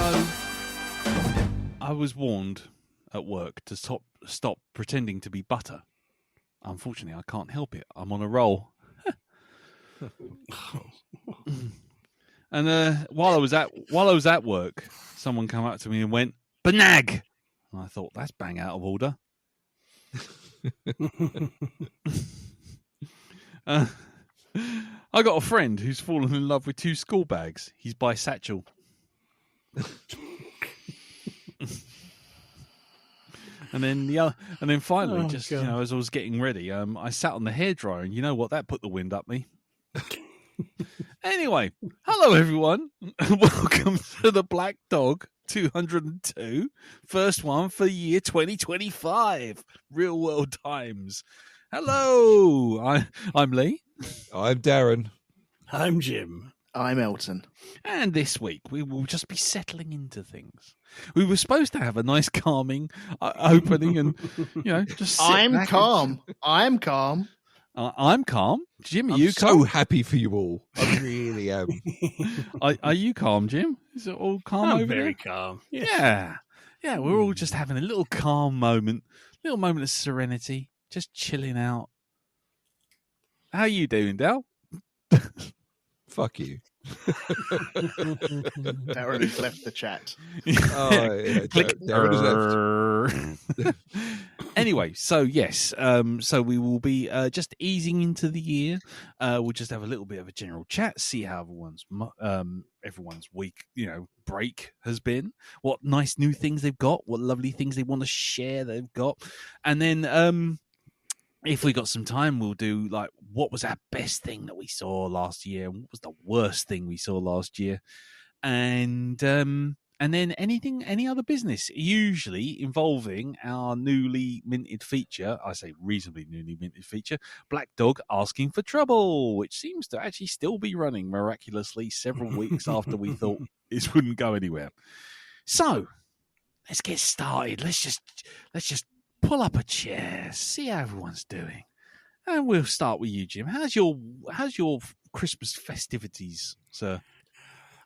So, I was warned at work to stop pretending to be butter. Unfortunately, I can't help it. I'm on a roll. And while I was at work, someone came up to me and went, "Banag!" And I thought, that's bang out of order. I got a friend who's fallen in love with 2 school bags. He's bisexual. And then finally, as I was getting ready, I sat on the hairdryer, and you know what? That put the wind up me. Anyway, hello everyone. Welcome to the Black Dog 202, first one for year 2025, real world times. Hello, I'm Lee. I'm Darren. I'm Jim. I'm Elton. And this week we will just be settling into things. We were supposed to have a nice calming opening and, just sit I'm back calm. I'm calm. I'm calm. Jim, are I'm you so calm? happy for you all. I really am. Are you calm, Jim? Is it all calm I'm over very there? calm. Yeah. Yeah, we're all just having a little calm moment, little moment of serenity, just chilling out. How are you doing, Dal? Fuck you. Darren has left the chat. Oh, yeah, Darren has left. Anyway, so yes, so we will be just easing into the year. We'll just have a little bit of a general chat, see how everyone's week, break has been, what nice new things they've got, what lovely things they want to share they've got, and then if we got some time, we'll do like what was our best thing that we saw last year, and what was the worst thing we saw last year, and then any other business, usually involving our newly minted feature. I say reasonably newly minted feature, Black Dog Asking for Trouble, which seems to actually still be running miraculously several weeks after we thought it wouldn't go anywhere. So let's get started. Let's just pull up a chair, see how everyone's doing, and we'll start with you, Jim. How's your Christmas festivities, sir?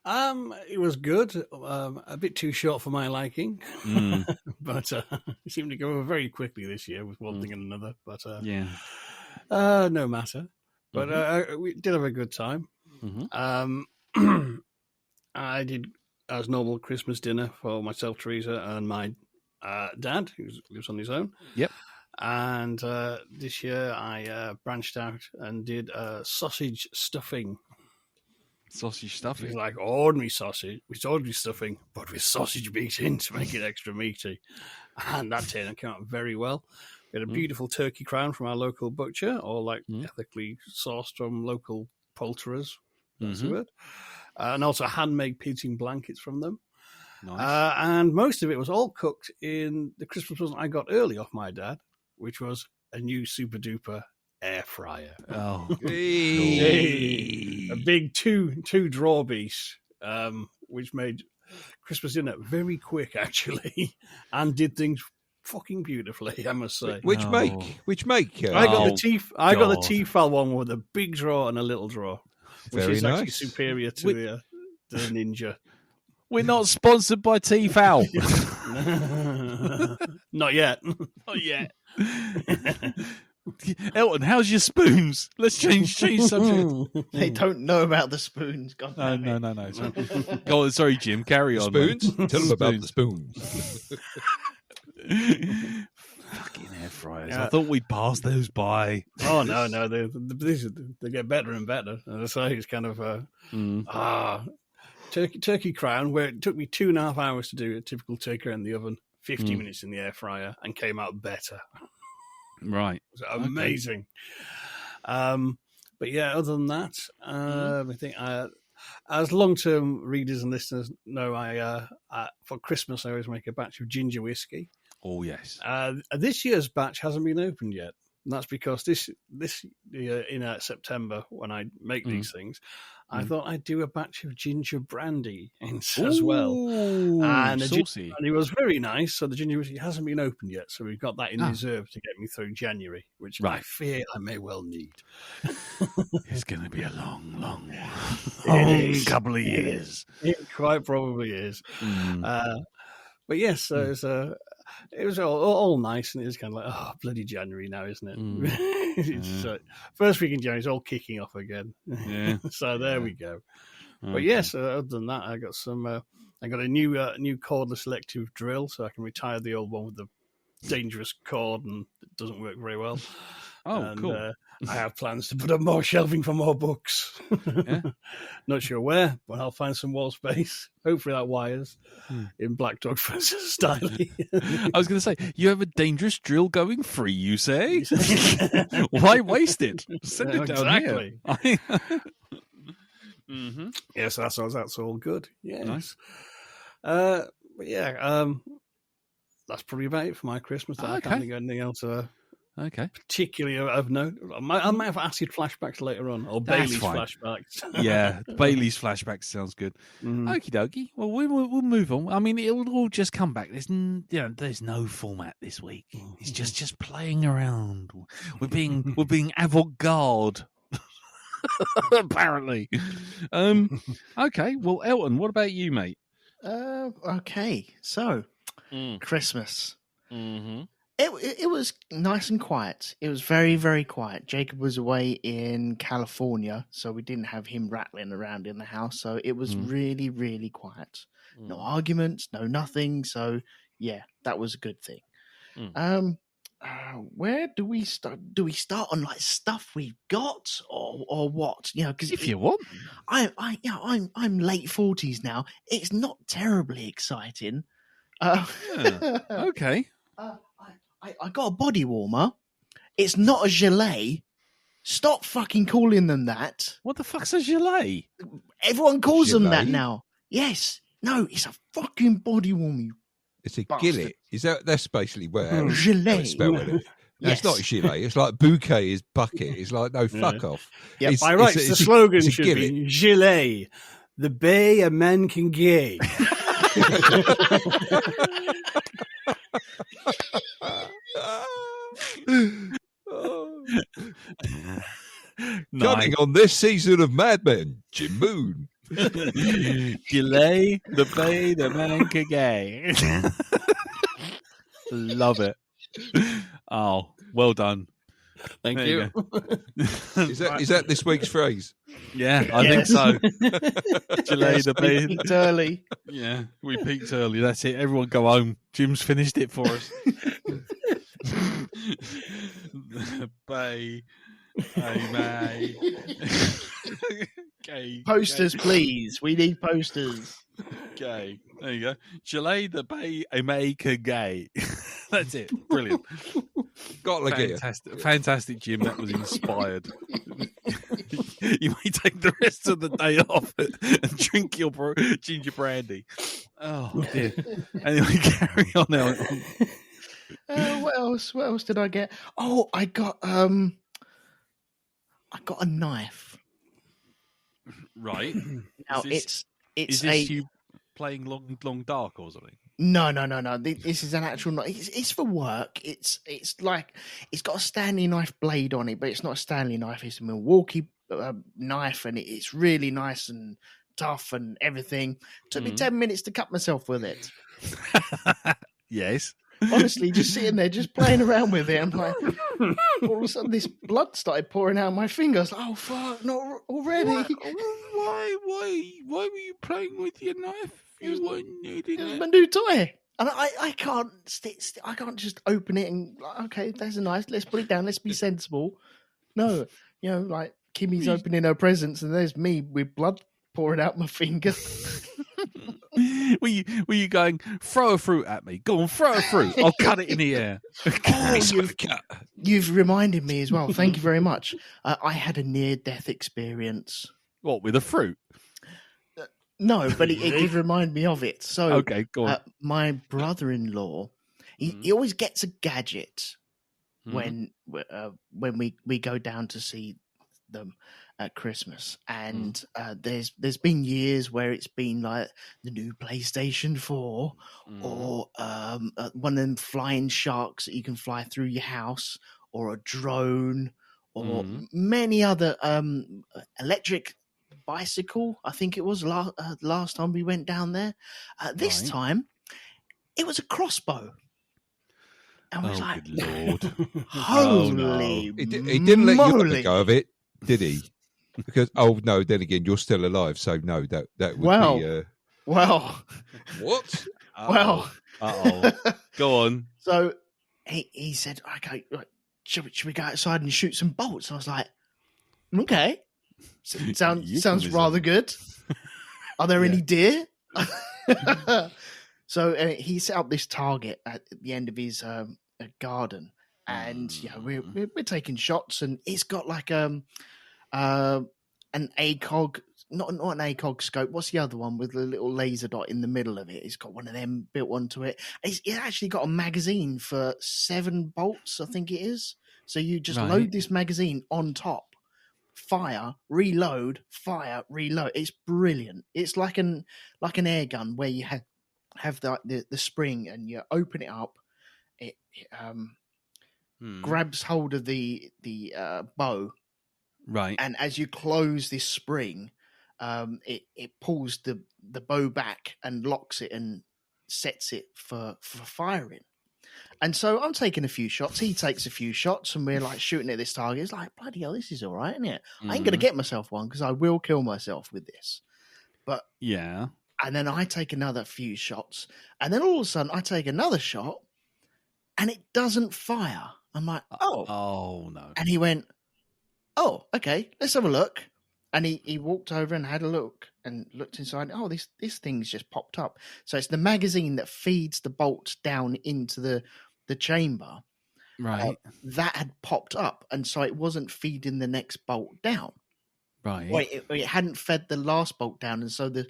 It was good. A bit too short for my liking, but it seemed to go over very quickly this year with one thing and another. But no matter. But we did have a good time. I did as normal Christmas dinner for myself, Teresa, and my dad, who lives on his own. Yep. And this year I branched out and did sausage stuffing. Sausage stuffing? It's like ordinary sausage, with ordinary stuffing, but with sausage meat in to make it extra meaty. And that came out very well. We had a beautiful turkey crown from our local butcher, all ethically sourced from local poulterers. That's the word. And also handmade pigeon blankets from them. Nice. And most of it was all cooked in the Christmas present I got early off my dad, which was a new super duper air fryer. Oh, A big two drawer piece, which made Christmas dinner very quick actually, and did things fucking beautifully, I must say. Which make? I got the Tefal one with a big drawer and a little drawer, which Very is nice. actually superior to the Ninja. we're not sponsored by Tefal. Not yet. Not yet. Elton, how's your spoons? Let's change subject. They don't know about the spoons. God damn it. No. Sorry. Go on, sorry, Jim. Carry on. Spoons? Mate. Tell them about the spoons. Fucking air fryers. I thought we'd pass those by. Oh, no. They get better and better. As I say, it's kind of turkey crown, where it took me 2.5 hours to do a typical turkey in the oven, 50 minutes in the air fryer, and came out better. Right. It was amazing. But yeah, other than that, I think as long-term readers and listeners know, I for Christmas I always make a batch of ginger whiskey. Oh, yes. This year's batch hasn't been opened yet. And that's because this year in September, when I make these things, I thought I'd do a batch of ginger brandy as well. And the ginger brandy was very nice. So the ginger brandy hasn't been opened yet. So we've got that in reserve to get me through January, which I fear I may well need. It's going to be a long couple of years. It quite probably is. But yes, so it was all nice, and it was kind of like, bloody January now, isn't it? First week in January, it's all kicking off again. Yeah. So there we go. Okay. But yes, other than that, I got a new cordless selective drill, so I can retire the old one with the dangerous cord, and it doesn't work very well. Cool. I have plans to put up more shelving for more books. Yeah. Not sure where, but I'll find some wall space. Hopefully that wires in Black Dog style. I was going to say, you have a dangerous drill going free, you say? Why waste it? Send it down here. Mm-hmm. Yes, that's all good. Yes. Nice. But yeah, that's probably about it for my Christmas. I can't think of anything else particularly of note. I might have acid flashbacks later on, or Bailey's flashbacks. Yeah, Bailey's flashbacks sounds good. Okie dokie. Well, we'll move on. I mean, it'll all just come back. There's no format this week. It's just playing around. We're being avant-garde. Apparently. Okay. Well, Elton, what about you, mate? Okay. So, Christmas. Mm-hmm. It was nice and quiet. It was very, very quiet. Jacob was away in California, so we didn't have him rattling around in the house. So it was really, really quiet. No arguments, no nothing. So yeah, that was a good thing. Where do we start? Do we start on like stuff we've got, or what? You know, because if you want, I'm late 40s now. It's not terribly exciting. Okay. I got a body warmer. It's not a gilet. Stop fucking calling them that. What the fuck's a gilet? Everyone calls them that now. Yes. No, it's a fucking body warmer. It's a gillet. That's basically where gilet. Spelled it. That's not a gilet. It's like bouquet is bucket. It's like, no, fuck off. Yep. The slogan should be gilet, the bay a man can gay. Coming on this season of Mad Men, Jim Moon. Delay the bay, the man can gay. Love it. Oh, well done. Thank you. Is that this week's phrase? Yeah, I think so. Delay the bay. We peaked early. Yeah, we peaked early. That's it. Everyone go home. Jim's finished it for us. Bay. Hey, okay. Posters, please. We need posters. Okay, there you go. Delay the bay, make a gay. That's it. Brilliant. Got fantastic, Jim. That was inspired. You may take the rest of the day off and drink your ginger brandy. Oh dear. Anyway, carry on now. What else did I get? Oh, I got a knife. Right. Now is this you playing long dark or something? No. This is an actual knife. It's for work. It's like it's got a Stanley knife blade on it, but it's not a Stanley knife. It's a Milwaukee knife, and it's really nice and tough and everything. Took me 10 minutes to cut myself with it. Yes. Honestly, just sitting there, just playing around with it. I'm like, all of a sudden, this blood started pouring out my fingers. Oh fuck! Not already. Why were you playing with your knife? You weren't needing it. It was my new toy, and I can't. I can't just open it and okay, that's nice. Let's put it down. Let's be sensible. No, like Kimmy's opening her presents, and there's me with blood pouring out my finger. Were you going, throw a fruit at me? Go on, throw a fruit. I'll cut it in the air. You've reminded me as well. Thank you very much. I had a near-death experience. What, with a fruit? No, but it did remind me of it. So, okay, go on. My brother-in-law, he always gets a gadget when we go down to see them. at Christmas, and there's been years where it's been like the new PlayStation 4 or one of them flying sharks that you can fly through your house, or a drone, or many other electric bicycle. I think it was last time we went down there. This time it was a crossbow. And I was like, good Lord. holy He didn't let you have moly. a go of it, did he? Because no, then again, you're still alive, so no, that would Well, be. Well, What? well. Go on. So he said, "Okay, right, should we go outside and shoot some bolts?" And I was like, "Okay, sounds rather good. Are there any deer?" So he set up this target at the end of his garden, and we're taking shots, and it's got like an ACOG, not an ACOG scope. What's the other one with the little laser dot in the middle of it? It's got one of them built onto it. It actually got a magazine for 7 bolts, I think it is. So you just load this magazine on top, fire, reload, fire, reload. It's brilliant. It's like an air gun where you have the spring, and you open it up. It grabs hold of the bow. Right. And as you close this spring, it pulls the bow back and locks it and sets it for firing. And so I'm taking a few shots. He takes a few shots, and we're like shooting at this target. It's like, bloody hell, this is all right, isn't it? I ain't going to get myself one because I will kill myself with this. But yeah. And then I take another few shots, and then all of a sudden I take another shot, and it doesn't fire. I'm like, oh no. And he went, "Oh, okay, let's have a look." And he walked over and had a look and looked inside. Oh, this thing's just popped up. So it's the magazine that feeds the bolts down into the chamber. Right. That had popped up, and so it wasn't feeding the next bolt down. Right. Wait, it hadn't fed the last bolt down, and so the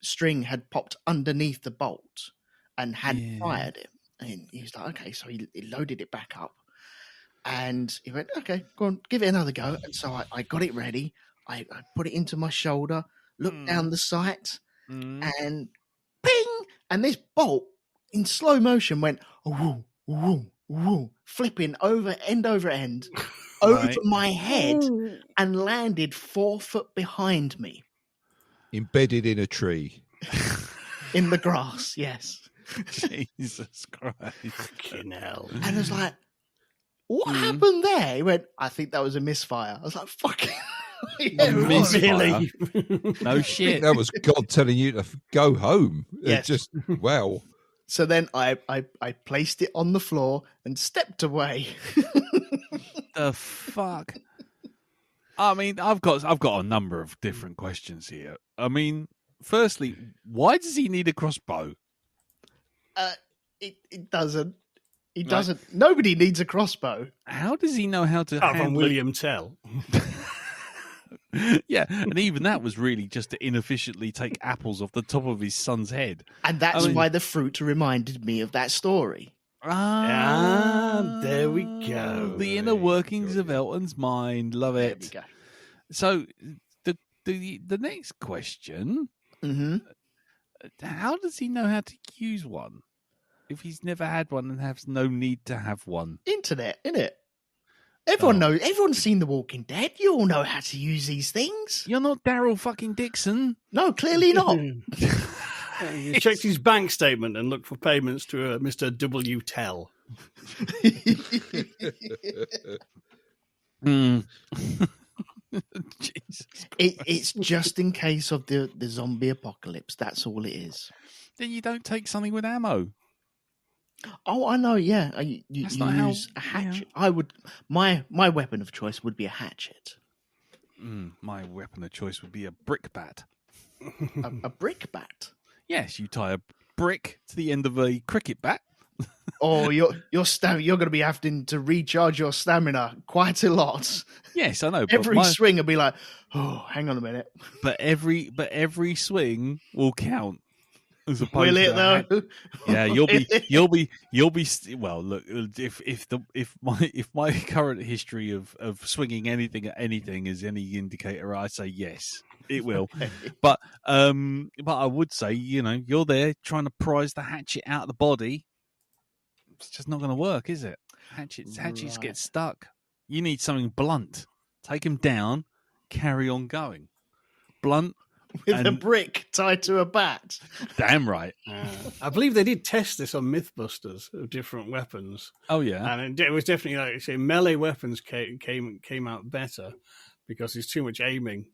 string had popped underneath the bolt and hadn't fired it. And he was like, okay, so he loaded it back up. And he went, okay, go on, give it another go. And so I got it ready. I put it into my shoulder, looked down the sight, and ping! And this bolt in slow motion went, woo, woo, woo, flipping end over end, over my head, and landed 4 foot behind me. Embedded in a tree. In the grass, yes. Jesus Christ. Fucking hell. And I was like, what happened there? He went, I think that was a misfire. I was like, fucking Really? No shit. That was God telling you to go home. Yes. Just, wow. So then I placed it on the floor and stepped away. The fuck? I mean, I've got a number of different questions here. I mean, firstly, why does he need a crossbow? It doesn't. He doesn't. Nobody needs a crossbow. How does he know how to Apart from handle William Tell. Yeah, and even that was really just to inefficiently take apples off the top of his son's head. And that's why the fruit reminded me of that story. There we go. The inner workings of Elton's mind. Love it. There we go. So the next question, how does he know how to use one if he's never had one and has no need to have one? Internet, innit? Everyone knows. Everyone's seen The Walking Dead. You all know how to use these things. You're not Daryl fucking Dixon. No, clearly not. He checked his bank statement and looked for payments to Mr. W. Tell. Jesus Christ. It's just in case of the zombie apocalypse. That's all it is. Then you don't take something with ammo. Oh, I know. Yeah, you That's use not how- a hatchet. I would. My weapon of choice would be a hatchet. My weapon of choice would be a brick bat. A brick bat. Yes, you tie a brick to the end of a cricket bat. Oh, you're going to be having to recharge your stamina quite a lot. Yes, I know. But Every swing will be like, oh, hang on a minute. But every swing will count. As opposed Will to it a though? Yeah, you'll be. Well, look, if my current history of swinging anything at anything is any indicator, I say yes, it will. But I would say, you're there trying to prise the hatchet out of the body. It's just not going to work, is it? Hatchets Right. get stuck. You need something blunt. Take him down. Carry on going. Blunt. With a brick tied to a bat. Damn right. I believe they did test this on Mythbusters of different weapons. Oh yeah, and it was definitely like you say, melee weapons came out better because there's too much aiming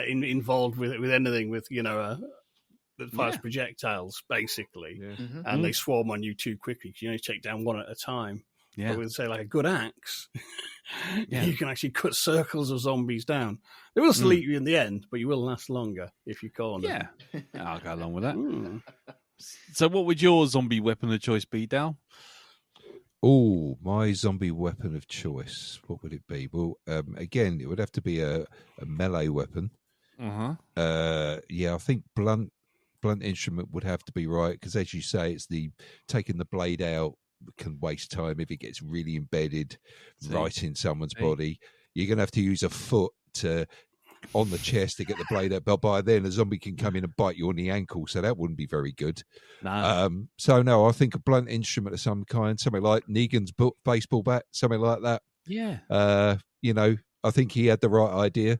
involved with anything with that fires projectiles basically, and they swarm on you too quickly because you only take down one at a time. Yeah. But with say like a good axe, you can actually cut circles of zombies down. They will still eat you in the end, but you will last longer if you corner. Yeah, I'll go along with that. So, what would your zombie weapon of choice be, Dal? Oh, my zombie weapon of choice. What would it be? Well, again, it would have to be a melee weapon. Yeah, I think blunt instrument would have to be right because, as you say, it's the taking the blade out can waste time if it gets really embedded right in someone's body. You're going to have to use a foot on the chest to get the blade out, but by then a zombie can come in and bite you on the ankle, so that wouldn't be very good. No. So no, I think a blunt instrument of some kind, something like Negan's baseball bat, something like that. Yeah. I think he had the right idea.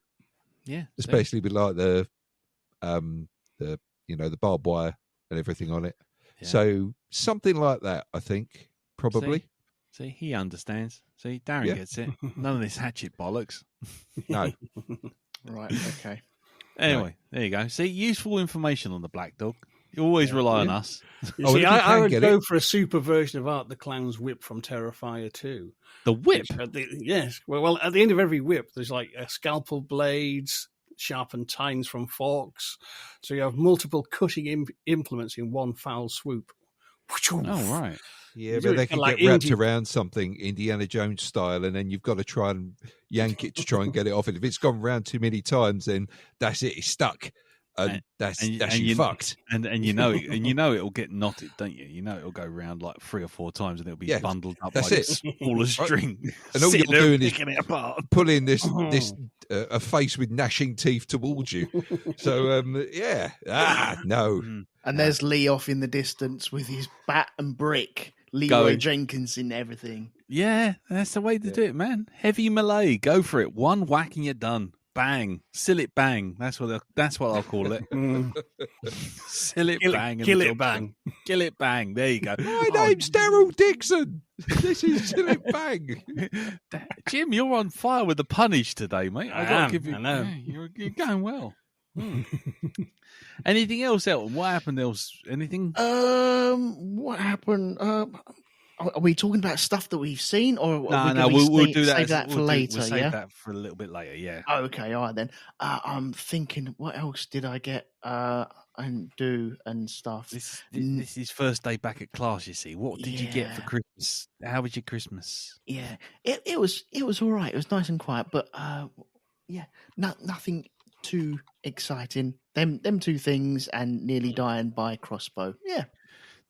Yeah. Especially with like the barbed wire and everything on it. Yeah. So something like that, I think, probably. See, he understands. See, Darren gets it. None of this hatchet bollocks. No. Right, okay. Anyway, there you go. See, useful information on the Black Dog. You always rely on us. I would go for a super version of Art the Clown's whip from Terrifier 2. The whip? Yes. Well, at the end of every whip, there's like scalpel blades, sharpened tines from forks. So you have multiple cutting implements in one foul swoop. Oh, right. Yeah, but they can get wrapped around something Indiana Jones style, and then you've got to try and yank it to try and get it off. And if it's gone round too many times, then that's it. It's stuck, and that's you fucked. And it'll get knotted, don't you? You know it'll go round like 3 or 4 times, and it'll be bundled up like a smaller string. And all you're doing is picking it apart, pulling this a face with gnashing teeth towards you. So no. And there's Lee off in the distance with his bat and brick. Leroy Jenkins in everything. Yeah, that's the way to do it, man. Heavy melee, go for it. One whack and you're done. Bang, sill it, bang. That's what I'll call it. Sill it, bang, kill it, bang, kill it, bang. There you go. My name's Daryl Dixon. This is Sill it, bang. Jim, you're on fire with the punish today, mate. I know. Yeah, you're going well. Anything else, Elton? What happened else? Anything? What happened? Are we talking about stuff that we've seen, or we'll do that. Save that for later. We'll save that for a little bit later. Yeah. Okay. All right then. I'm thinking, what else did I get and do and stuff? This is first day back at class. You see, what did you get for Christmas? How was your Christmas? Yeah, it was all right. It was nice and quiet, but nothing too exciting. Them 2 things and nearly dying by crossbow. Yeah.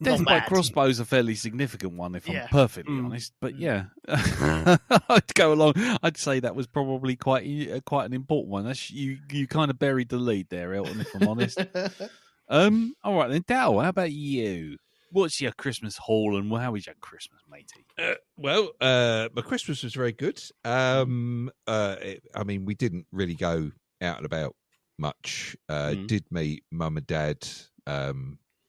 Death by crossbow is a fairly significant one, if I'm perfectly honest. But I'd go along. I'd say that was probably quite an important one. That's, you kind of buried the lead there, Elton, if I'm honest. All right then, Dal, how about you? What's your Christmas haul and how was your Christmas, matey? My Christmas was very good. We didn't really go out and about much. Did meet Mum and Dad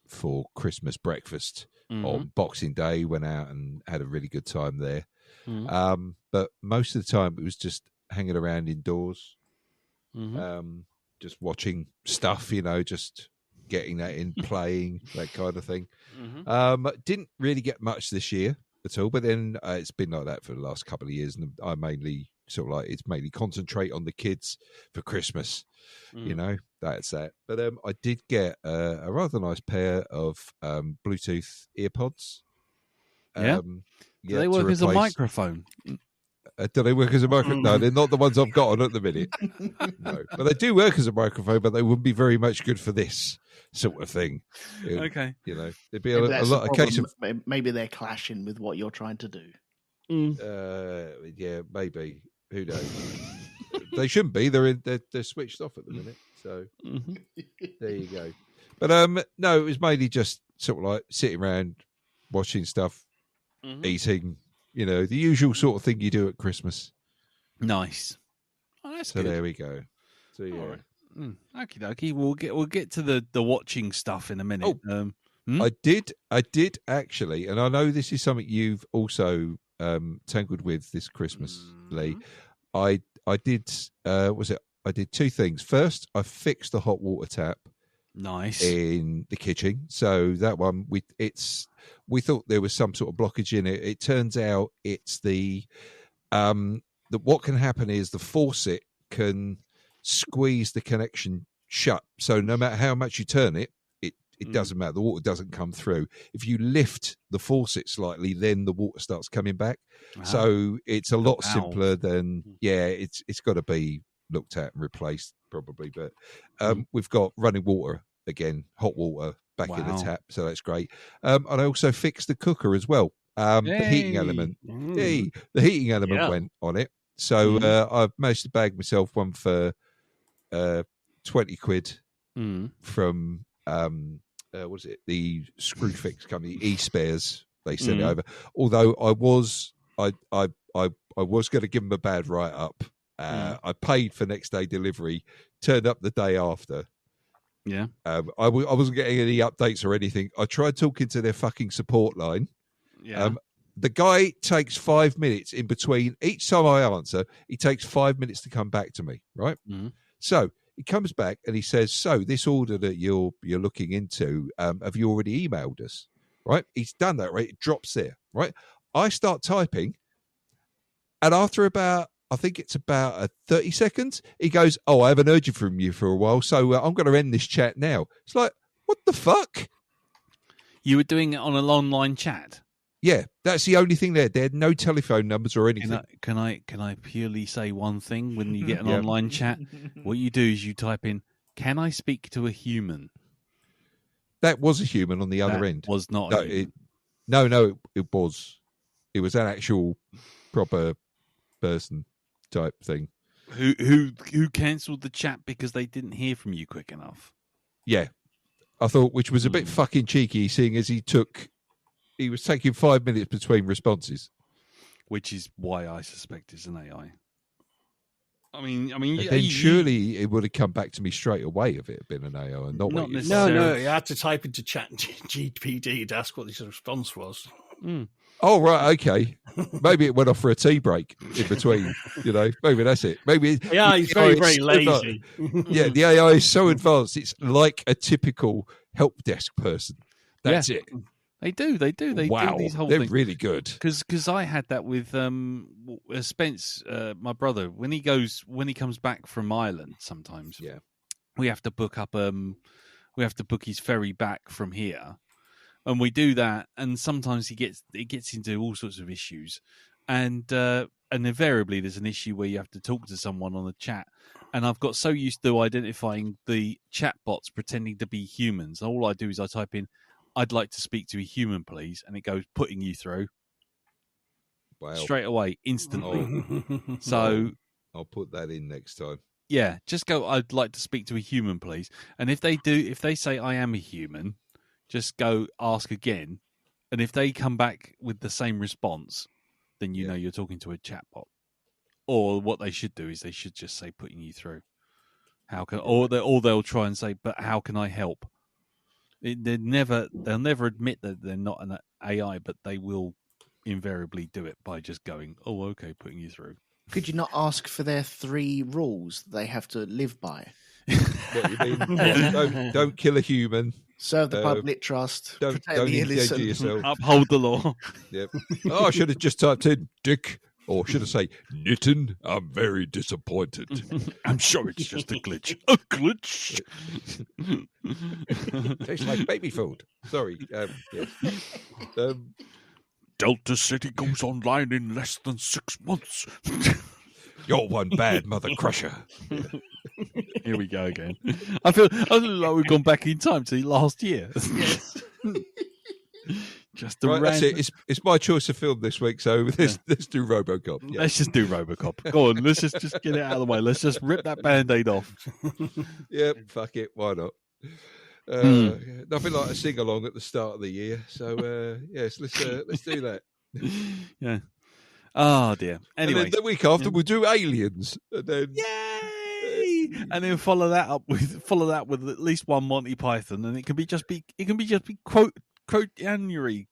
for Christmas breakfast on Boxing Day. Went out and had a really good time there. But most of the time it was just hanging around indoors, just watching stuff, just getting that in, playing, that kind of thing. Didn't really get much this year at all, but then it's been like that for the last couple of years, and I mainly it's mainly concentrate on the kids for Christmas. That's that. But I did get a rather nice pair of Bluetooth earpods. Do they work as a microphone? Do they work as a microphone? No, they're not the ones I've got on at the minute. No, but they do work as a microphone, but they wouldn't be very much good for this sort of thing. Okay. You know, there'd be a lot of case of maybe they're clashing with what you're trying to do. Yeah, maybe. Who knows? They shouldn't be. They're switched off at the minute. So there you go. But no, it was mainly just sort of like sitting around watching stuff, eating, you know, the usual sort of thing you do at Christmas. Nice. Oh, that's so good. there we go. So yeah. All right. Okie dokie. We'll get to the watching stuff in a minute. Oh, I did actually, and I know this is something you've also tangled with this Christmas, Lee. I did I did two things. First, I fixed the hot water tap. Nice. In the kitchen. So that one we thought there was some sort of blockage in it. It turns out it's the what can happen is the faucet can squeeze the connection shut. So no matter how much you turn it, it doesn't matter. The water doesn't come through. If you lift the faucet slightly, then the water starts coming back. Wow. So it's a lot simpler than it's got to be looked at and replaced probably. But we've got running water again, hot water back in the tap, so that's great. And I also fixed the cooker as well. The heating element, the heating element went on it. So I've managed to bag myself one for 20 quid from what is it? The screw fix company, E-Spares. They sent it over. Although I was going to give them a bad write up. I paid for next day delivery, turned up the day after. Yeah. I wasn't getting any updates or anything. I tried talking to their fucking support line. Yeah. The guy takes 5 minutes in between each time I answer. He takes 5 minutes to come back to me. Right. So he comes back and he says, "So this order that you're looking into, have you already emailed us?" Right. He's done that. Right. It drops there. Right. I start typing, and after about 30 seconds, he goes, "Oh, I haven't heard from you for a while, so I'm going to end this chat now." It's like, what the fuck? You were doing it on an online chat? Yeah, that's the only thing there. They had no telephone numbers or anything. Can I purely say one thing? When you get an online chat, what you do is you type in, "Can I speak to a human?" That was a human on the other end. Was not. It was. It was an actual proper person type thing. Who cancelled the chat because they didn't hear from you quick enough? Yeah, I thought, which was a bit fucking cheeky, seeing as he was taking 5 minutes between responses, which is why I suspect it's an AI. I mean, then surely it would have come back to me straight away if it had been an AI, and not necessarily. No, you had to type into Chat GPT to ask what his response was. Oh, right, okay. Maybe it went off for a tea break in between, you know. Maybe that's it. Maybe he's very, very lazy. Yeah, the AI is so advanced, it's like a typical help desk person. That's it. They do. They do these whole they're things. really good. Because I had that with Spence, my brother. When he comes back from Ireland, sometimes we have to book his ferry back from here. And we do that, and sometimes it gets into all sorts of issues, and invariably there's an issue where you have to talk to someone on the chat. And I've got so used to identifying the chat bots pretending to be humans. All I do is I type in, "I'd like to speak to a human, please," and it goes putting you through. Wow! Straight away, instantly. So I'll put that in next time. Yeah, just go, "I'd like to speak to a human, please," and if they say I am a human, just go ask again, and if they come back with the same response, then you know you're talking to a chatbot. Or what they should do is they should just say putting you through. Or they'll try and say, "But how can I help?" They'll never admit that they're not an AI, but they will invariably do it by just going, "Oh, okay, putting you through." Could you not ask for their 3 rules they have to live by? What you mean? Don't kill a human. Serve the public trust. Don't endanger yourself. Uphold the law. Yep. Oh, I should have just typed in Dick, or should I say Nitten? I'm very disappointed. I'm sure it's just a glitch. A glitch. Tastes like baby food. Sorry. Yes. Delta City goes online in less than 6 months. You're one bad mother crusher. Here we go again. I feel like we've gone back in time to last year. Yes. Just a Right, that's random... it. It's my choice of film this week, so let's do RoboCop. Yeah. Let's just do RoboCop. Go on, let's just get it out of the way. Let's just rip that Band-Aid off. Yeah, fuck it. Why not? Nothing like a sing along at the start of the year. So yes, let's do that. Yeah. Oh dear. Anyway, and then the week after we'll do Aliens, and then yay! And then follow that with at least one Monty Python, and it can just be quote January.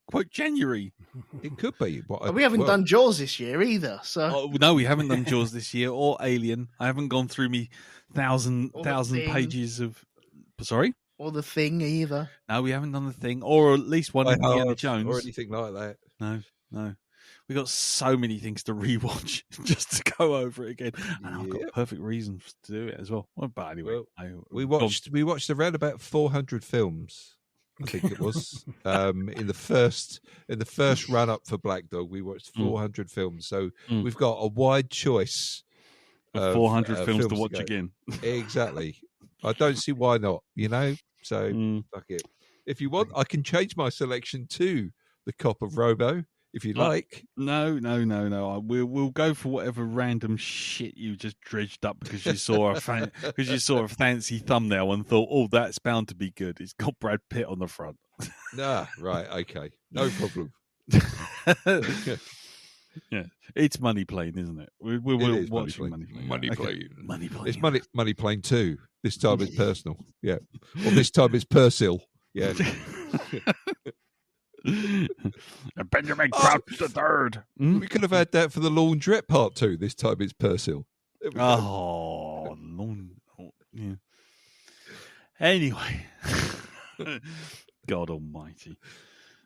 It could be. But we haven't done Jaws this year either. So no, we haven't done Jaws this year or Alien. I haven't gone through me thousand pages of. Sorry. Or The Thing either. No, we haven't done The Thing, or at least one Indiana Jones, or anything like that. No. We got so many things to rewatch just to go over it again, and I've got a perfect reason to do it as well. But anyway, we watched around about 400 films. I think it was in the first run up for Black Dog. We watched 400 films, so we've got a wide choice of 400 films to watch again. Exactly. I don't see why not. So fuck it. If you want, I can change my selection to The Cop of Robo. If you like. No. We'll go for whatever random shit you just dredged up because you saw a fancy thumbnail and thought, oh, that's bound to be good. It's got Brad Pitt on the front. Right, okay, no problem. Yeah, it's Money Plane, isn't it? We're watching Money Plane. Money Plane. It's Money Plane 2. This time it's personal. Yeah, or this time it's Persil. Yeah. Benjamin Crouch the third. We could have had that for the Laundrette Part 2. This time it's Persil. Oh, yeah. Anyway, God Almighty.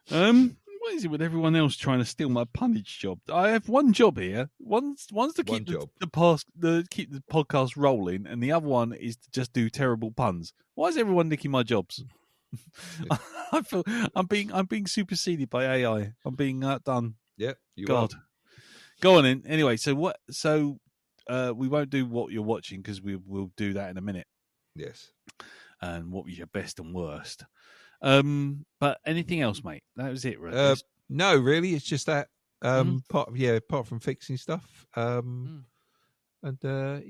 What is it with everyone else trying to steal my punnage job? I have one job here. One's to keep the podcast rolling, and the other one is to just do terrible puns. Why is everyone nicking my jobs? I feel I'm being superseded by AI. I'm being done. Yeah, God. Go on in. Anyway, so we won't do what you're watching because we'll do that in a minute. Yes. And what was your best and worst? But anything else, mate? That was it, right? No, really. It's just that apart from fixing stuff. And at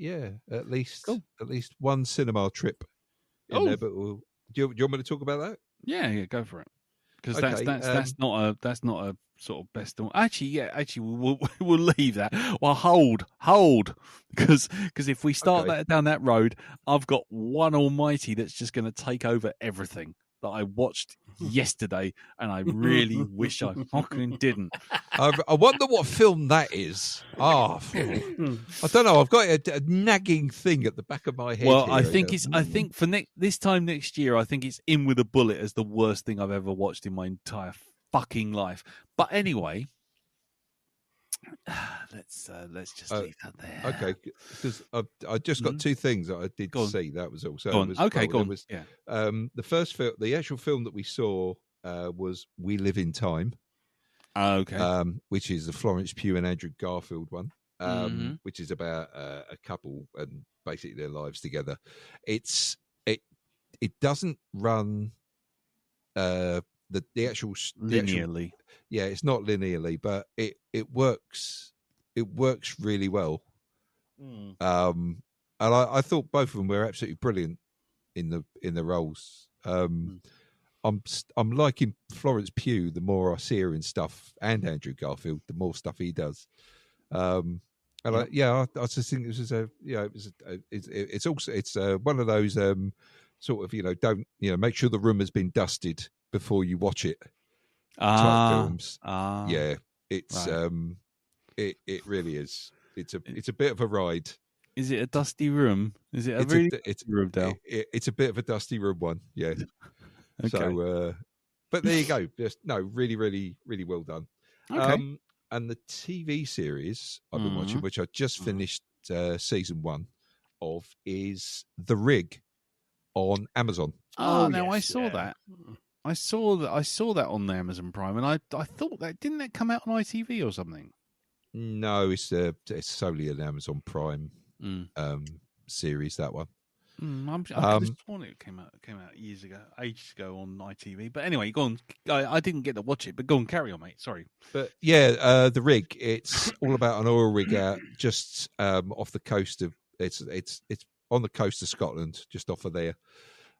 least one cinema trip in there. But do you want me to talk about that? Yeah, go for it. Because that's not a sort of best. Actually, we'll leave that. Well, hold, because if we start down that road, I've got one almighty that's just going to take over everything that I watched yesterday, and I really wish I fucking didn't. I wonder what film that is. I don't know. I've got a nagging thing at the back of my head. Well, I think for this time next year, I think it's In with a Bullet as the worst thing I've ever watched in my entire fucking life. But anyway, let's just leave that there. Okay, because I just got two things that I did see. That was all. So go on. Go on. Yeah. The first film, the actual film that we saw was We Live in Time. Okay. Which is the Florence Pugh and Andrew Garfield one. Which is about a couple and basically their lives together. It doesn't run the actual linearly. It's not linearly, but it works. It works really well. And I thought both of them were absolutely brilliant in the roles. I'm liking Florence Pugh the more I see her in stuff, and Andrew Garfield the more stuff he does. I just think this is it's one of those sort of don't make sure the room has been dusted before you watch it type films. It's right. It really is. It's a bit of a ride. Is it a dusty room? Is it a really dusty room, Dale? It's a bit of a dusty room one, yeah. Okay. So, but there you go. Just really, really, really well done. Okay. And the TV series I've been watching, which I just finished season 1 of, is The Rig on Amazon. I saw that. I saw that on the Amazon Prime, and I thought didn't that come out on ITV or something? No, it's solely an Amazon Prime series. That one. I could have sworn it came out ages ago on ITV. But anyway, go on. I didn't get to watch it, but go on, carry on, mate. Sorry. But yeah, the rig. It's all about an oil rig out just off the coast of. It's on the coast of Scotland, just off of there,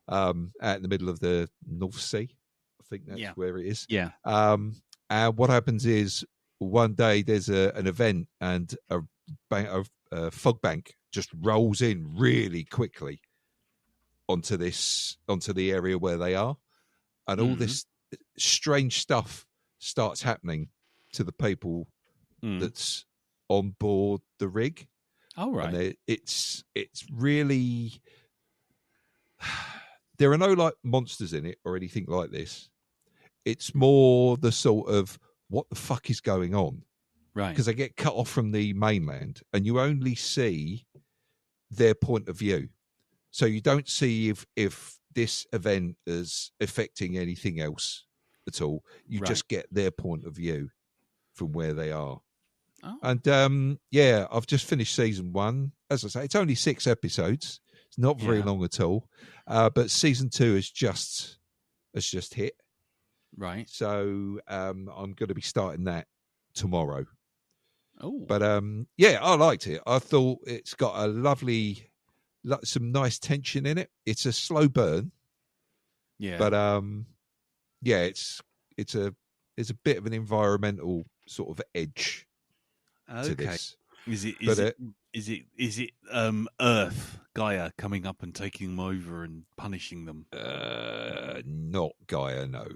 out in the middle of the North Sea. I think that's where it is. Yeah. And what happens is one day there's an event, and a fog bank just rolls in really quickly onto the area where they are, and all this strange stuff starts happening to the people that's on board the rig. Oh, right. And it's really, there are no like monsters in it or anything like this. It's more the sort of what the fuck is going on, right? Because they get cut off from the mainland, and you only see their point of view. So you don't see if this event is affecting anything else at all. You just get their point of view from where they are. Oh. And I've just finished season 1. As I say, it's only 6 episodes. It's not very long at all. But season 2 has just hit. Right. So I'm going to be starting that tomorrow. Oh. But I liked it. I thought it's got some nice tension in it. It's a slow burn. Yeah. But it's a bit of an environmental sort of edge to this. Is it Earth, Gaia coming up and taking them over and punishing them? Not Gaia, no.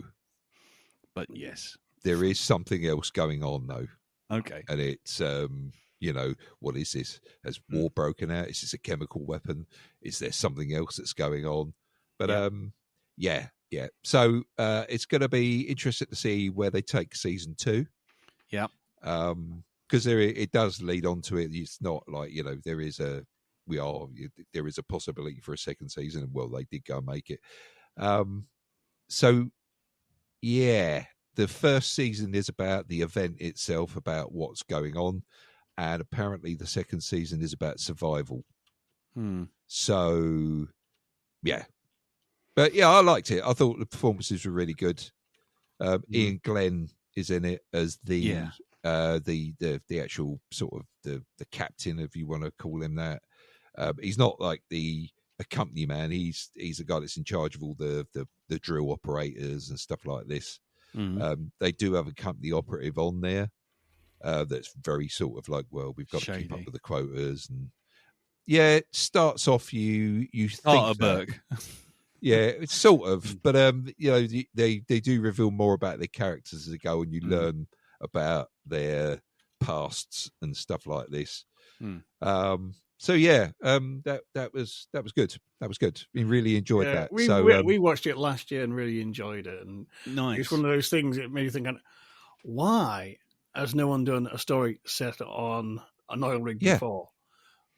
But yes. There is something else going on though. Okay. And it's what is this? Has war broken out? Is this a chemical weapon? Is there something else that's going on? But yeah. So it's going to be interesting to see where they take season 2. Yeah. Because it does lead on to it. It's not like there is a possibility for a second season, and well, they did go and make it. So yeah, the first season is about the event itself, about what's going on, and apparently the second season is about survival. So yeah, but yeah, I liked it. I thought the performances were really good. Ian Glenn is in it as the actual sort of the captain, if you want to call him that. He's not like the company man. He's the guy that's in charge of all the drill operators and stuff like this. They do have a company operative on there that's very sort of like, well, we've got to keep up with the quotas, and it starts off you think that, yeah, it's sort of, but they do reveal more about their characters as they go, and you learn about their pasts and stuff like this. So that was good. That was good. We really enjoyed that. We watched it last year and really enjoyed it. And nice. It's one of those things that made you think, why has no one done a story set on an oil rig before?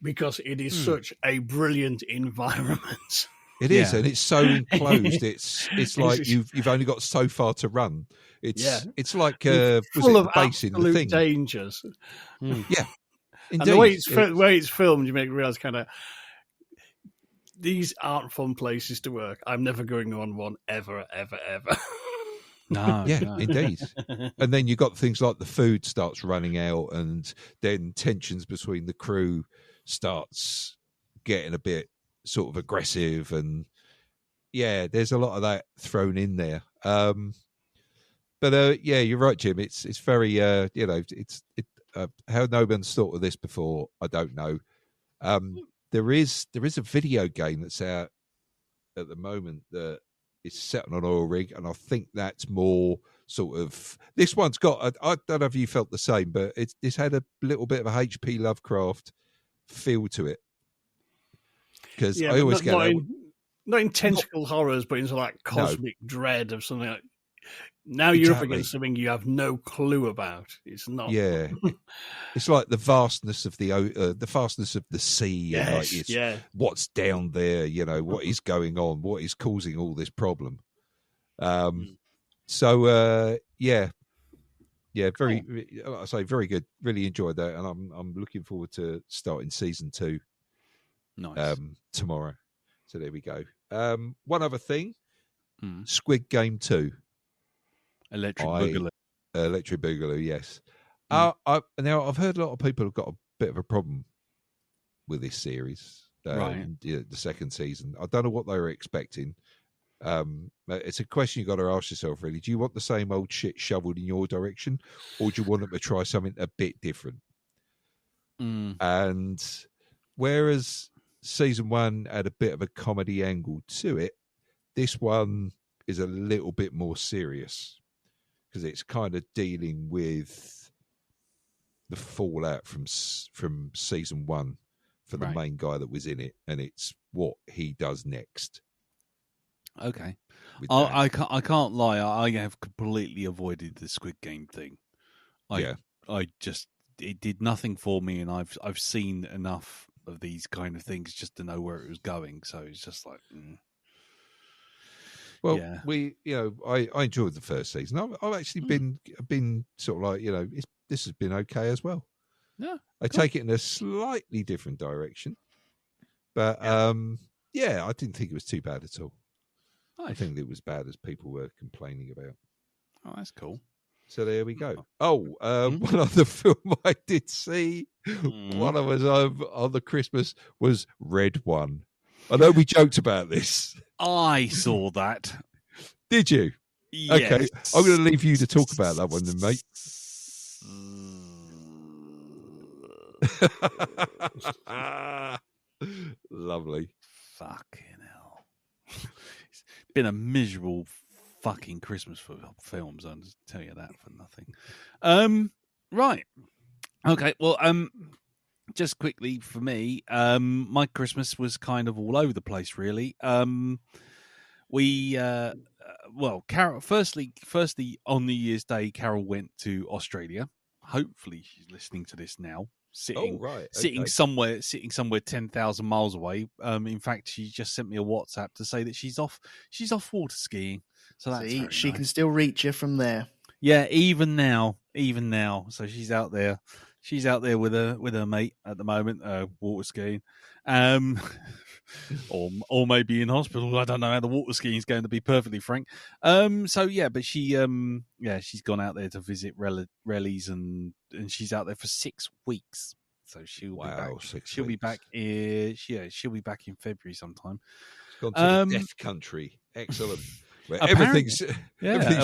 Because it is such a brilliant environment. It is, and it's so enclosed. It's like you've only got so far to run. It's like full of absolute dangers. Yeah. Indeed. And the way it's filmed, you make me realise kind of these aren't fun places to work. I'm never going on one ever, ever, ever. No, indeed. And then you got things like the food starts running out, and then tensions between the crew starts getting a bit sort of aggressive, and there's a lot of that thrown in there. But you're right, Jim. It's very how no one's thought of this before, I don't know. There is a video game that's out at the moment that is set on an oil rig, and I think that's more sort of, this one's got I don't know if you felt the same, but it's had a little bit of a H.P. Lovecraft feel to it, because I always not in tentacle horrors, but into like cosmic dread of something like. Now you're up against something you have no clue about. It's not. Yeah, it's like the vastness of the sea. Yes, and like what's down there. What is going on? What is causing all this problem? So yeah, very. I say very good. Really enjoyed that, and I'm looking forward to starting season 2. Nice. Tomorrow. So there we go. One other thing, Squid Game 2. Electric Boogaloo. Electric Boogaloo, yes. Now I've heard a lot of people have got a bit of a problem with this series, right? The second season. I don't know what they were expecting. It's a question you got to ask yourself, really. Do you want the same old shit shoveled in your direction, or do you want them to try something a bit different? And whereas season 1 had a bit of a comedy angle to it, this one is a little bit more serious because it's kind of dealing with the fallout from season 1 for the main guy that was in it, and it's what he does next. Okay, I can't lie. I have completely avoided the Squid Game thing. It did nothing for me, and I've seen enough of these kind of things just to know where it was going. So it's just like, well, I enjoyed the first season. I've actually been sort of like, this has been okay as well. Yeah, I take it in a slightly different direction, but I didn't think it was too bad at all. Nice. I think it was bad as people were complaining about. Oh, that's cool. So there we go. One other film I did see, one of us on the Christmas, was Red One. I know we joked about this. I saw that. Did you? Yes. Okay, I'm going to leave you to talk about that one then, mate. Lovely. Fucking hell. It's been a miserable fucking Christmas for films, I'll just tell you that for nothing. Right. Okay, well, just quickly for me, my Christmas was kind of all over the place, really. Carol, firstly on New Year's Day, Carol went to Australia. Hopefully she's listening to this now. Sitting somewhere 10,000 miles away. In fact, she just sent me a WhatsApp to say that she's off water skiing. So that's she can still reach you from there. Yeah, even now. So she's out there. She's out there with her mate at the moment, water skiing, or maybe in hospital. I don't know how the water skiing is going, to be perfectly frank. But she's gone out there to visit Rellies, and she's out there for 6 weeks. So she'll be back. She'll be back. She'll be back in February sometime. She's gone to the death country. Excellent. Where everything's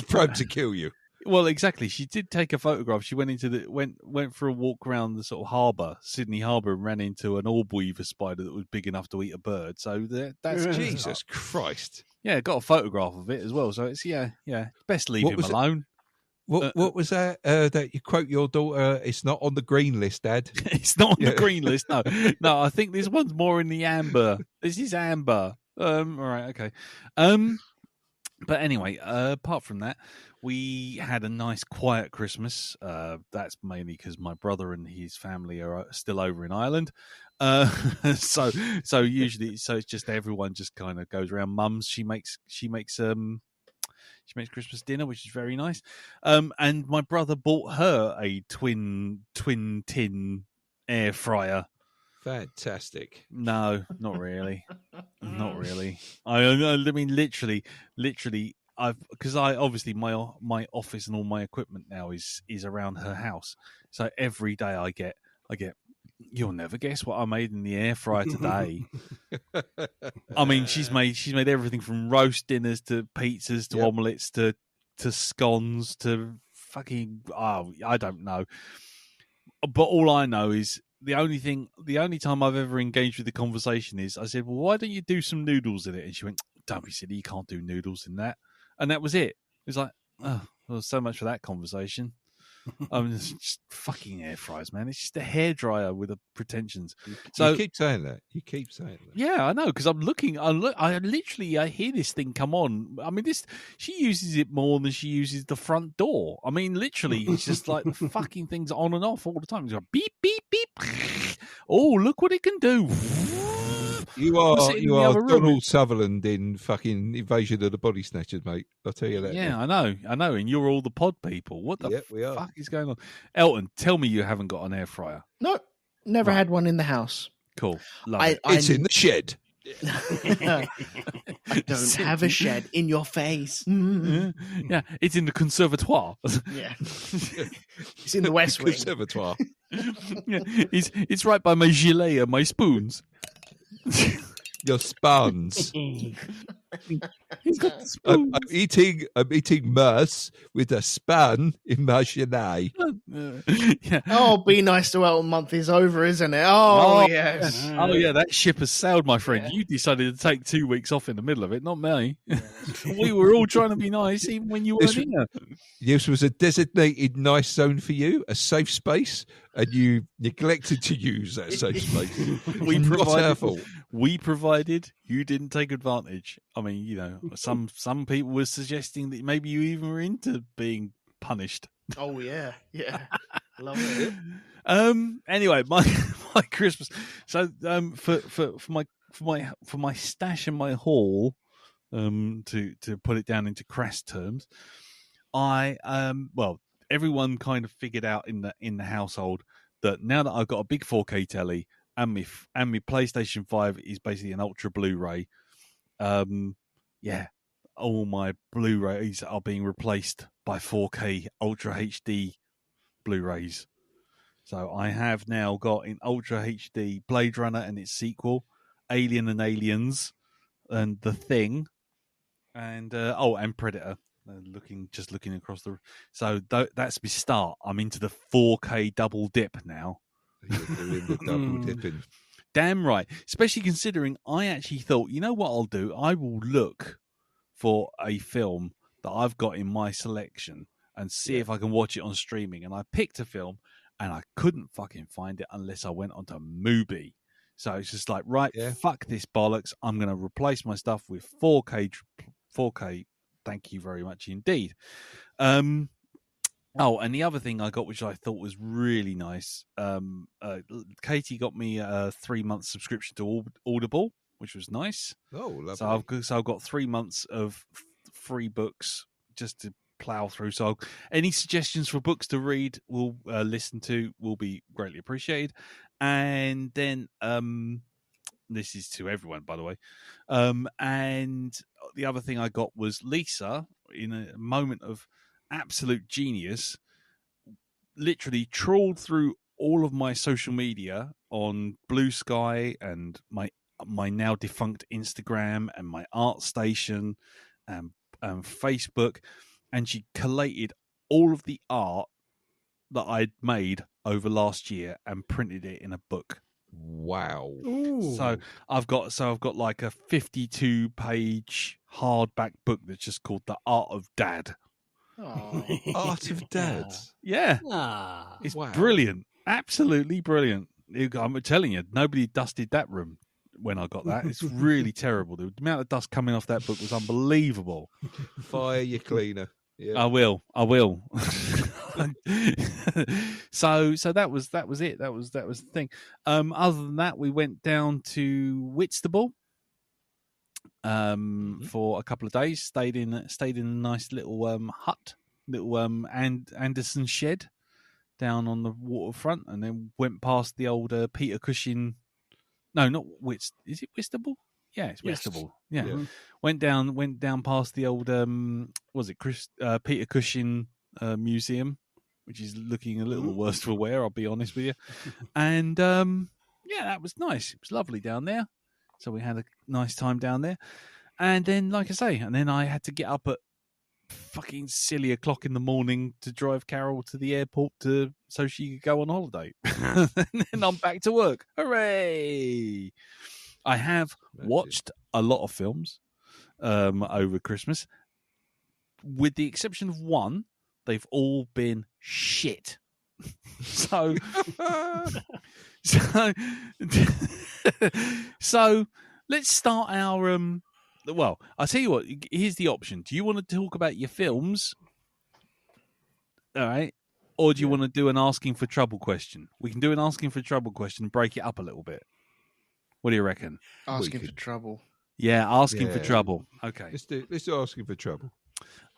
prone to kill you. Well, exactly. She did take a photograph. She went for a walk around the sort of harbour, Sydney Harbour, and ran into an orb weaver spider that was big enough to eat a bird. So that's Jesus Christ. Yeah, got a photograph of it as well. So it's best leave him alone. What was that? That you quote your daughter? It's not on the green list, Dad. It's not on the green list. No. I think this one's more in the amber. This is amber. All right, okay. But anyway, apart from that, we had a nice quiet Christmas. That's mainly because my brother and his family are still over in Ireland. So it's just everyone just kind of goes around. Mum's she makes Christmas dinner, which is very nice. And my brother bought her a twin tin air fryer. Fantastic. No, not really. Not really. I mean, literally, because I obviously my office and all my equipment now is around her house. So every day I get. You'll never guess what I made in the air fryer today. I mean, she's made everything from roast dinners to pizzas to omelettes to scones to fucking I don't know. But all I know is the only time I've ever engaged with the conversation is I said, well, why don't you do some noodles in it? And she went, don't be silly, you can't do noodles in that. And that was it. It was like, oh, well, so much for that conversation. It's just fucking air fryers, man. It's just a hairdryer with pretensions. So you keep saying that. Yeah, I know, because I hear this thing come on. I mean, she uses it more than she uses the front door. I mean, literally, it's just like the fucking thing's on and off all the time. It's like beep, beep, beep. Oh, look what it can do. You are Donald Sutherland in fucking Invasion of the Body Snatchers, mate. I'll tell you that. Yeah, I know. And you're all the pod people. What the fuck is going on? Elton, tell me you haven't got an air fryer. No, never had one in the house. Cool. Love it. It's in the shed. I don't have a shed in your face. Yeah, it's in the conservatoire. Yeah, it's in the West Wing. Conservatoire. Yeah, it's right by my gilet and my spoons. Your spawns. He's got the spoons. I'm eating merce with a span in my gilet. Yeah. Oh, be nice to Elton month is over, isn't it? Oh, yes. Oh, yeah, that ship has sailed, my friend. Yeah. You decided to take 2 weeks off in the middle of it, not me. Yeah. We were all trying to be nice, even when you weren't here. This was a designated nice zone for you, a safe space, and you neglected to use that safe space. We provided, you didn't take advantage. I mean, you know, some people were suggesting that maybe you even were into being punished. Oh yeah. Love it. Anyway, my Christmas. So for my stash and my haul, to put it down into crass terms, everyone kind of figured out in the household that now that I've got a big 4K telly and my PlayStation 5 is basically an ultra Blu-ray, all my Blu-rays are being replaced by 4K Ultra HD Blu-rays. So I have now got in Ultra HD Blade Runner and its sequel, Alien and Aliens, and The Thing, and Predator. Looking across the. So that's my start. I'm into the 4K double dip now. You're doing the double dipping. Damn right. Especially considering I actually thought, you know what I'll do? I will look for a film that I've got in my selection and see if I can watch it on streaming. And I picked a film and I couldn't fucking find it unless I went onto Mubi. So it's just like, fuck this bollocks. I'm going to replace my stuff with 4K. Thank you very much indeed. And the other thing I got, which I thought was really nice, Katie got me a 3-month subscription to Audible, which was nice. Oh, lovely. So I've got 3 months of free books just to plow through. So any suggestions for books to read, will listen to, will be greatly appreciated. And then this is to everyone, by the way. And the other thing I got was Lisa, in a moment of absolute genius, literally trawled through all of my social media on Blue Sky and my now defunct Instagram and my ArtStation and Facebook, and she collated all of the art that I'd made over last year and printed it in a book. Wow. Ooh. So I've got like a 52-page hardback book that's just called The Art of Dad. Oh. Art of Dad. Yeah. It's brilliant. Absolutely brilliant. I'm telling you, nobody dusted that room when I got that. It's really terrible. The amount of dust coming off that book was unbelievable. Fire your cleaner. Yeah. I will. So that was it. That was the thing. Other than that, we went down to Whitstable for a couple of days. Stayed in a nice little hut, little Anderson shed down on the waterfront, and then went past the old Peter Cushing. No, not Is it Whitstable? Yeah, it's Whitstable. Yeah. Went down past the old Peter Cushing museum, which is looking a little worse for wear, I'll be honest with you. And that was nice. It was lovely down there. So we had a nice time down there. And then, like I say, I had to get up at fucking silly o'clock in the morning to drive Carol to the airport so she could go on holiday. And then I'm back to work. Hooray! I have watched a lot of films over Christmas. With the exception of one, they've all been shit. So let's start our I'll tell you what, here's the option. Do you want to talk about your films? All right. Or do you want to do an asking for trouble question? We can do an asking for trouble question, break it up a little bit. What do you reckon? Asking for trouble. Yeah, asking for trouble. Okay. Let's do asking for trouble.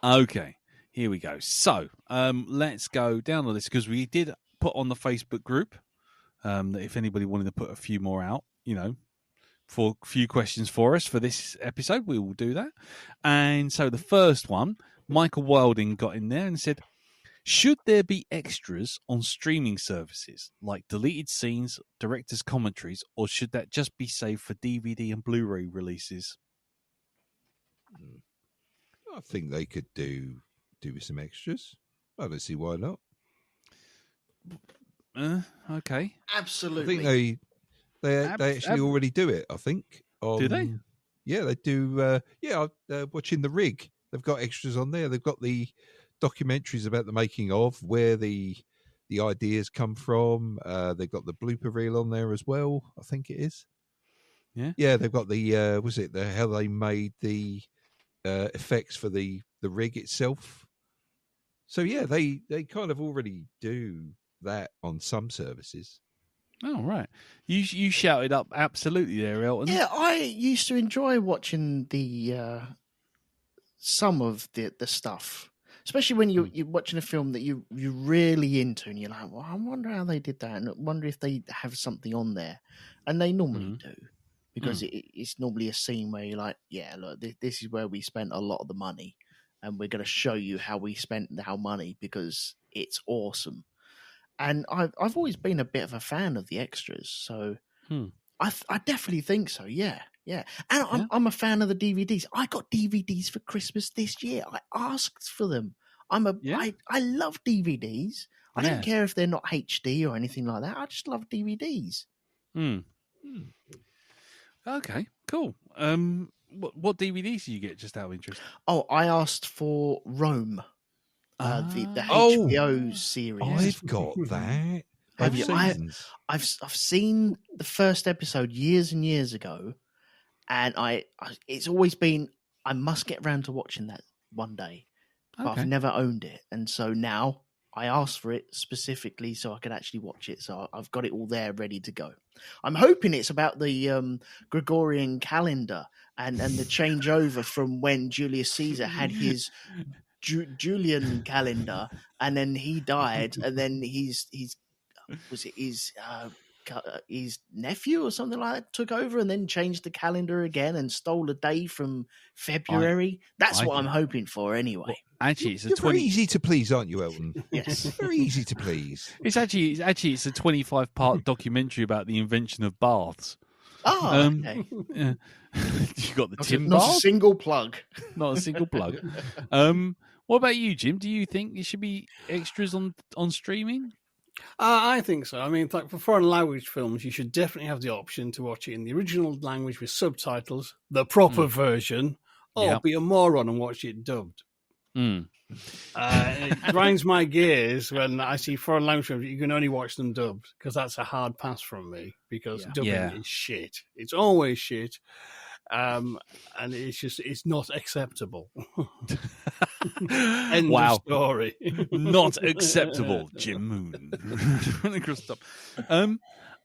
Okay, here we go. So let's go down the list because we did put on the Facebook group that if anybody wanted to put a few more out, for a few questions for us for this episode, we will do that. And so the first one, Michael Wilding got in there and said, should there be extras on streaming services, like deleted scenes, director's commentaries, or should that just be saved for DVD and Blu-ray releases? I think they could do with some extras. I don't see why not. Okay. Absolutely. I think they actually already do it, I think. Do they? Yeah, they do. Watching The Rig. They've got extras on there. They've got the documentaries about the making of, where the ideas come from. They've got the blooper reel on there as well, I think it is. Yeah. Yeah, they've got the how they made the effects for the rig itself. So yeah, they kind of already do that on some services. Oh, right. You shouted up absolutely there, Elton. Yeah, I used to enjoy watching the some of the stuff, especially when you're watching a film that you're really into, and you're like, well, I wonder how they did that, and I wonder if they have something on there, and they normally do, because it's normally a scene where you're like, yeah, look, this is where we spent a lot of the money, and we're going to show you how we spent our money because it's awesome. And I've always been a bit of a fan of the extras, so I definitely think so. Yeah. And I'm a fan of the DVDs. I got DVDs for Christmas this year. I asked for them. I love DVDs. I don't care if they're not HD or anything like that. I just love DVDs. Okay, cool. What DVDs do you get, just out of interest? Oh, I asked for Rome. The HBO series. I've got that. I've seen the first episode years and years ago, and it's always been I must get around to watching that one day, but I've never owned it, and so now I asked for it specifically so I could actually watch it. So I've got it all there ready to go. I'm hoping it's about the Gregorian calendar and the changeover from when Julius Caesar had his Julian calendar, and then he died, and then his nephew or something like that took over and then changed the calendar again and stole a day from February. That's what I'm hoping for anyway. Well, actually, it's You're very easy to please, aren't you, Elton? Yes. Very easy to please. It's a 25-part documentary about the invention of baths. Oh, okay. Yeah. You got the Tim not bath? a single plug. Not a single plug. What about you, Jim? Do you think there should be extras on streaming? I think so. I mean, like for foreign language films, you should definitely have the option to watch it in the original language with subtitles, the proper version, or be a moron and watch it dubbed. It grinds my gears when I see foreign language films. You can only watch them dubbed because that's a hard pass from me because dubbing is shit. It's always shit. And it's not acceptable. End of story. Not acceptable, Jim Moon.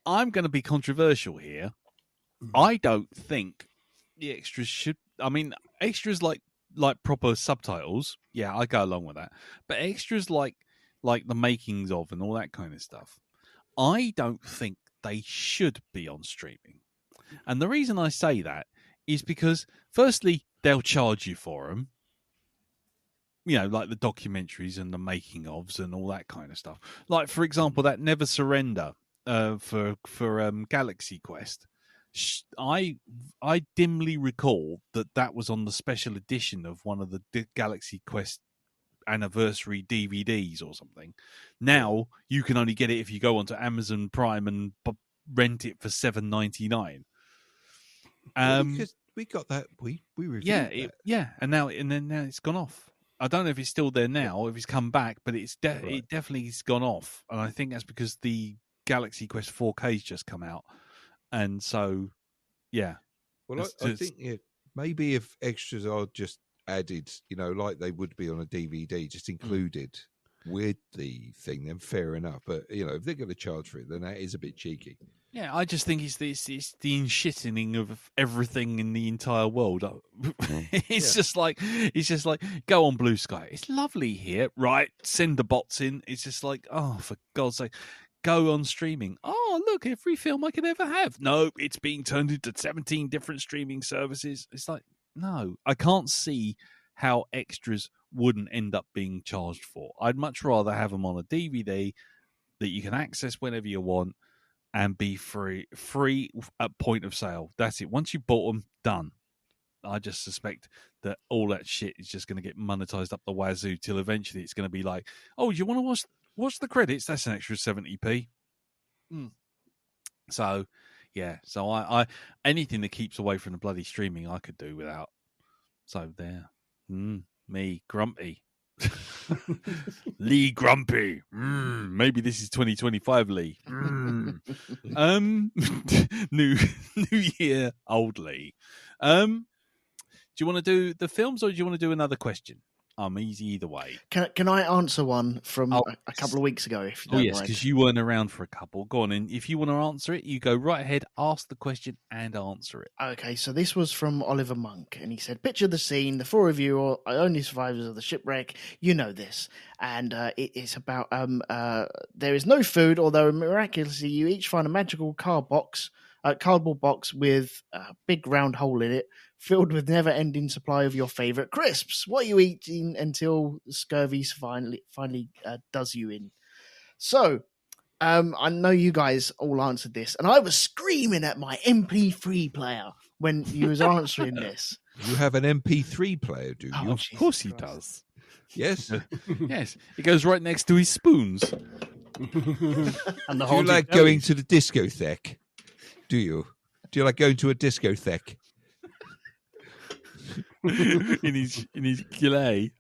I'm going to be controversial here. I don't think the extras should. I mean, extras like proper subtitles. Yeah, I go along with that. But extras like the makings of and all that kind of stuff, I don't think they should be on streaming. And the reason I say that is because, firstly, they'll charge you for them. Like the documentaries and the making ofs and all that kind of stuff. Like, for example, that Never Surrender for Galaxy Quest. I dimly recall that was on the special edition of one of the Galaxy Quest anniversary DVDs or something. Now you can only get it if you go onto Amazon Prime and rent it for $7.99. Because we got that, we reviewed that. And now it's gone off. I don't know if it's still there now, if it's come back, but it definitely has gone off, and I think that's because the Galaxy Quest 4K's just come out, and so Well, I think maybe if extras are just added, like they would be on a DVD, just included with the thing, then fair enough. But if they're going to charge for it, then that is a bit cheeky. Yeah, I just think it's the enshitting of everything in the entire world. It's just like go on Blue Sky. It's lovely here, right? Send the bots in. It's just like, oh, for God's sake, go on streaming. Oh, look, every film I could ever have. No, it's being turned into 17 different streaming services. It's like, no, I can't see how extras wouldn't end up being charged for. I'd much rather have them on a DVD that you can access whenever you want and be free at point of sale. That's it. Once you bought them, done. I just suspect that all that shit is just going to get monetized up the wazoo till eventually it's going to be like, oh, you want to watch the credits? That's an extra 70p. So, yeah. So I anything that keeps away from the bloody streaming, I could do without. So there. Me, grumpy. Lee Grumpy. Maybe this is 2025 Lee. New year, old Lee. Do you want to do the films or do you want to do another question? I'm easy either way. Can I answer one from a couple of weeks ago? If you don't yes, because you weren't around for a couple. Go on, and if you want to answer it, you go right ahead, ask the question, and answer it. Okay, so this was from Oliver Monk, and he said, "Picture the scene: the four of you are only survivors of the shipwreck. You know this, and it's about there is no food, although miraculously you each find a magical cardboard box with a big round hole in it, filled with never-ending supply of your favourite crisps. What are you eating until scurvy finally does you in?" So, I know you guys all answered this, and I was screaming at my MP3 player when you was answering this. You have an MP3 player, do you? Of course he does. Yes. Yes. It goes right next to his spoons. And do you like going to the discotheque? Do you? Do you like going to a discotheque? in his gilet.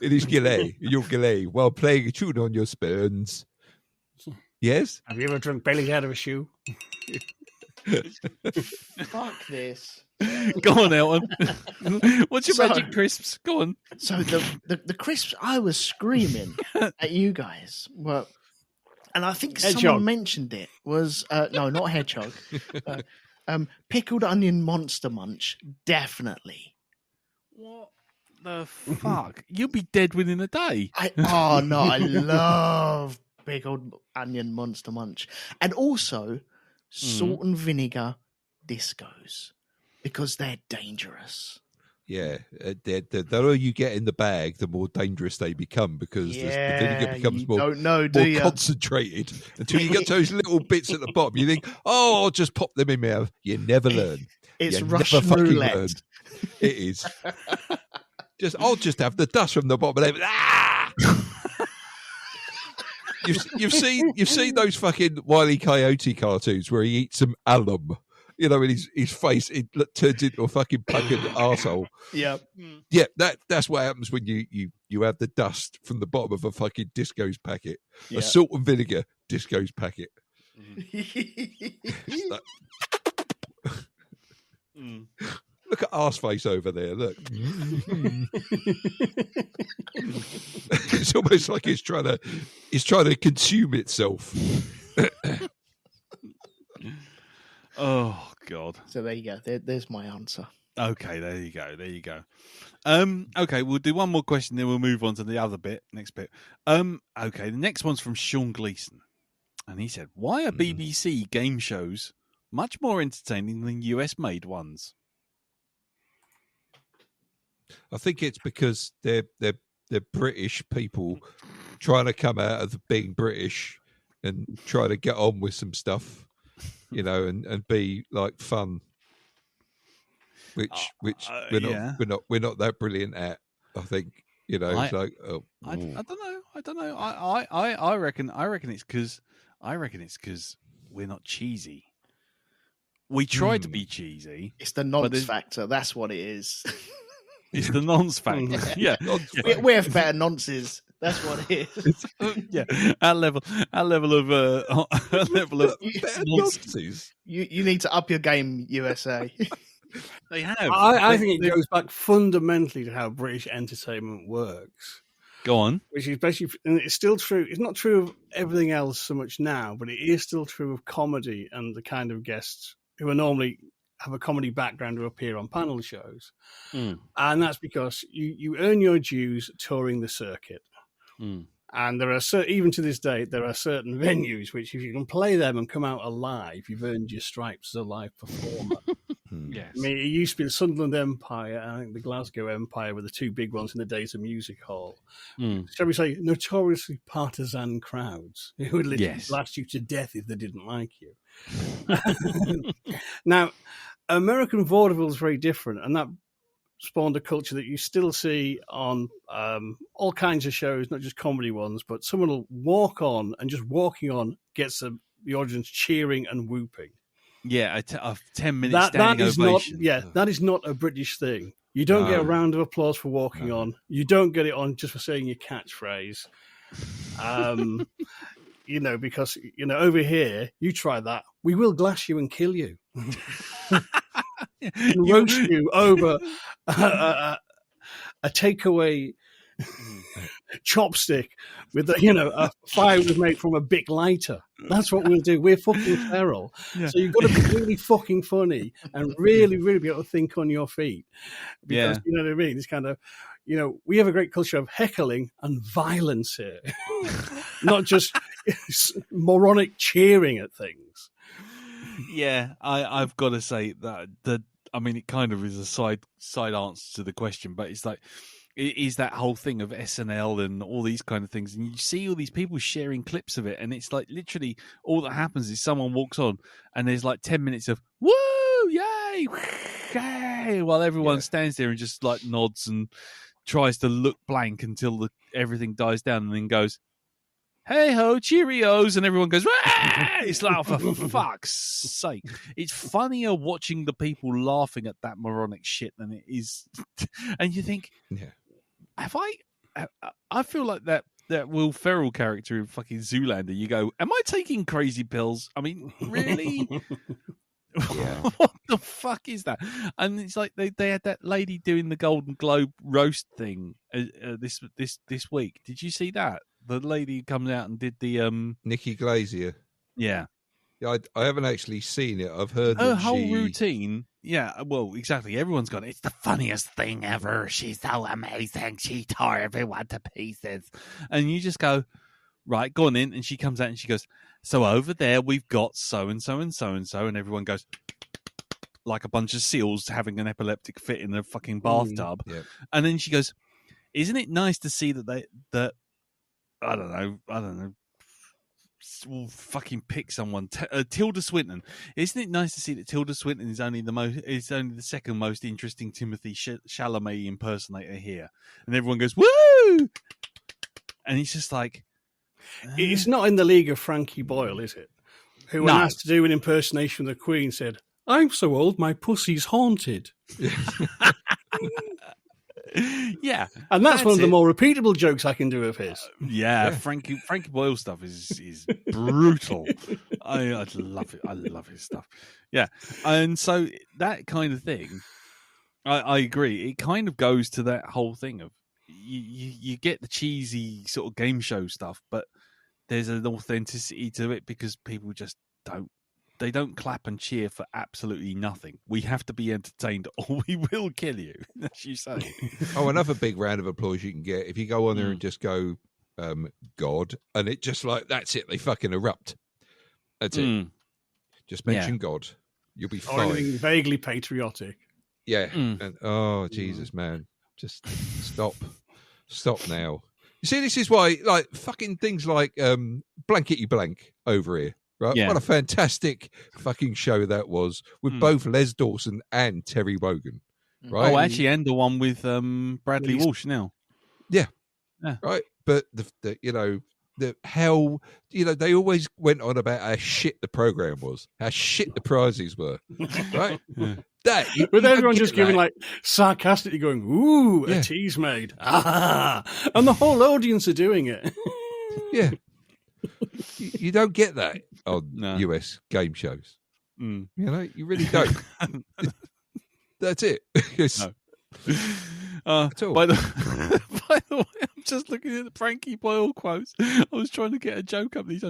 In his gilet. Your gilet. While playing a tune on your spoons. Yes? Have you ever drunk belly out of a shoe? Fuck this. Go on, Elton. What's your magic crisps? Go on. So the crisps I was screaming at you guys were, and I think someone mentioned it, was no, not hedgehog. Pickled onion monster munch, definitely. What the fuck? You'll be dead within a day. I love pickled onion monster munch, and also salt and vinegar discos because they're dangerous. Yeah, the more you get in the bag, the more dangerous they become because the vinegar becomes more concentrated until you get those little bits at the bottom. You think, oh, I'll just pop them in my mouth. You never learn. It's you Russian never fucking roulette. learn. It is. I'll just have the dust from the bottom of them. Ah! You've seen those fucking Wile E. Coyote cartoons where he eats some alum. You know, in his face, it turns into a fucking puckered arsehole. Yeah. Yeah, that's what happens when you have the dust from the bottom of a fucking Disco's packet. Yeah. A salt and vinegar Disco's packet. Look at Arseface over there, look. It's almost like it's trying to consume itself. Oh God! So there you go. There's my answer. Okay, there you go. Okay, we'll do one more question, then we'll move on to the other bit. Next bit. Okay, the next one's from Sean Gleason, and he said, "Why are BBC game shows much more entertaining than US-made ones?" I think it's because they're British people trying to come out of being British and try to get on with some stuff. You know, and be like fun, which we're not that brilliant at. I think it's like I don't know. I reckon it's because we're not cheesy. We try to be cheesy. It's the nonce factor. That's what it is. It's the nonce factor. Yeah, we have better nonces. That's what it is. Yeah, our level of nonsense. You need to up your game, USA. They have. I think it goes back fundamentally to how British entertainment works. Go on. Which is basically, and it's still true. It's not true of everything else so much now, but it is still true of comedy and the kind of guests who are normally have a comedy background who appear on panel shows. And that's because you earn your dues touring the circuit. And there are even to this day, there are certain venues which, if you can play them and come out alive, you've earned your stripes as a live performer. Yes. I mean, it used to be the Sunderland Empire and I think the Glasgow Empire were the two big ones in the days of music hall. Shall we say, notoriously partisan crowds who would literally blast you to death if they didn't like you. Now, American vaudeville is very different, and that spawned a culture that you still see on all kinds of shows, not just comedy ones, but someone will walk on, and just walking on gets the audience cheering and whooping. Yeah, a 10-minute standing ovation. That is not a British thing. You don't get a round of applause for walking on. You don't get it on just for saying your catchphrase. Because, over here, you try that, we will glass you and kill you. Roast you over a takeaway chopstick with a fire was made from a Bic lighter. That's what we'll do. We're fucking feral. Yeah. So you've got to be really fucking funny and really, really be able to think on your feet. Because, you know what I mean? It's kind of, we have a great culture of heckling and violence here. Not just moronic cheering at things. Yeah, I've got to say that it kind of is a side answer to the question, but it's like, it is that whole thing of SNL and all these kind of things, and you see all these people sharing clips of it, and it's like literally all that happens is someone walks on, and there's like 10 minutes of woo, yay, yay, while everyone stands there and just like nods and tries to look blank until everything dies down, and then goes, hey ho, Cheerios, and everyone goes, Wah! It's like, oh, for fuck's sake. It's funnier watching the people laughing at that moronic shit than it is. And you think, I feel like that Will Ferrell character in fucking Zoolander, you go, am I taking crazy pills? I mean, really? What the fuck is that? And it's like they had that lady doing the Golden Globe roast thing this week. Did you see that? The lady comes out and did the Nikki Glazier. Yeah, I haven't actually seen it. I've heard her whole routine. Yeah, well, exactly. Everyone's gone, it's the funniest thing ever. She's so amazing. She tore everyone to pieces. And you just go, right, go on in. And she comes out and she goes, so over there we've got so-and-so and so-and-so. And everyone goes, like a bunch of seals having an epileptic fit in a fucking bathtub. Yeah. And then she goes, isn't it nice to see that I don't know, we'll fucking pick someone. Tilda Swinton. Isn't it nice to see that Tilda Swinton is only the second most interesting Timothy Chalamet impersonator here? And everyone goes, woo! And he's just like... It's not in the league of Frankie Boyle, is it? Who, when asked to do an impersonation of the Queen, said, I'm so old, my pussy's haunted. Yeah, and that's one of the more repeatable jokes I can do of his. Frankie Boyle stuff is brutal. I love it. I love his stuff. Yeah, and so that kind of thing, I agree. It kind of goes to that whole thing of you get the cheesy sort of game show stuff, but there's an authenticity to it because people just don't clap and cheer for absolutely nothing. We have to be entertained or we will kill you, as you say. Another big round of applause you can get if you go on there and just go, God, and it just like, that's it. They fucking erupt. That's it. Just mention God. You'll be fine. Or anything vaguely patriotic. Yeah. And, Jesus, man. Just stop. Stop now. You see, this is why, like, fucking things like Blankety Blank over here. Right? Yeah. What a fantastic fucking show that was with both Les Dawson and Terry Wogan. Right? Oh, actually, and the one with Bradley Walsh now. Yeah. Right. But they always went on about how shit the program was, how shit the prizes were. Right. With everyone just giving like sarcastically going, "Ooh, a tease made," and the whole audience are doing it. Yeah. You don't get that on US game shows. You you really don't. That's it. No. By the way, just looking at the Frankie Boyle quotes. I was trying to get a joke up. These.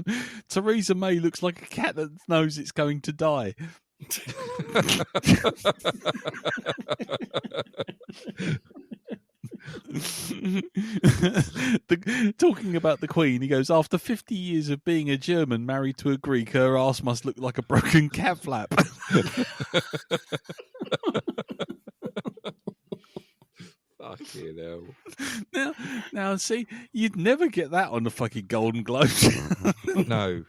Theresa May looks like a cat that knows it's going to die. Talking about the Queen, he goes, after 50 years of being a German married to a Greek, her ass must look like a broken cat flap. Fucking hell. Now, see, you'd never get that on the fucking Golden Globes. No.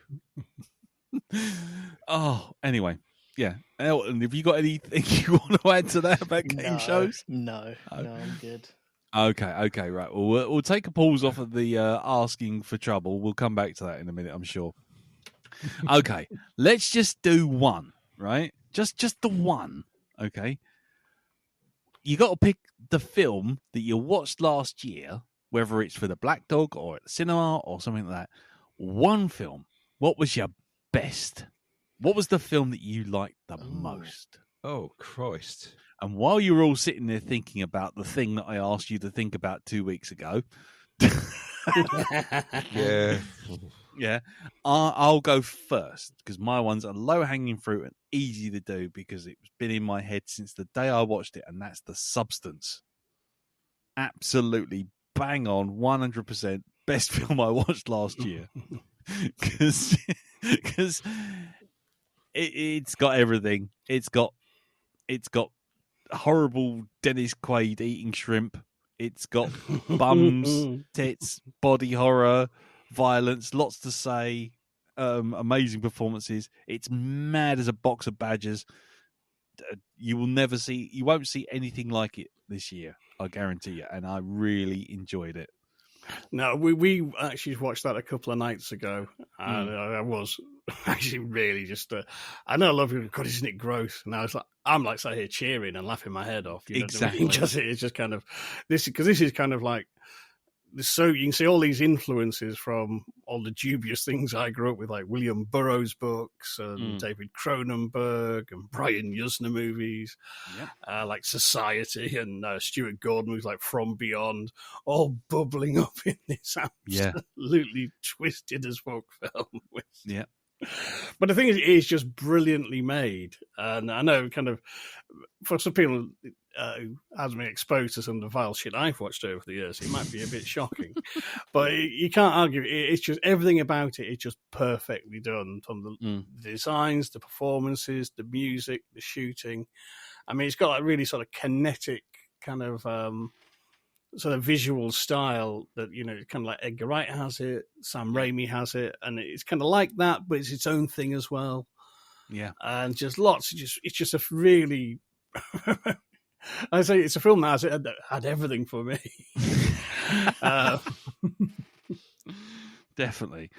Oh, anyway, yeah. Elton, have you got anything you want to add to that about game shows? No, I'm good. Okay, right. Well, we'll take a pause off of the asking for trouble. We'll come back to that in a minute, I'm sure. Okay, let's just do one, right? Just the one, okay? You got to pick the film that you watched last year, whether it's for the Black Dog or at the cinema or something like that. One film. What was your best? What was the film that you liked the most? Oh, Christ. And while you're all sitting there thinking about the thing that I asked you to think about 2 weeks ago, yeah, I'll go first because my one's a low-hanging fruit and easy to do because it's been in my head since the day I watched it, and that's The Substance. Absolutely bang on, 100% best film I watched last year because it's got everything. It's got horrible Dennis Quaid eating shrimp. It's got bums, tits, body horror, violence, lots to say, amazing performances. It's mad as a box of badgers. You won't see anything like it this year, I guarantee you. And I really enjoyed it. No, we actually watched that a couple of nights ago, and I was actually really just. I know a lot of people. God, isn't it gross? And I'm like sat here cheering and laughing my head off. You know exactly. what I mean? It's just kind of this is kind of like. So you can see all these influences from all the dubious things I grew up with, like William Burroughs books and David Cronenberg and Brian Yuzna movies, like Society and Stuart Gordon movies like From Beyond, all bubbling up in this absolutely twisted as fuck film. Yeah. But the thing is, it is just brilliantly made. And I know kind of for some people who hasn't been exposed to some of the vile shit I've watched over the years, it might be a bit shocking. But you can't argue. It's just everything about it is just perfectly done. From the designs, the performances, the music, the shooting. I mean, it's got like really sort of kinetic kind of sort of visual style that, you know, kind of like Edgar Wright has it, Sam Raimi has it, and it's kind of like that, but it's its own thing as well. Yeah. And just it's just a really, I say it's a film that had everything for me. Definitely.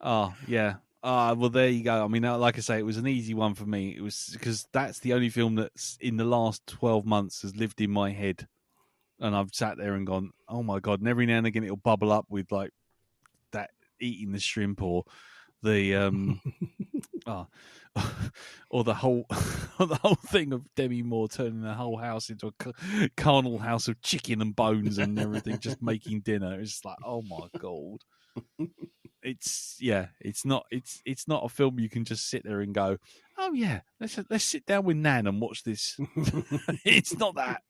Oh, yeah. Well, there you go. I mean, like I say, it was an easy one for me. It was because that's the only film that's in the last 12 months has lived in my head. And I've sat there and gone, oh my God. And every now and again it'll bubble up with like that eating the shrimp or the or the whole thing of Demi Moore turning the whole house into a carnal house of chicken and bones and everything, just making dinner. It's like, oh my God. It's not a film you can just sit there and go, oh yeah, let's sit down with Nan and watch this. It's not that.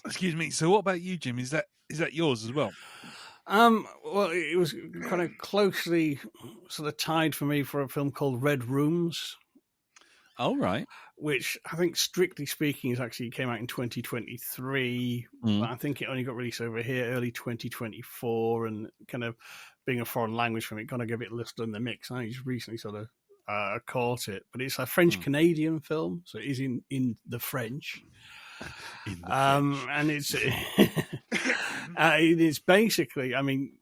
Excuse me. So what about you, Jim? Is that yours as well? Well, it was kind of closely sort of tied for me for a film called Red Rooms. Oh, right. Which I think, strictly speaking, came out in 2023. But I think it only got released over here early 2024, and kind of being a foreign language film, it kind of gave it a little in the mix. I just recently sort of caught it, but it's a French-Canadian film, so it is in the French. And it's it's basically, I mean,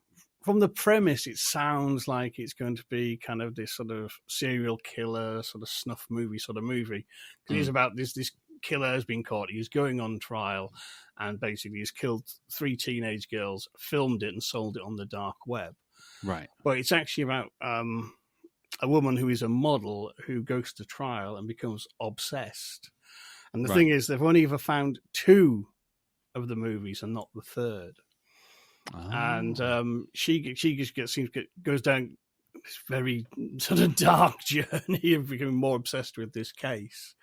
from the premise, it sounds like it's going to be kind of this sort of serial killer, sort of snuff movie sort of movie. Because it's about this killer has been caught. He's going on trial, and basically he's killed 3 teenage girls, filmed it, and sold it on the dark web. Right. But it's actually about a woman who is a model who goes to trial and becomes obsessed. And the thing is, they've only ever found 2 of the movies and not the third. Oh. And she just goes down this very sort of dark journey of becoming more obsessed with this case.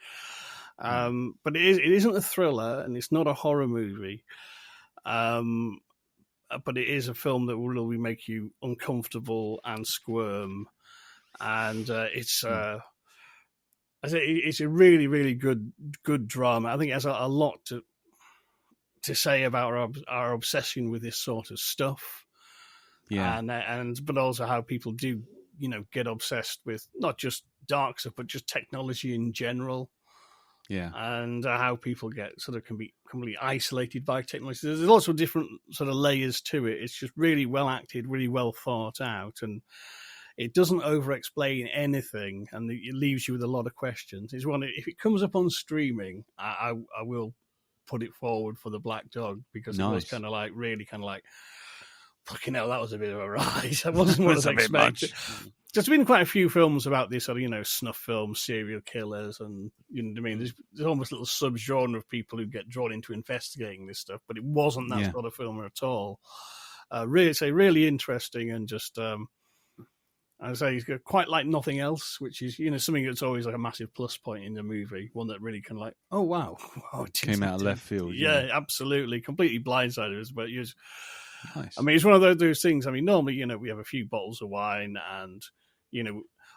But it isn't a thriller, and it's not a horror movie. But it is a film that will really make you uncomfortable and squirm. And it's a really, really good drama. I think it has a lot to say about our obsession with this sort of stuff. Yeah. But also how people do, get obsessed with not just dark stuff, but just technology in general. Yeah. And how people can be completely isolated by technology. There's lots of different sort of layers to it. It's just really well acted, really well thought out, and it doesn't over-explain anything, and it leaves you with a lot of questions. It's one, if it comes up on streaming, I will put it forward for the Black Dog, because it was kind of like, fucking hell, that was a bit of a ride. That wasn't what I expected. There's been quite a few films about this, snuff films, serial killers, and you know what I mean. There's almost a little subgenre of people who get drawn into investigating this stuff, but it wasn't that sort of film at all. Really interesting, and just I say quite like nothing else, which is something that's always like a massive plus point in the movie. One that really kind of like, oh wow, came out of left field. Yeah, absolutely, completely blindsided us, but it's. Nice. I mean, it's one of those things. I mean, normally, we have a few bottles of wine, and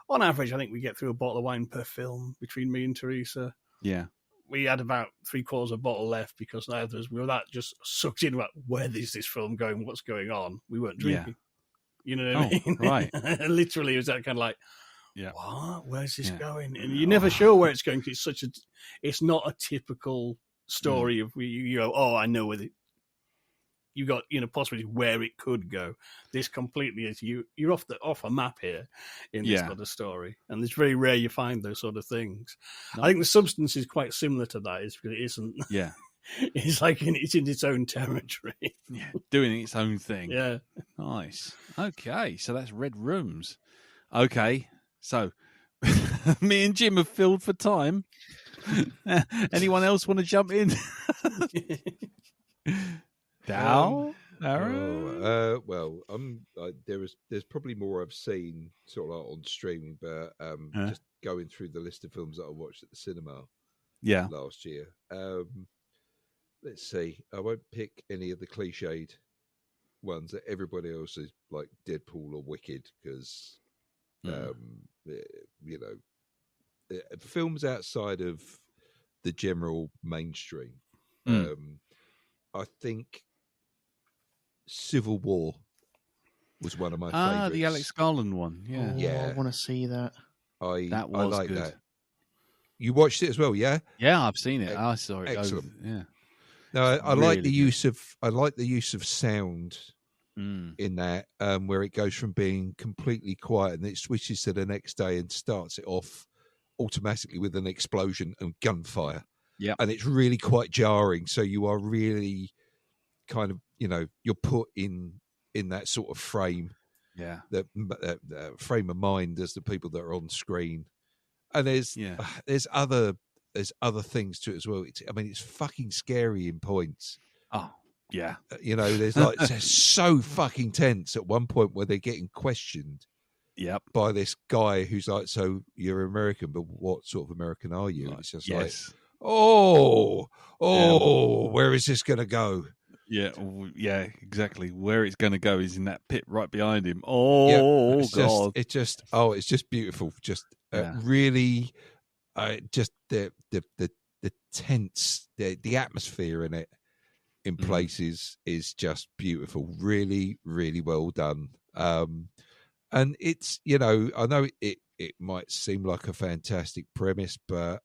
on average, I think we get through a bottle of wine per film between me and Teresa. Yeah. We had about 3/4 of a bottle left because neither of us, we were that just sucked in about where is this film going, what's going on. We weren't drinking. You know what I mean? Right. Literally, it was that kind of like, yeah, what? Where's this going? And you're never sure where it's going. It's not a typical story of you go, oh, I know where you got possibly where it could go. This completely is you're off a map here in this sort of story, and it's very rare you find those sort of things. No. I think the substance is quite similar to that, is because it isn't. Yeah, it's like it's in its own territory. Yeah, doing its own thing. Yeah, nice. Okay, so that's Red Rooms. Okay, so me and Jim have filled for time. Anyone else want to jump in? Well, there's probably more I've seen sort of on streaming, but just going through the list of films that I watched at the cinema last year. Let's see. I won't pick any of the cliched ones that everybody else is like Deadpool or Wicked, because films outside of the general mainstream. I think Civil War was one of my favorites. The Alex Garland one. Yeah. Yeah. I want to see that. I like good. That. You watched it as well, yeah? Yeah, I've seen it. I saw it. Excellent. Yeah. No, I really like the use of sound in that, where it goes from being completely quiet and it switches to the next day and starts it off automatically with an explosion and gunfire. Yeah. And it's really quite jarring. So you are really kind of, you're put in that sort of frame. Yeah. That frame of mind as the people that are on screen. And there's other things to it as well. It's fucking scary in points. Oh, yeah. They're so fucking tense at one point where they're getting questioned. Yep. By this guy who's like, so you're American, but what sort of American are you? And it's just like, where is this going to go? Yeah, exactly. Where it's going to go is in that pit right behind him. God. It's just beautiful. Just really, just the tense, the atmosphere in it in places is just beautiful. Really, really well done. And it's, I know it might seem like a fantastic premise, but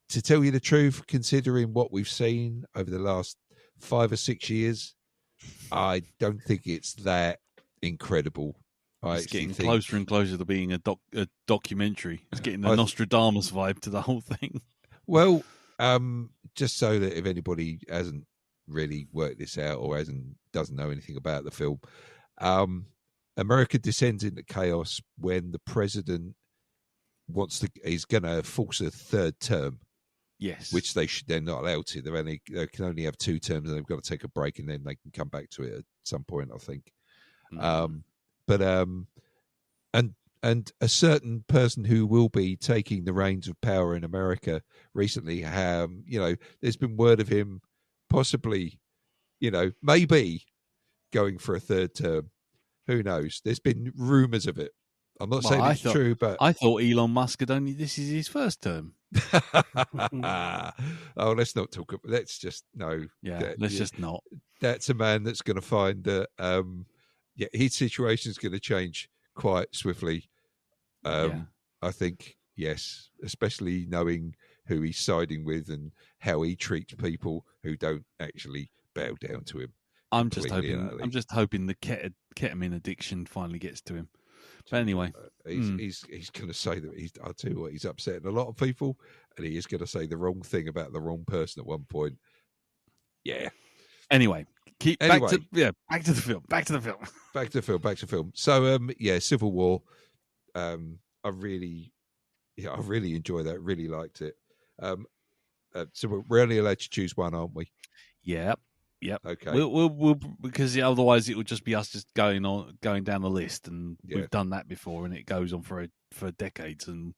to tell you the truth, considering what we've seen over the last 5 or 6 years, I don't think it's that incredible. It's getting closer and closer to being a documentary. It's getting the Nostradamus vibe to the whole thing. Well, just so that if anybody hasn't really worked this out or doesn't know anything about the film, America descends into chaos when the president is going to force a third term. Yes. which they're not allowed to. They can only have 2 terms, and they've got to take a break, and then they can come back to it at some point, I think. And a certain person who will be taking the reins of power in America recently, there's been word of him possibly, maybe going for a 3rd term. Who knows? There's been rumours of it. I'm not saying it's true, but I thought Elon Musk this is his 1st term. Oh, let's not talk about. Let's just just not. That's a man that's going to find that. His situation is going to change quite swiftly. I think yes, especially knowing who he's siding with and how he treats people who don't actually bow down to him. I'm just hoping the ketamine addiction finally gets to him. But anyway, he's going to say that I'll tell you what, he's upsetting a lot of people, and he is going to say the wrong thing about the wrong person at one point. Yeah. Anyway, back to the film. Back to the film. So Civil War. I really enjoy that. Really liked it. So we're only allowed to choose one, aren't we? Yep. Okay. We'll because otherwise it would just be us just going down the list, and we've done that before, and it goes on for decades, and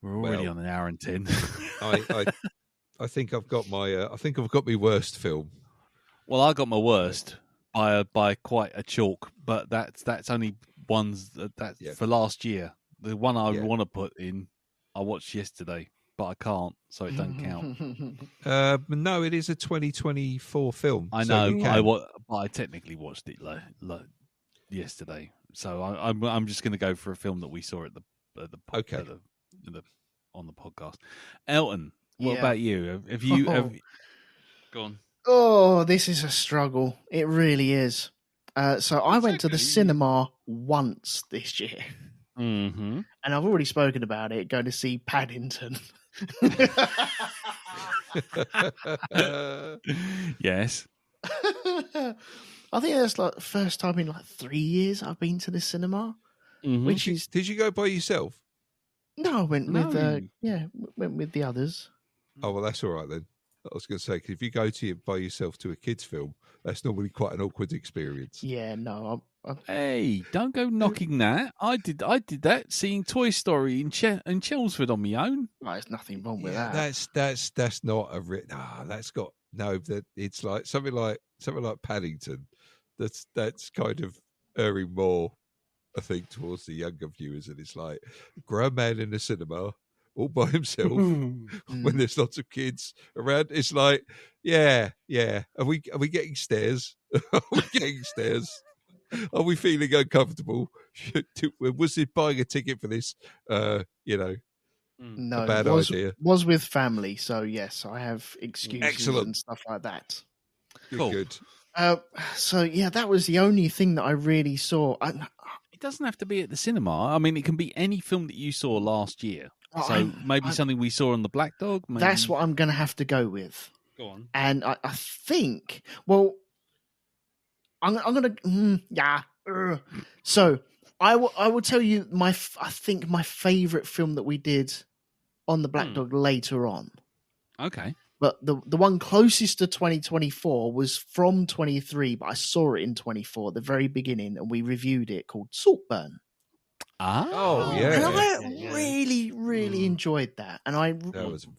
we're already on an hour and 10. I think I've got my worst film. Well, I got my worst by quite a chalk, but that's only ones for last year. The one I want to put in, I watched yesterday, but I can't, so it don't count. No, it is a 2024 film. I know, but I technically watched it yesterday, so I'm just going to go for a film that we saw on the podcast. Elton, what about you? Have you go on? Oh, this is a struggle. It really is. So I went to the cinema once this year. Mm-hmm. And I've already spoken about it, going to see Paddington. Yes. I think that's like the first time in 3 years I've been to the cinema. Mm-hmm. Which is... Did you go by yourself? No, I went with the others. Oh, well, that's all right then. I was going to say, 'cause if you go by yourself to a kids' film, that's normally quite an awkward experience. Yeah, no. Hey, don't go knocking that. I did that seeing Toy Story in Chelmsford on my own. No, there's nothing wrong with that. That's not a it's like something like Paddington. That's kind of erring more, I think, towards the younger viewers, and it's like a grown man in the cinema all by himself when there's lots of kids around. It's like, yeah. Are we getting stares? Are we getting stares? Are we feeling uncomfortable? Was it buying a ticket for this? No, a bad idea. Was with family, so yes, I have excuses and stuff like that. Cool. Good. So yeah, that was the only thing that I really saw. It doesn't have to be at the cinema. I mean, it can be any film that you saw last year. So maybe something we saw on the Black Dog. Maybe... That's what I'm going to have to go with. Go on. And I think, well, I'm going to, So I will tell you I think my favourite film that we did on the Black Dog later on. Okay. But the one closest to 2024 was from 23, but I saw it in 24, the very beginning, and we reviewed it, called Saltburn. Oh, yeah. And I really, really enjoyed that. And I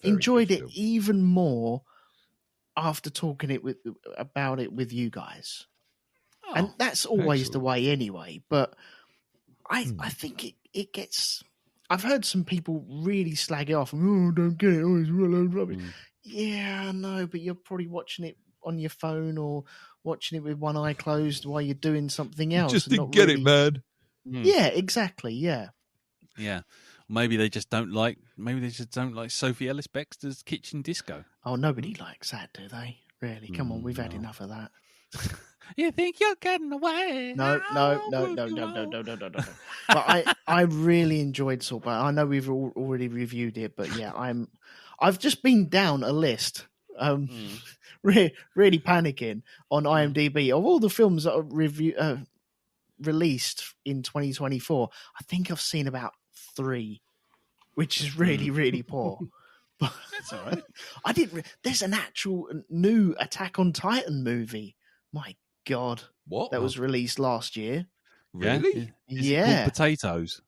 enjoyed it even more after talking about it with you guys. Oh, and that's always the way anyway. But I think it gets... I've heard some people really slag it off. Oh, don't get it. Oh, it's really rubbish. Yeah, I know, but you're probably watching it on your phone or watching it with one eye closed while you're doing something else. You just didn't get it, man. Yeah, exactly. Yeah. Maybe they just don't like. Maybe they just don't like Sophie Ellis Bextor's Kitchen Disco. Oh, nobody likes that, do they? Really? Come on, we've had enough of that. You think you're getting away? No. But I really enjoyed Saltburn. I know we've already reviewed it, but yeah, I've just been down a list. Really panicking on IMDb of all the films that are released in 2024. I think I've seen about 3, which is really, really poor. That's all right. I didn't. There's an actual new Attack on Titan movie. My God, What? that was released last year. Really? Yeah? Is it called Potatoes?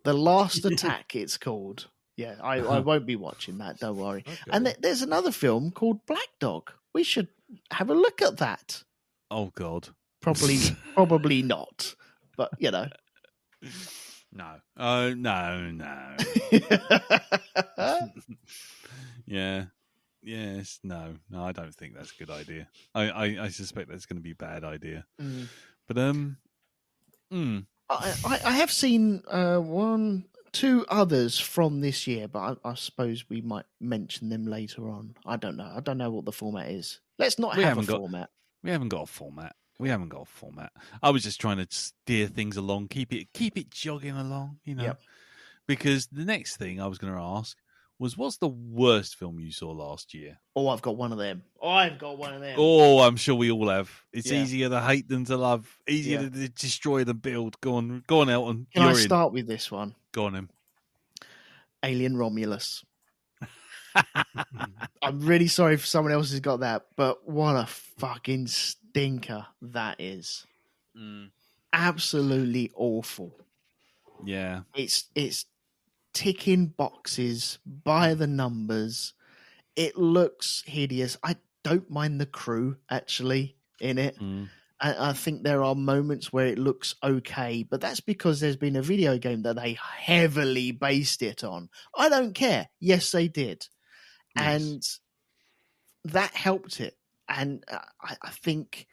The Last Attack, it's called. Yeah, I won't be watching that. Don't worry. Okay. And there's another film called Black Dog. We should have a look at that. Oh God. Probably not. But you know. No. No. Yeah. Yes. No. I don't think that's a good idea. I suspect that's going to be a bad idea. But I have seen 2 others from this year, but I suppose we might mention them later on. I don't know. I don't know what the format is. Let's not have a format. We haven't got a format. I was just trying to steer things along, keep it jogging along, you know. Yep. Because the next thing I was going to ask was, what's the worst film you saw last year? Oh, I've got one of them. Oh, I'm sure we all have. It's easier to hate than to love. Easier to destroy than build. Go on, Elton. Can I start with this one? Go on, him. Alien Romulus. I'm really sorry if someone else has got that, but what a fucking stinker that is. Absolutely awful. Yeah. It's ticking boxes by the numbers. It looks hideous. I don't mind the crew actually in it. I think there are moments where it looks okay, but that's because there's been a video game that they heavily based it on. I don't care. Yes, they did. Yes. And that helped it. And I think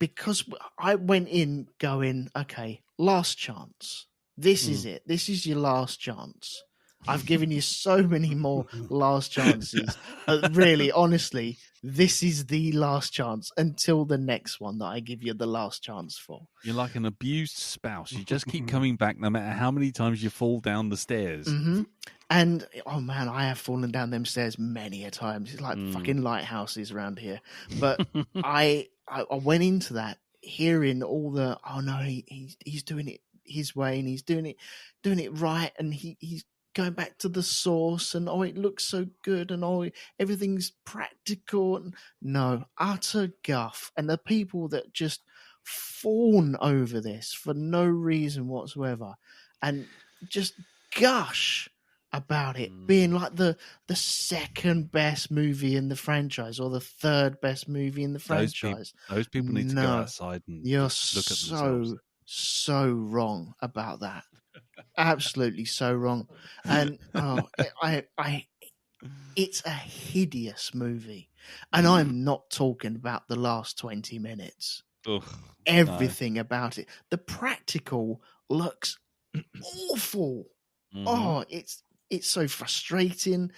because I went in going, okay, last chance. This is it. This is your last chance. I've given you so many more last chances. Really, honestly, this is the last chance until the next one that I give you the last chance for. You're like an abused spouse. You just keep coming back no matter how many times you fall down the stairs. Mm-hmm. And, oh man, I have fallen down them stairs many a times. It's like fucking lighthouses around here. But I went into that hearing all the, oh no, he's doing it his way and he's doing it right. And he's going back to the source and, oh, it looks so good and, oh, everything's practical. And no, utter guff. And the people that just fawn over this for no reason whatsoever and just gush about it being like the second best movie in the franchise or the third best movie in the franchise. Those people need to go outside and you're look at themselves. So wrong about that. Absolutely so wrong. And it's a hideous movie. And I'm not talking about the last 20 minutes. Ugh, everything about it. The practical looks awful. Oh, it's so frustrating.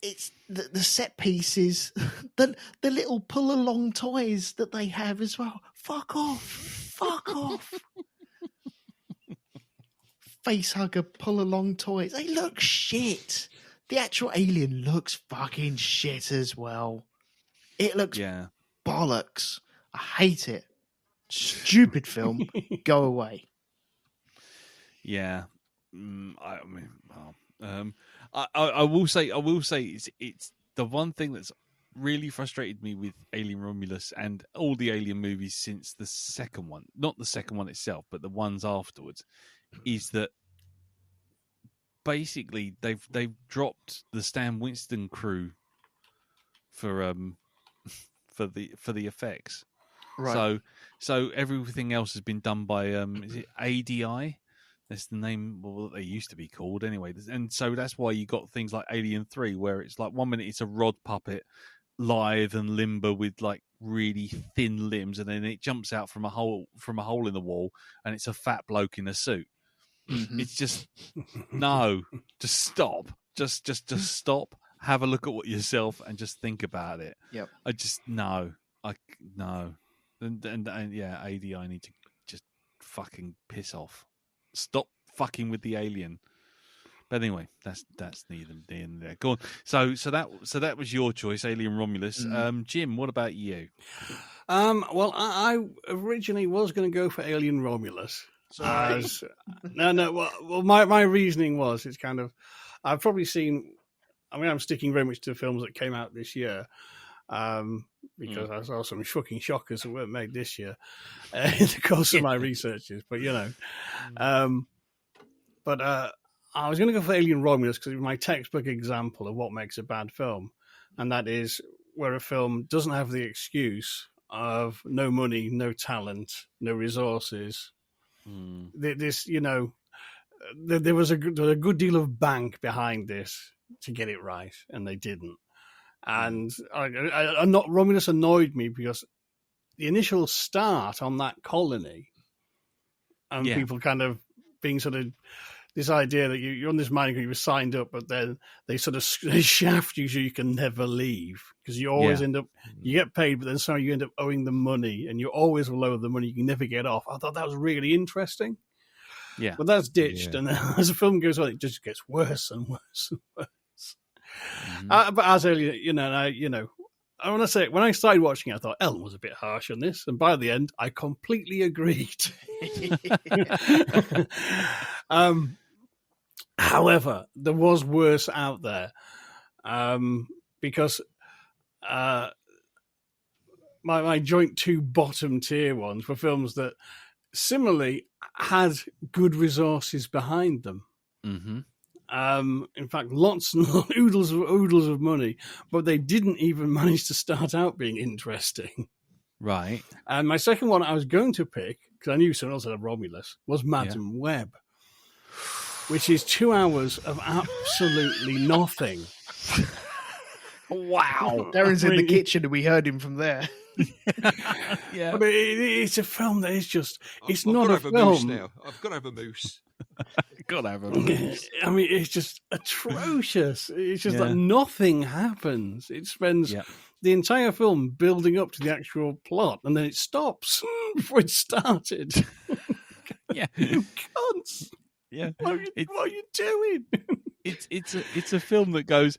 It's the set pieces, the little pull along toys that they have as well. Fuck off. Face hugger pull along toys. They look shit. The actual alien looks fucking shit as well. It looks bollocks. I hate it. Stupid film. Go away. Yeah. I will say it's the one thing that's really frustrated me with Alien Romulus and all the Alien movies since the second one, not the second one itself, but the ones afterwards, is that basically they've dropped the Stan Winston crew for the effects. Right. So everything else has been done by is it ADI? That's the name, well, they used to be called anyway. And so that's why you got things like Alien 3, where it's like 1 minute it's a rod puppet, lithe and limber with like really thin limbs, and then it jumps out from a hole in the wall, and it's a fat bloke in a suit. Mm-hmm. It's just no, just stop, just stop. Have a look at what yourself and just think about it. Yep. No, and yeah, ADI need to just fucking piss off. Stop fucking with the alien. But anyway, that's neither here nor there. Go on. So that was your choice, Alien Romulus. Jim, what about you? Well, I originally was going to go for Alien Romulus. Well, my reasoning was it's kind of I've probably seen. I mean, I'm sticking very much to films that came out this year. Because I saw some fucking shockers that weren't made this year in the course of my researches. But, I was going to go for Alien Romulus because it's my textbook example of what makes a bad film. And that is where a film doesn't have the excuse of no money, no talent, no resources. There was a good deal of bank behind this to get it right, and they didn't. And Romulus annoyed me because the initial start on that colony and people kind of being sort of this idea that you're on this mining colony, you were signed up, but then they sort of shaft you so you can never leave because you always end up, you get paid, but then somehow you end up owing them money and you're always below the money. You can never get off. I thought that was really interesting. Yeah. But that's ditched. And then as the film goes on, it just gets worse and worse and worse. But as earlier, I want to say, when I started watching it, I thought Ellen was a bit harsh on this, and by the end, I completely agreed. However, there was worse out there because my joint two bottom tier ones were films that similarly had good resources behind them. In fact, lots and oodles of money, but they didn't even manage to start out being interesting. Right. And my second one I was going to pick, because I knew someone else had Romulus, was Madam Web, which is 2 hours of absolutely nothing. Wow. Darren's in the kitchen and we heard him from there. Yeah. But it's a film that is just, it's not a film. Now. I've got to have a moose. Gotta have a moose. I mean, it's just atrocious. It's just that nothing happens. It spends the entire film building up to the actual plot, and then it stops before it started. You cunts. Yeah. What are you doing? It's a film that goes.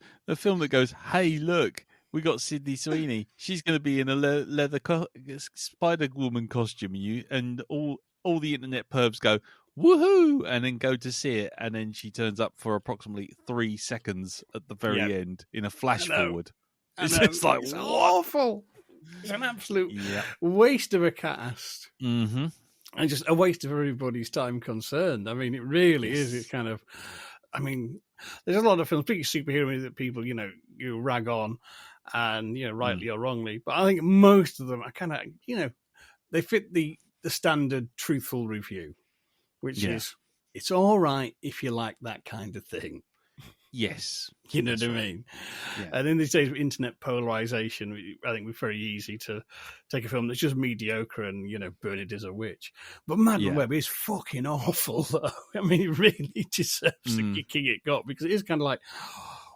Hey, look, we got Sydney Sweeney. She's going to be in a leather Spider Woman costume, and all the internet pervs go woohoo, and then go to see it, and then she turns up for approximately 3 seconds at the very end in a flash forward. It's just like it's awful. It's an absolute waste of a cast. Mm-hmm. And just a waste of everybody's time concerned. I mean, it really is. It's kind of, I mean, there's a lot of films, particularly superhero movies, that people, you rag on, and, rightly or wrongly. But I think most of them are kind of, they fit the standard truthful review, which is, it's all right if you like that kind of thing. Yes. You know what I mean? Yeah. And in these days of internet polarization, I think it's very easy to take a film that's just mediocre and, burn it as a witch. But Madam Web is fucking awful, though. I mean, it really deserves the kicking it got, because it is kind of like,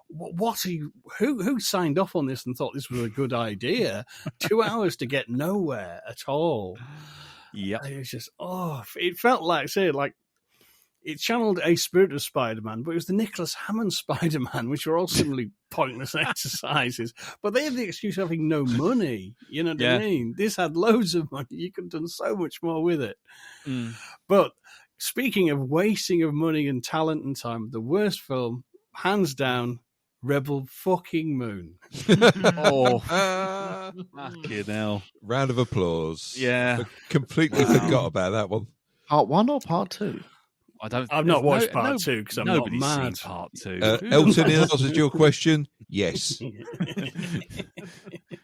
what are you, who signed off on this and thought this was a good idea? 2 hours to get nowhere at all. Yeah. It was just, it felt like, it channeled a spirit of Spider-Man, but it was the Nicholas Hammond Spider-Man, which were all similarly pointless exercises. But they had the excuse of having no money. You know what I mean? This had loads of money. You could have done so much more with it. But speaking of wasting of money and talent and time, the worst film, hands down, Rebel fucking Moon. Fucking hell. Round of applause. Yeah. I completely forgot about that one. Part 1 or part 2? I've not watched part 2 because I'm not mad. Seen part 2. Elton, in answer to your question, yes.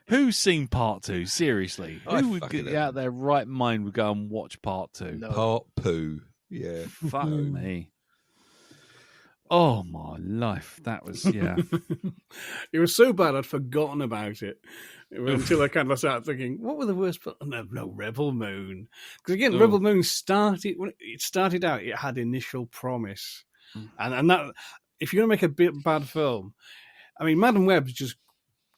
Who's seen part 2? Seriously, who would get out their right mind would go and watch part 2? No. Part 2, yeah. Fuck me. Oh my life, that was It was so bad I'd forgotten about it until I kind of started thinking, what were the worst? No, Rebel Moon. Because again, Rebel Moon started when it started out. It had initial promise, and that if you're going to make a bad film, I mean, Madam Web just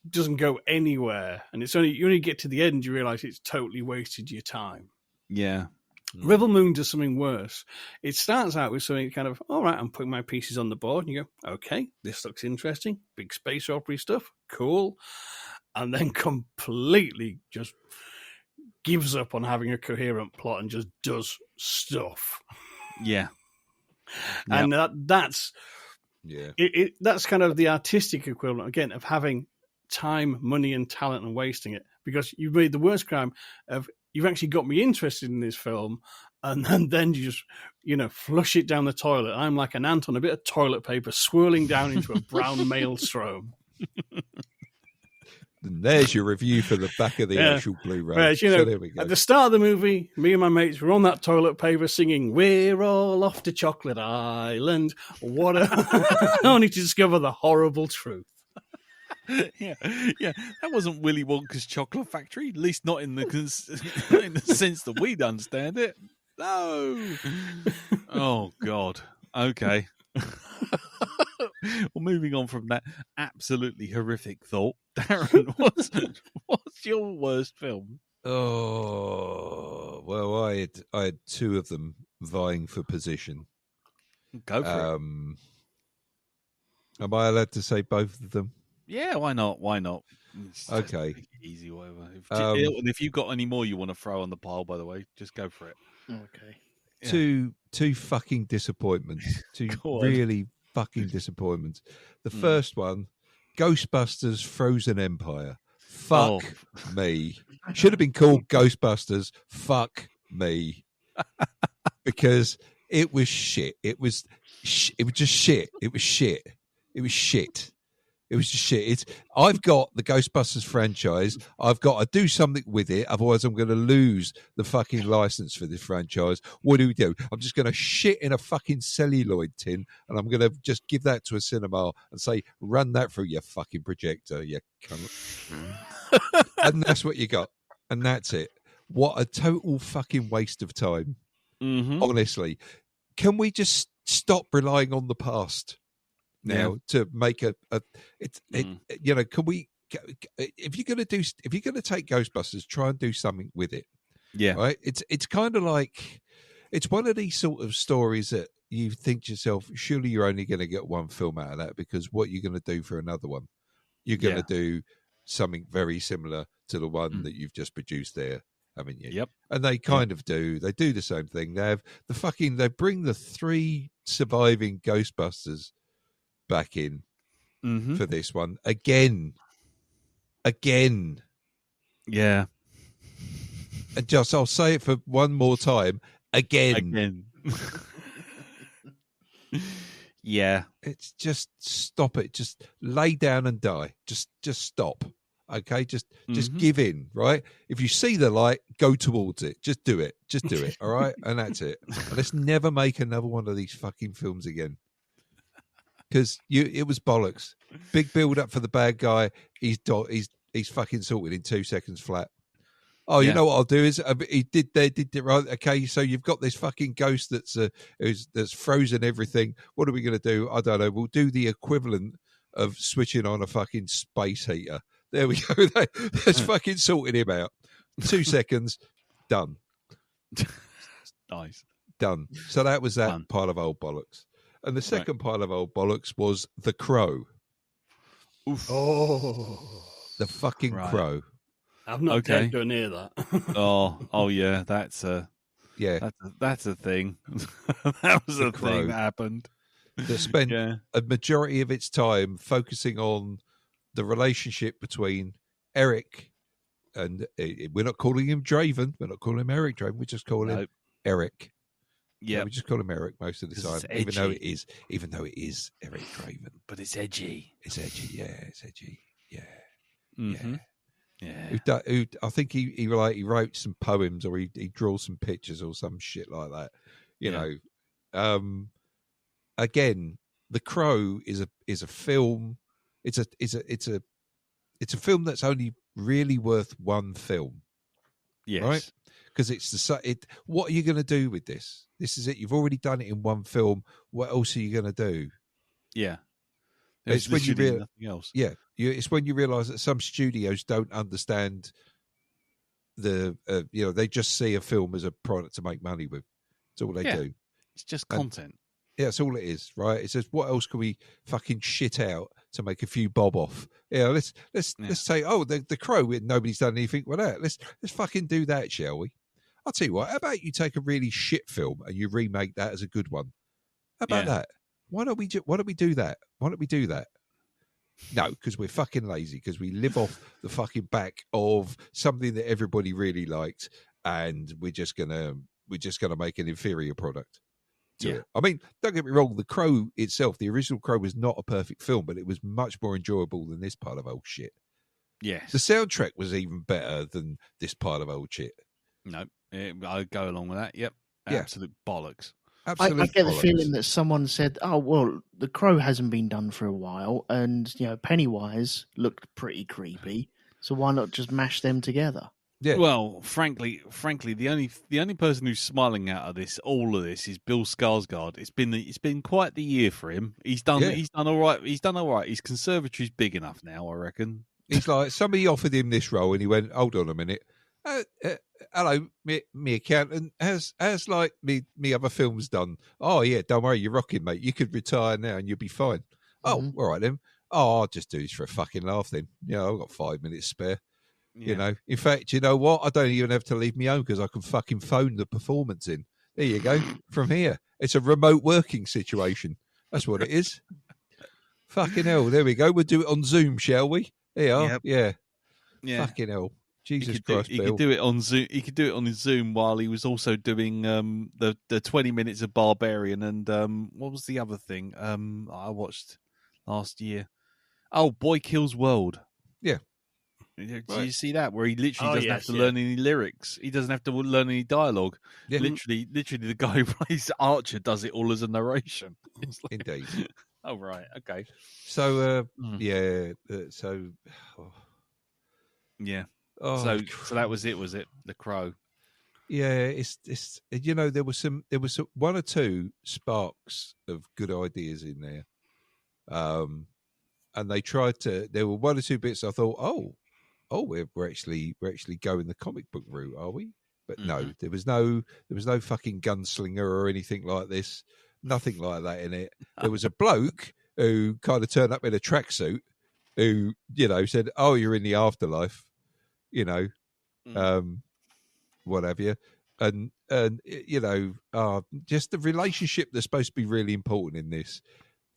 doesn't go anywhere, and it's only you only get to the end you realise it's totally wasted your time. Yeah. Rebel Moon does something worse. It starts out with something kind of, all right, I'm putting my pieces on the board. And you go, okay, this looks interesting. Big space opera stuff. Cool. And then completely just gives up on having a coherent plot and just does stuff. Yeah. And that's Yeah. That's kind of the artistic equivalent, again, of having time, money, and talent and wasting it, because you've made the worst crime of you've actually got me interested in this film, and then you just, flush it down the toilet. I'm like an ant on a bit of toilet paper swirling down into a brown maelstrom. And there's your review for the back of the actual Blu-ray. Right, So there we go. at the start of the movie, me and my mates were on that toilet paper singing, "We're all off to Chocolate Island." Only to discover the horrible truth. Yeah, that wasn't Willy Wonka's chocolate factory, at least not in the sense that we'd understand it. No. Oh God. Okay. Well, moving on from that absolutely horrific thought, Darren, what's your worst film? Oh well, I had two of them vying for position. Go for it. Am I allowed to say both of them? Yeah, why not? Why not? Okay. Easy, whatever. If you've got any more you want to throw on the pile, by the way, just go for it. Okay. Yeah. Two fucking disappointments. Two really fucking disappointments. The first one, Ghostbusters Frozen Empire. Fuck me. Should have been called Ghostbusters. Fuck me. Because it was shit. It was just shit. It was shit. It was shit. It was just shit. I've got the Ghostbusters franchise. I've got to do something with it. Otherwise, I'm going to lose the fucking license for this franchise. What do we do? I'm just going to shit in a fucking celluloid tin, and I'm going to just give that to a cinema and say, run that through your fucking projector, you cunt. And that's what you got. And that's it. What a total fucking waste of time. Mm-hmm. Honestly. Can we just stop relying on the past now to make can we, if you're going to take Ghostbusters, try and do something with it. Yeah. Right. It's kind of like, it's one of these sort of stories that you think to yourself, surely you're only going to get one film out of that, because what you're going to do for another one, you're going to do something very similar to the one that you've just produced there, haven't you? Yep. And they kind of do. They do the same thing. They bring the 3 surviving Ghostbusters back in for this one again. Yeah. And I'll say it for one more time. Again. Yeah. It's just stop it. Just lay down and die. Just stop. Okay. Just give in. Right. If you see the light, go towards it. Just do it. All right. And that's it. And let's never make another one of these fucking films again. Because it was bollocks. Big build up for the bad guy. He's fucking sorted in 2 seconds flat. Oh, you know what I'll do is they did it right. Okay, so you've got this fucking ghost that's frozen everything. What are we going to do? I don't know. We'll do the equivalent of switching on a fucking space heater. There we go. That's fucking sorted him out. 2 seconds, done. Nice, done. So that was that pile of old bollocks. And the second pile of old bollocks was The Crow. Oof. Oh, the fucking Crow. I've not dared go near that. oh yeah, that's a thing. That was a thing that happened. That spent a majority of its time focusing on the relationship between Eric and we're not calling him Draven. We're not calling him Eric Draven. We just call him Eric. Yeah, we just call him Eric most of the time, even though it is Eric Draven. But it's edgy. It's edgy. Yeah, it's edgy. Yeah. Mm-hmm. Yeah. I think he wrote some poems, or he draws some pictures or some shit like that. You know. Again, The Crow is a film. It's a film that's only really worth one film. Yes. Right? Because what are you going to do with this? This is it. You've already done it in one film. What else are you going to do? Yeah. It's when you nothing else. Yeah. It's when you realise that some studios don't understand they just see a film as a product to make money with. That's all they do. It's just content. Yeah, that's all it is, right? It says, what else can we fucking shit out to make a few bob off? Yeah, let's say, the Crow. Nobody's done anything with that. Let's fucking do that, shall we? I'll tell you what. How about you take a really shit film and you remake that as a good one? How about that? Why don't we do that? Why don't we do that? No, because we're fucking lazy. Because we live off the fucking back of something that everybody really liked, and we're just gonna make an inferior product to it. I mean, don't get me wrong. The Crow itself, the original Crow, was not a perfect film, but it was much more enjoyable than this pile of old shit. Yes, the soundtrack was even better than this pile of old shit. No, I go along with that. Yep, absolute bollocks. I get the feeling that someone said, "Oh well, The Crow hasn't been done for a while, and Pennywise looked pretty creepy, so why not just mash them together?" Yeah. Well, frankly, the only person who's smiling out of all of this is Bill Skarsgård. It's been quite the year for him. He's done all right. He's done all right. His conservatory's big enough now, I reckon. He's like, somebody offered him this role, and he went, "Hold on a minute. Hello, me accountant. How's like me other films done? Oh yeah, don't worry, you're rocking, mate. You could retire now and you'll be fine. Oh, all right then. Oh, I'll just do this for a fucking laugh then. I've got 5 minutes spare. Yeah. In fact, you know what? I don't even have to leave me home because I can fucking phone the performance in. There you go. From here, it's a remote working situation. That's what it is. Fucking hell. There we go. We'll do it on Zoom, shall we? There you are. Yep. Yeah. Fucking hell. Jesus Christ, Bill. He could do it on Zoom. He could do it on his Zoom while he was also doing the 20 minutes of Barbarian and what was the other thing I watched last year? Oh, Boy Kills World. Yeah. Did you see that? Where he literally doesn't have to learn any lyrics. He doesn't have to learn any dialogue. Yeah. Literally, the guy who plays Archer does it all as a narration. Indeed. Oh, right. Okay. So, Yeah. Oh, so that was it, was it? The Crow. Yeah, it's there was one or two sparks of good ideas in there, and they tried to. There were one or two bits I thought, oh, we're actually going the comic book route, are we? But no, there was no fucking gunslinger or anything like this. Nothing like that in it. There was a bloke who kind of turned up in a tracksuit, who said, "Oh, you're in the afterlife." What have you, and just the relationship that's supposed to be really important in this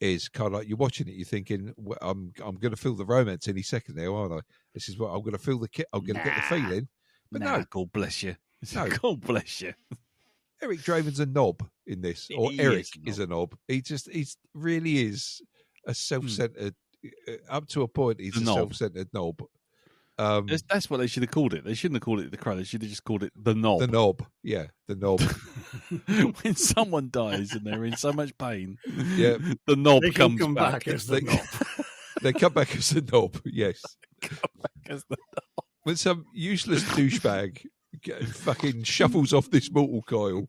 is kind of like you're watching it, you're thinking, well, I'm going to feel the romance any second now, aren't I? This is what I'm going to feel I'm going to get the feeling. But no, God bless you. No, God bless you. Eric Draven's a knob in this, or Eric is a knob. He really is a self-centered. Up to a point, he's a self-centered knob. That's what they should have called it. They shouldn't have called it The Crow. They should have just called it The Knob. The Knob, yeah, The Knob. When someone dies and they're in so much pain, yeah, the knob comes back as the knob. They come back as the knob, yes. Come back as the knob. When some useless douchebag fucking shuffles off this mortal coil,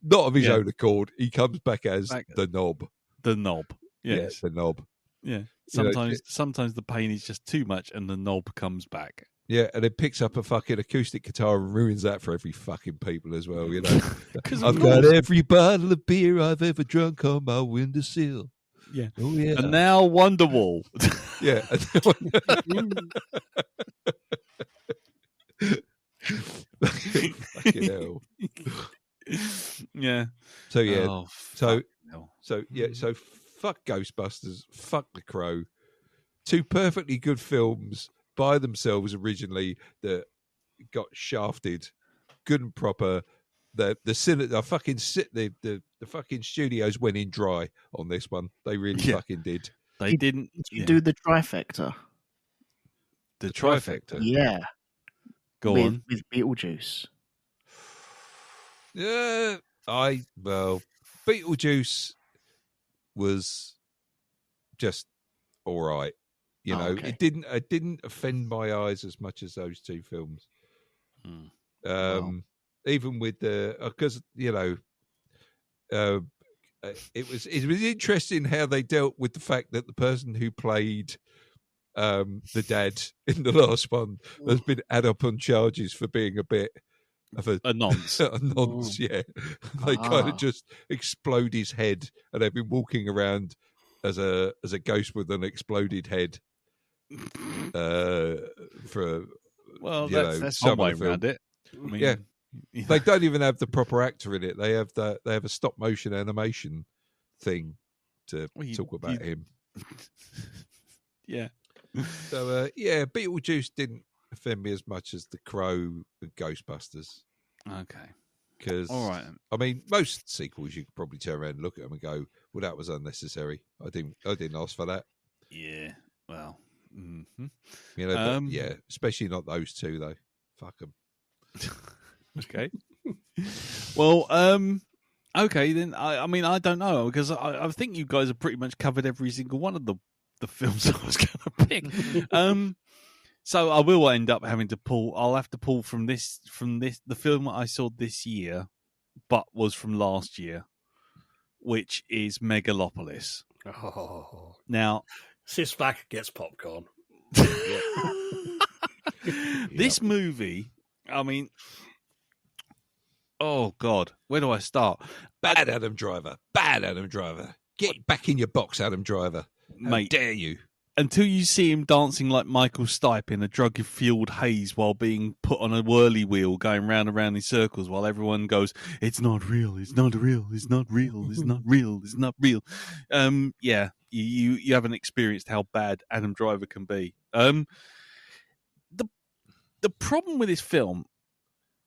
not of his own accord, he comes back as the knob. The knob, yes. Yeah, the knob. Yeah. Sometimes the pain is just too much and the knob comes back. Yeah, and it picks up a fucking acoustic guitar and ruins that for every fucking people as well, I've got every bottle of beer I've ever drunk on my windowsill. Yeah. Oh, yeah. And now Wonderwall. Yeah. Fucking hell. Yeah. So, yeah. Oh, So fuck Ghostbusters, fuck The Crow. Two perfectly good films by themselves originally that got shafted, good and proper. The fucking studios went in dry on this one. They really fucking did. They didn't. Did you do the trifecta? The trifecta? Yeah. Go on. With Beetlejuice. Yeah, Beetlejuice was just all right. Okay. It didn't offend my eyes as much as those two films. Even with because it was interesting how they dealt with the fact that the person who played the dad in the last one has been had up on charges for being a bit of a nonce. A nonce, yeah. They kind of just explode his head, and they've been walking around as a ghost with an exploded head. That's some way around it. I mean, they don't even have the proper actor in it. They have a stop motion animation thing to talk about him. Yeah. So Beetlejuice didn't offend me as much as The Crow and Ghostbusters. Okay. Because, all right. I mean, most sequels you could probably turn around and look at them and go, "Well, that was unnecessary. I didn't ask for that." Yeah. Well. Mm-hmm. You know, but especially not those two though. Fuck them. Okay. Well, okay then. I mean, I don't know because I think you guys have pretty much covered every single one of the films I was going to pick. So I will end up having to pull. I'll have to pull from the film that I saw this year, but was from last year, which is Megalopolis. Oh. Now, sits back, gets popcorn. This movie, I mean, oh God, where do I start? Bad Adam Driver. Get back in your box, Adam Driver. Mate, dare you? Until you see him dancing like Michael Stipe in a drug-fueled haze while being put on a whirly wheel, going round and round in circles while everyone goes, "It's not real, it's not real, it's not real, it's not real, it's not real." Yeah, you haven't experienced how bad Adam Driver can be. The problem with this film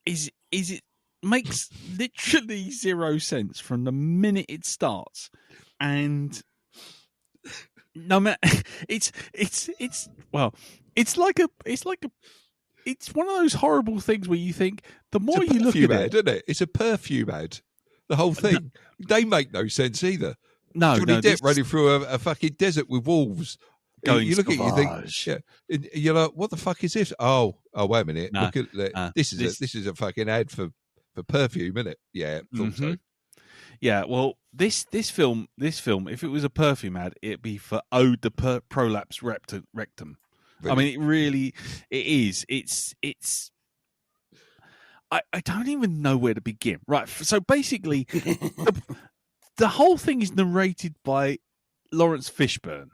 is it makes literally zero sense from the minute it starts, and no matter it's one of those horrible things where you think the more you look at it, isn't it? It's a perfume ad. The whole thing. They make no sense either. Johnny Depp running through a fucking desert with wolves. You look at it, you think, you're like, what the fuck is this? Oh, wait a minute. Look at that. This is a fucking ad for perfume, isn't it? Yeah, thought so. Yeah, well, this film, if it was a perfume ad, it'd be for Ode to Prolapse Rectum. Really? I mean, it is. It's. I don't even know where to begin. Right, so basically, the whole thing is narrated by Lawrence Fishburne.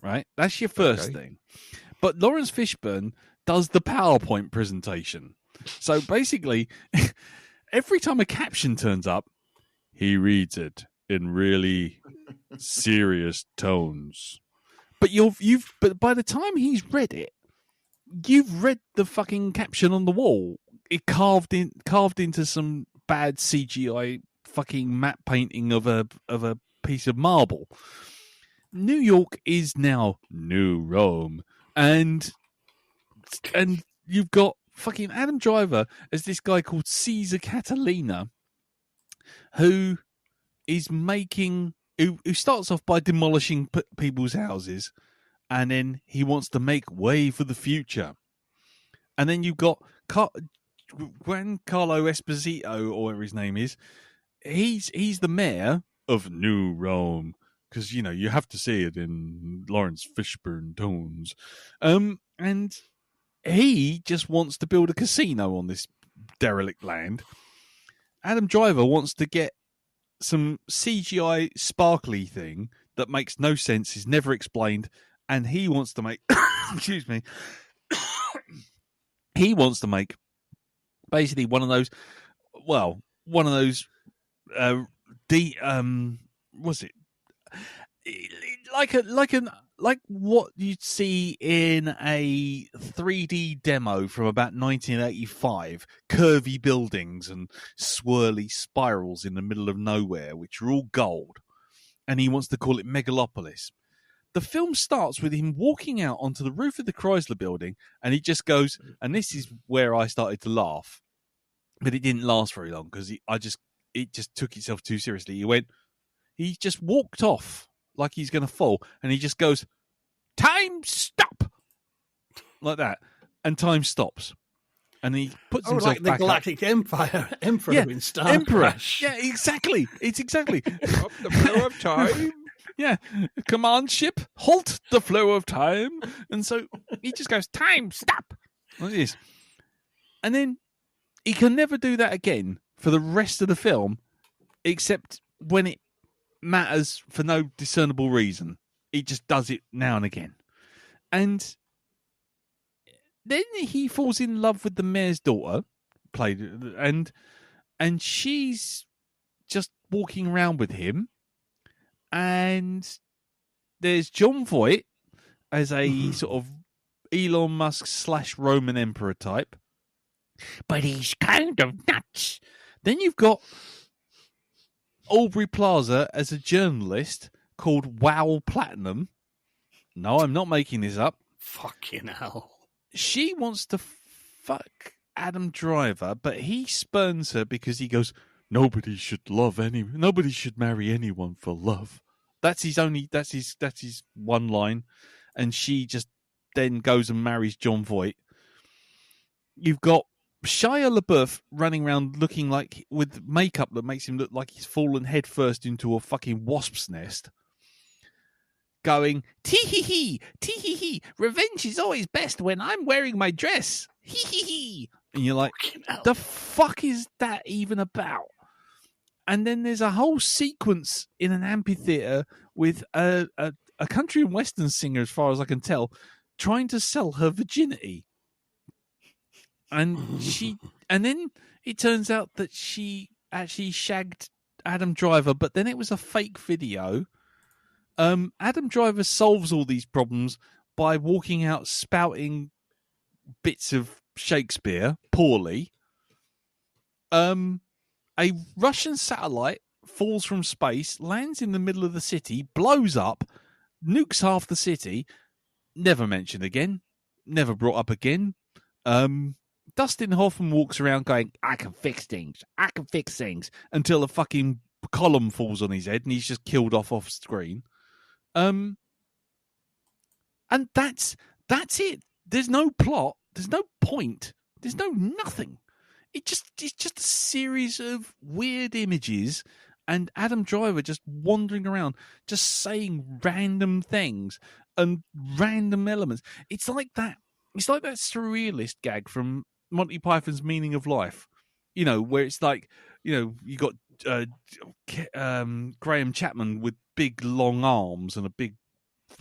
Right, that's your first thing. But Lawrence Fishburne does the PowerPoint presentation. So basically, every time a caption turns up, he reads it in really serious tones. But but by the time he's read it, you've read the fucking caption on the wall. It carved into some bad CGI fucking matte painting of a piece of marble. New York is now New Rome, and you've got fucking Adam Driver as this guy called Caesar Catalina, who starts off by demolishing people's houses, and then he wants to make way for the future. And then you've got Giancarlo Esposito, or whatever his name is. He's the mayor of New Rome, because you have to say it in Lawrence Fishburne tones, and he just wants to build a casino on this derelict land. Adam Driver wants to get some CGI sparkly thing that makes no sense, is never explained, and he wants to make excuse me he wants to make basically one of those what's it like what you'd see in a 3D demo from about 1985, curvy buildings and swirly spirals in the middle of nowhere, which are all gold. And he wants to call it Megalopolis. The film starts with him walking out onto the roof of the Chrysler building, and he just goes, and this is where I started to laugh, but it didn't last very long because it just took itself too seriously. He just walked off like he's going to fall, and he just goes, "Time, stop!" like that, and time stops, and he puts himself like the back Galactic up. Emperor in Star Emperor. Crash. Yeah, exactly. It's exactly Stop the flow of time. Yeah, command ship, halt the flow of time, and so he just goes, "Time, stop!" like this, and then he can never do that again for the rest of the film, except when it matters for no discernible reason. He just does it now and again. And then he falls in love with the mayor's daughter, and she's just walking around with him, And there's John Voight as a sort of Elon Musk / Roman Emperor type, but he's kind of nuts. Then you've got Aubrey Plaza as a journalist called Wow Platinum. No, I'm not making this up. Fucking hell. She wants to fuck Adam Driver, but he spurns her because he goes, nobody should marry anyone for love. That's his one line. And she just then goes and marries John Voight. You've got Shia LaBeouf running around looking like with makeup that makes him look like he's fallen headfirst into a fucking wasp's nest. Going, tee-hee-hee, revenge is always best when I'm wearing my dress. Hee-hee-hee. And you're like, the fuck is that even about? And then there's a whole sequence in an amphitheater with a country and western singer, as far as I can tell, trying to sell her virginity. And then it turns out that she actually shagged Adam Driver, but then it was a fake video. Adam Driver solves all these problems by walking out spouting bits of Shakespeare poorly. A Russian satellite falls from space, lands in the middle of the city, blows up, nukes half the city, never mentioned again, never brought up again. Dustin Hoffman walks around going, I can fix things, until a fucking column falls on his head and he's just killed off screen. And that's it. There's no plot, there's no point, there's no nothing. It's just a series of weird images and Adam Driver just wandering around, just saying random things and random elements. It's like that surrealist gag from Monty Python's Meaning of Life, where it's like, you got Graham Chapman with big long arms and a big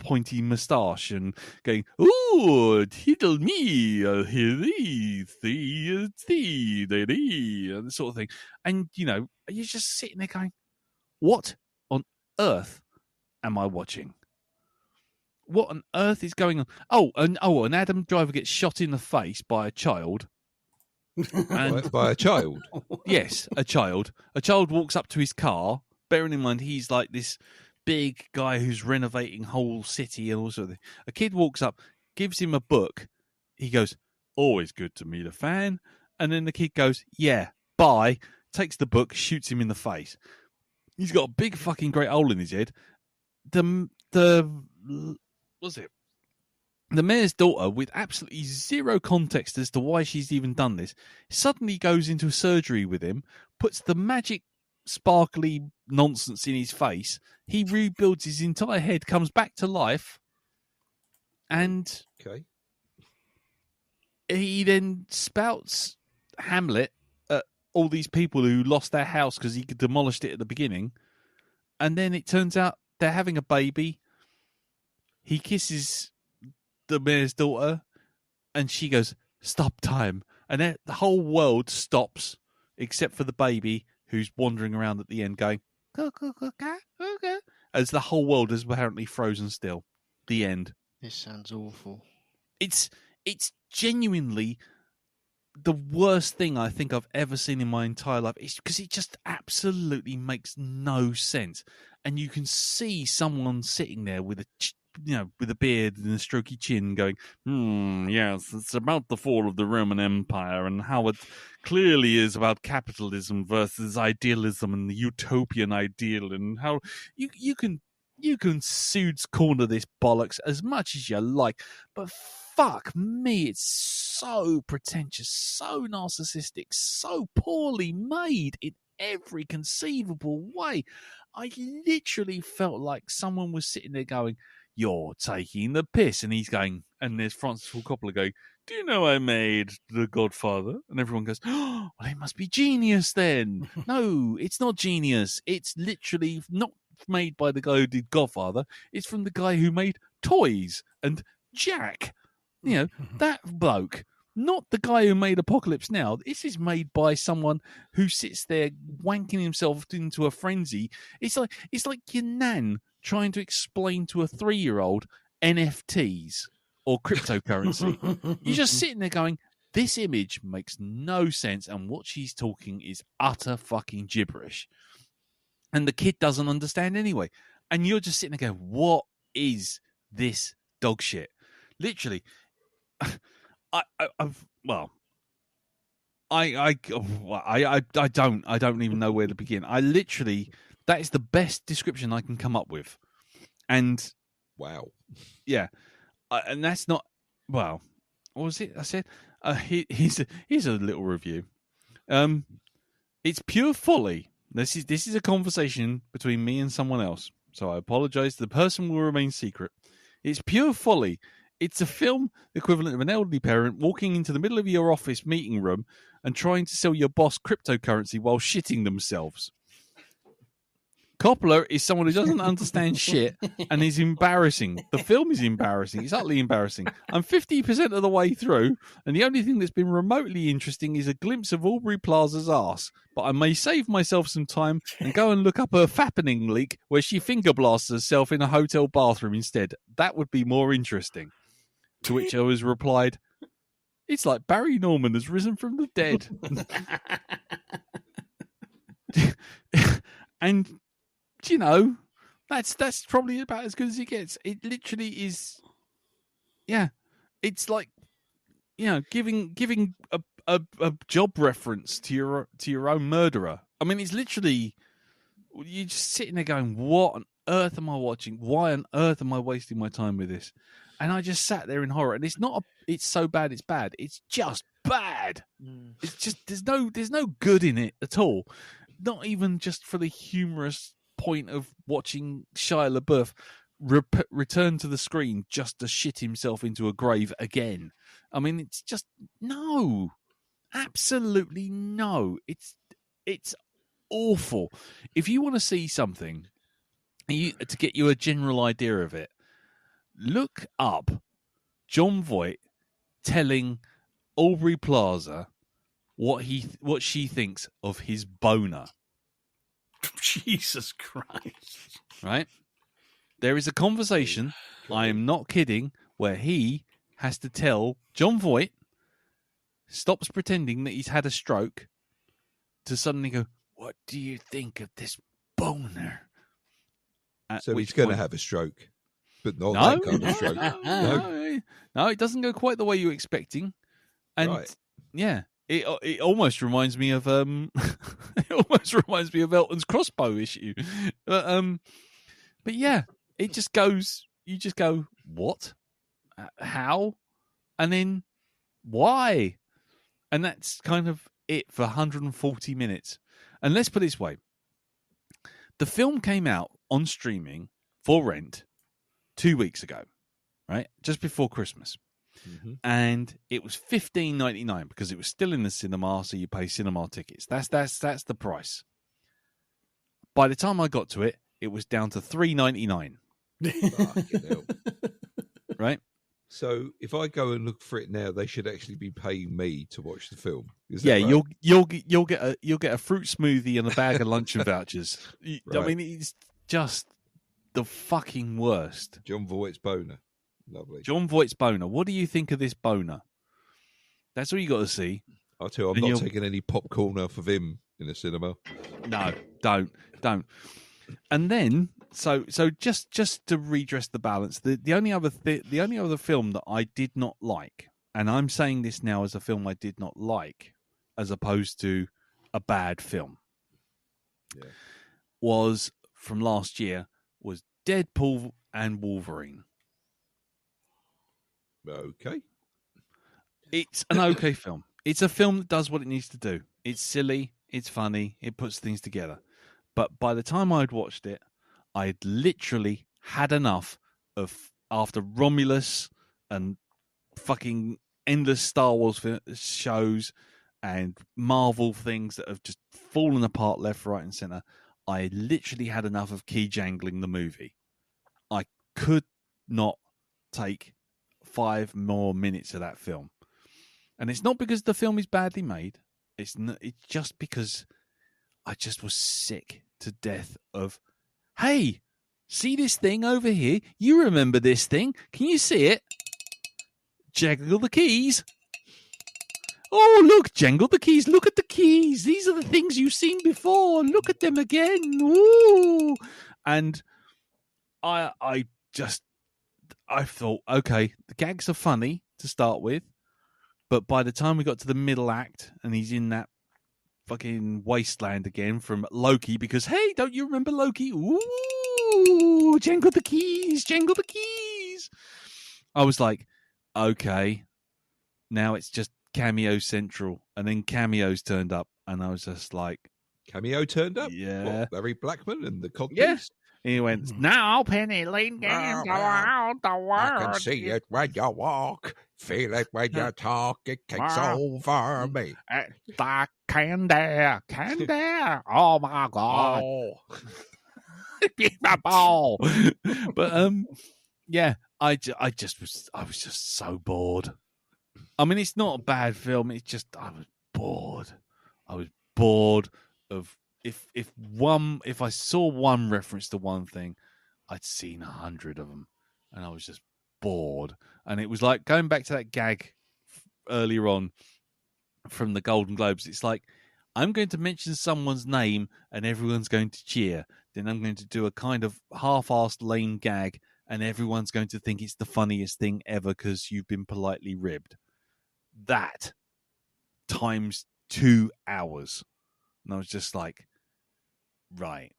pointy moustache and going, "Ooh, tiddle me, hear thee, and this sort of thing." And you're just sitting there going, "What on earth am I watching? What on earth is going on?" And Adam Driver gets shot in the face by a child. And, by a child? Yes, a child. A child walks up to his car, bearing in mind he's like this big guy who's renovating whole city and also a kid walks up, gives him a book. He goes, "Always good to meet a fan." And then the kid goes, "Yeah, bye." Takes the book, shoots him in the face. He's got a big fucking great hole in his head. The mayor's daughter, with absolutely zero context as to why she's even done this, suddenly goes into surgery with him, puts the magic sparkly nonsense in his face. He rebuilds his entire head, comes back to life, and he then spouts Hamlet at all these people who lost their house because he demolished it at the beginning. And then it turns out they're having a baby. He kisses the mayor's daughter, and she goes, "Stop time." And then the whole world stops, except for the baby, who's wandering around at the end going, as the whole world is apparently frozen still. The end. This sounds awful. It's genuinely the worst thing I think I've ever seen in my entire life. It's because it just absolutely makes no sense. And you can see someone sitting there with with a beard and a strokey chin going, yes, it's about the fall of the Roman Empire and how it clearly is about capitalism versus idealism and the utopian ideal, and how you can Suits corner this bollocks as much as you like, but fuck me, it's so pretentious, so narcissistic, so poorly made in every conceivable way. I literally felt like someone was sitting there going, "You're taking the piss," and he's going, and there's Francis Ford Coppola going, "Do you know I made The Godfather?" And everyone goes, "Oh, well, it must be genius then." No, it's not genius. It's literally not made by the guy who did Godfather. It's from the guy who made Toys and Jack. That bloke. not the guy who made Apocalypse Now. This is made by someone who sits there wanking himself into a frenzy. It's like your nan trying to explain to a 3-year-old NFTs or cryptocurrency. You're just sitting there going, this image makes no sense, and what she's talking is utter fucking gibberish. And the kid doesn't understand anyway. And you're just sitting there going, what is this dog shit? Literally, I don't even know where to begin. That is the best description I can come up with. And wow, yeah, and that's not well. What was it I said? Here's a little review. It's pure folly. This is a conversation between me and someone else, so I apologize. The person will remain secret. It's pure folly. It's a film equivalent of an elderly parent walking into the middle of your office meeting room and trying to sell your boss cryptocurrency while shitting themselves. Coppola is someone who doesn't understand shit and is embarrassing. The film is embarrassing. It's utterly embarrassing. I'm 50% of the way through, and the only thing that's been remotely interesting is a glimpse of Aubrey Plaza's ass. But I may save myself some time and go and look up her fappening leak where she finger blasts herself in a hotel bathroom instead. That would be more interesting. To which I was replied, it's like Barry Norman has risen from the dead. And, you know, that's probably about as good as it gets. It literally is, yeah. It's like, you know, giving a job reference to your own murderer. I mean, it's literally, you're just sitting there going, what on earth am I watching? Why on earth am I wasting my time with this? And I just sat there in horror. And it's so bad it's bad. It's just bad. It's just there's no good in it at all. Not even just for the humorous point of watching Shia LaBeouf return to the screen just to shit himself into a grave again. I mean, it's just no, absolutely no. It's awful. If you want to see something, to get you a general idea of it, look up Jon Voight telling Aubrey Plaza what she thinks of his boner. Jesus Christ. Right? There is a conversation, I am not kidding, where he has to tell Jon Voight, stops pretending that he's had a stroke, to suddenly go, what do you think of this boner? So he's going to have a stroke, but not that kind of stroke. No, it doesn't go quite the way you're expecting. And right. Yeah, it almost reminds me of Elton's crossbow issue. But yeah, it just goes. You just go, what? How? And then why? And that's kind of it for 140 minutes. And let's put it this way: the film came out on streaming for rent 2 weeks ago, right? Just before Christmas. Mm-hmm. And it was $15.99 because it was still in the cinema, so you pay cinema tickets. That's the price. By the time I got to it, it was down to $3.99. Right? So if I go and look for it now, they should actually be paying me to watch the film. Is that right? you'll get a fruit smoothie and a bag of luncheon vouchers. Right. I mean, it's just the fucking worst. Jon Voight's boner. Lovely. Jon Voight's boner. What do you think of this boner? That's all you got to see. I'll tell you, I'm not taking any popcorn off of him in the cinema. No, don't. And then, so just to redress the balance, the only other film that I did not like, and I'm saying this now as a film I did not like, as opposed to a bad film, was from last year, was Deadpool and Wolverine. Okay. It's an okay film. It's a film that does what it needs to do. It's silly, it's funny, it puts things together. But by the time I'd watched it, I'd literally had enough of, after Romulus and fucking endless Star Wars shows and Marvel things that have just fallen apart left, right, and center, I literally had enough of key jangling the movie. I could not take 5 more minutes of that film. And it's not because the film is badly made. It's just because I just was sick to death of, hey, see this thing over here? You remember this thing? Can you see it? Jangle the keys. Oh, look, jangle the keys. Look at the keys. These are the things you've seen before. Look at them again. Woo! And I thought, okay, the gags are funny to start with, but by the time we got to the middle act and he's in that fucking wasteland again from Loki, because, hey, don't you remember Loki? Ooh, jangle the keys, jangle the keys. I was like, okay, now it's just Cameo Central. And then Cameos turned up, and I was just like... Cameo turned up? Yeah. What, Larry Blackman and the Coggies? Yeah. He went, now Penny Lane games around the world. I can see it when you walk, feel it when you talk, it takes over me. The candy. Oh, my God. Oh. Give my ball. But, yeah, I was just so bored. I mean, it's not a bad film. It's just I was bored. I was bored of if I saw one reference to one thing, I'd seen 100 of them, and I was just bored. And it was like going back to that gag earlier on from the Golden Globes. It's like I'm going to mention someone's name and everyone's going to cheer. Then I'm going to do a kind of half-assed lame gag, and everyone's going to think it's the funniest thing ever because you've been politely ribbed. That times 2 hours. And I was just like, right,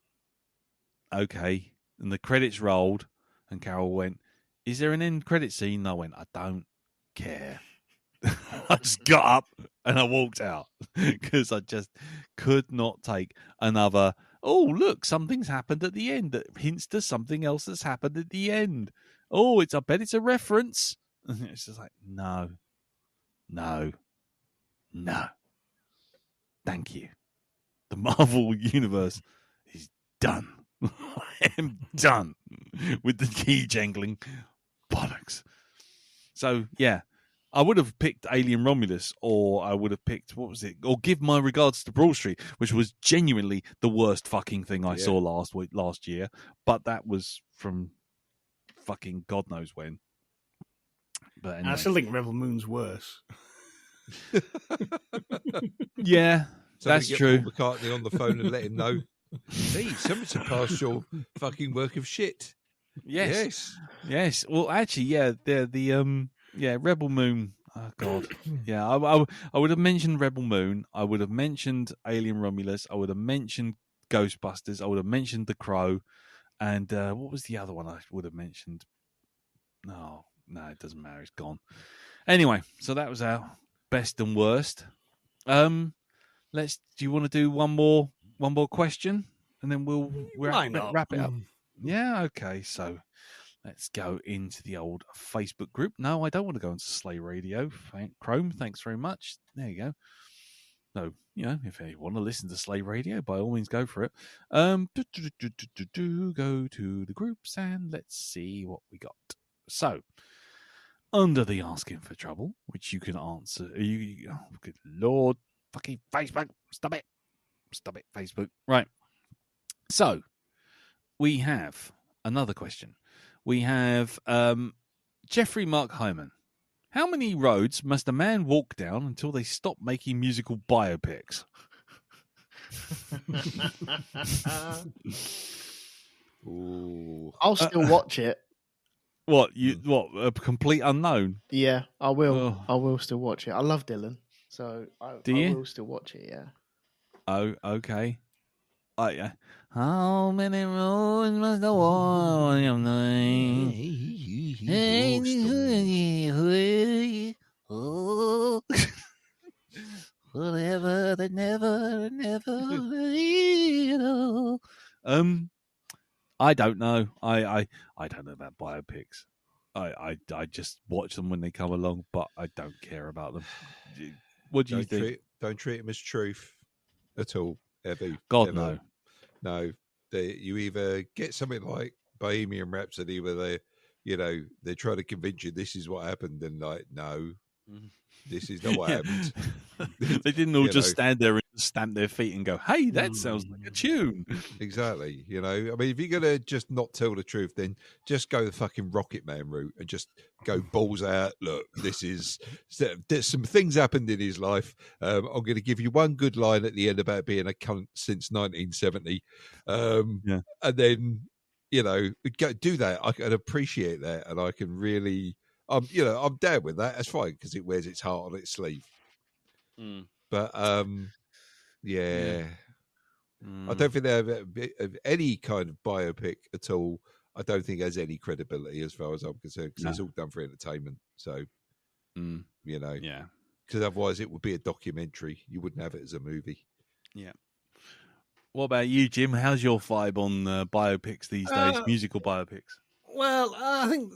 okay. And the credits rolled, and Carol went, is there an end credit scene? And I went, I don't care. I just got up and I walked out because I just could not take another, oh, look, something's happened at the end that hints to something else that's happened at the end. Oh, I bet it's a reference. And it's just like, no. Thank you. The Marvel Universe is done. I am done with the key jangling bollocks. So, yeah, I would have picked Alien Romulus, or I would have picked, what was it? Or Give My Regards to Broad Street, which was genuinely the worst fucking thing I saw last year. But that was from fucking God knows when. But anyway. I still think Rebel Moon's worse. Yeah, that's true. Paul McCartney on the phone and let him know, hey, someone surpassed your fucking work of shit. Yes. Well, actually, yeah, Rebel Moon. Oh God, yeah. I would have mentioned Rebel Moon. I would have mentioned Alien Romulus. I would have mentioned Ghostbusters. I would have mentioned The Crow, and what was the other one I would have mentioned? No, it doesn't matter. It's gone. Anyway, so that was our best and worst. Do you want to do one more question, and then we'll wrap it up? Yeah, okay. So let's go into the old Facebook group. No, I don't want to go into Slay Radio. Chrome, thanks very much. There you go. So, if you want to listen to Slay Radio, by all means, go for it. Go to the groups and let's see what we got. So, under the Asking for Trouble, which you can answer. Good Lord. Fucking Facebook. Stop it, Facebook. Right. So, we have another question. We have Jeffrey Mark Hyman. How many roads must a man walk down until they stop making musical biopics? Ooh. I'll still watch it. What, a complete unknown? Yeah, I will. Oh. I will still watch it. I love Dylan, so I will still watch it, yeah. Oh, okay. Yeah. How many roads must I walk? Forever, they never. I don't know. I don't know about biopics. I just watch them when they come along, but I don't care about them. What do you think? Don't treat them as truth at all. Ever. God, no. No. You either get something like Bohemian Rhapsody where they're trying to convince you this is what happened, and like, no, This is not what happened. They didn't all just stand there and stamp their feet and go, "Hey, that sounds like a tune." Exactly. I mean, if you're gonna just not tell the truth, then just go the fucking Rocket Man route and just go balls out. Look, there's some things happened in his life. I'm going to give you one good line at the end about being a cunt since 1970, and then go do that. I can appreciate that, and I can really. I'm down with that. That's fine because it wears its heart on its sleeve. But I don't think they have any kind of biopic at all. I don't think it has any credibility as far as I'm concerned because it's all done for entertainment. So, because otherwise it would be a documentary. You wouldn't have it as a movie. Yeah. What about you, Jim? How's your vibe on biopics these days? Musical biopics? Well, I think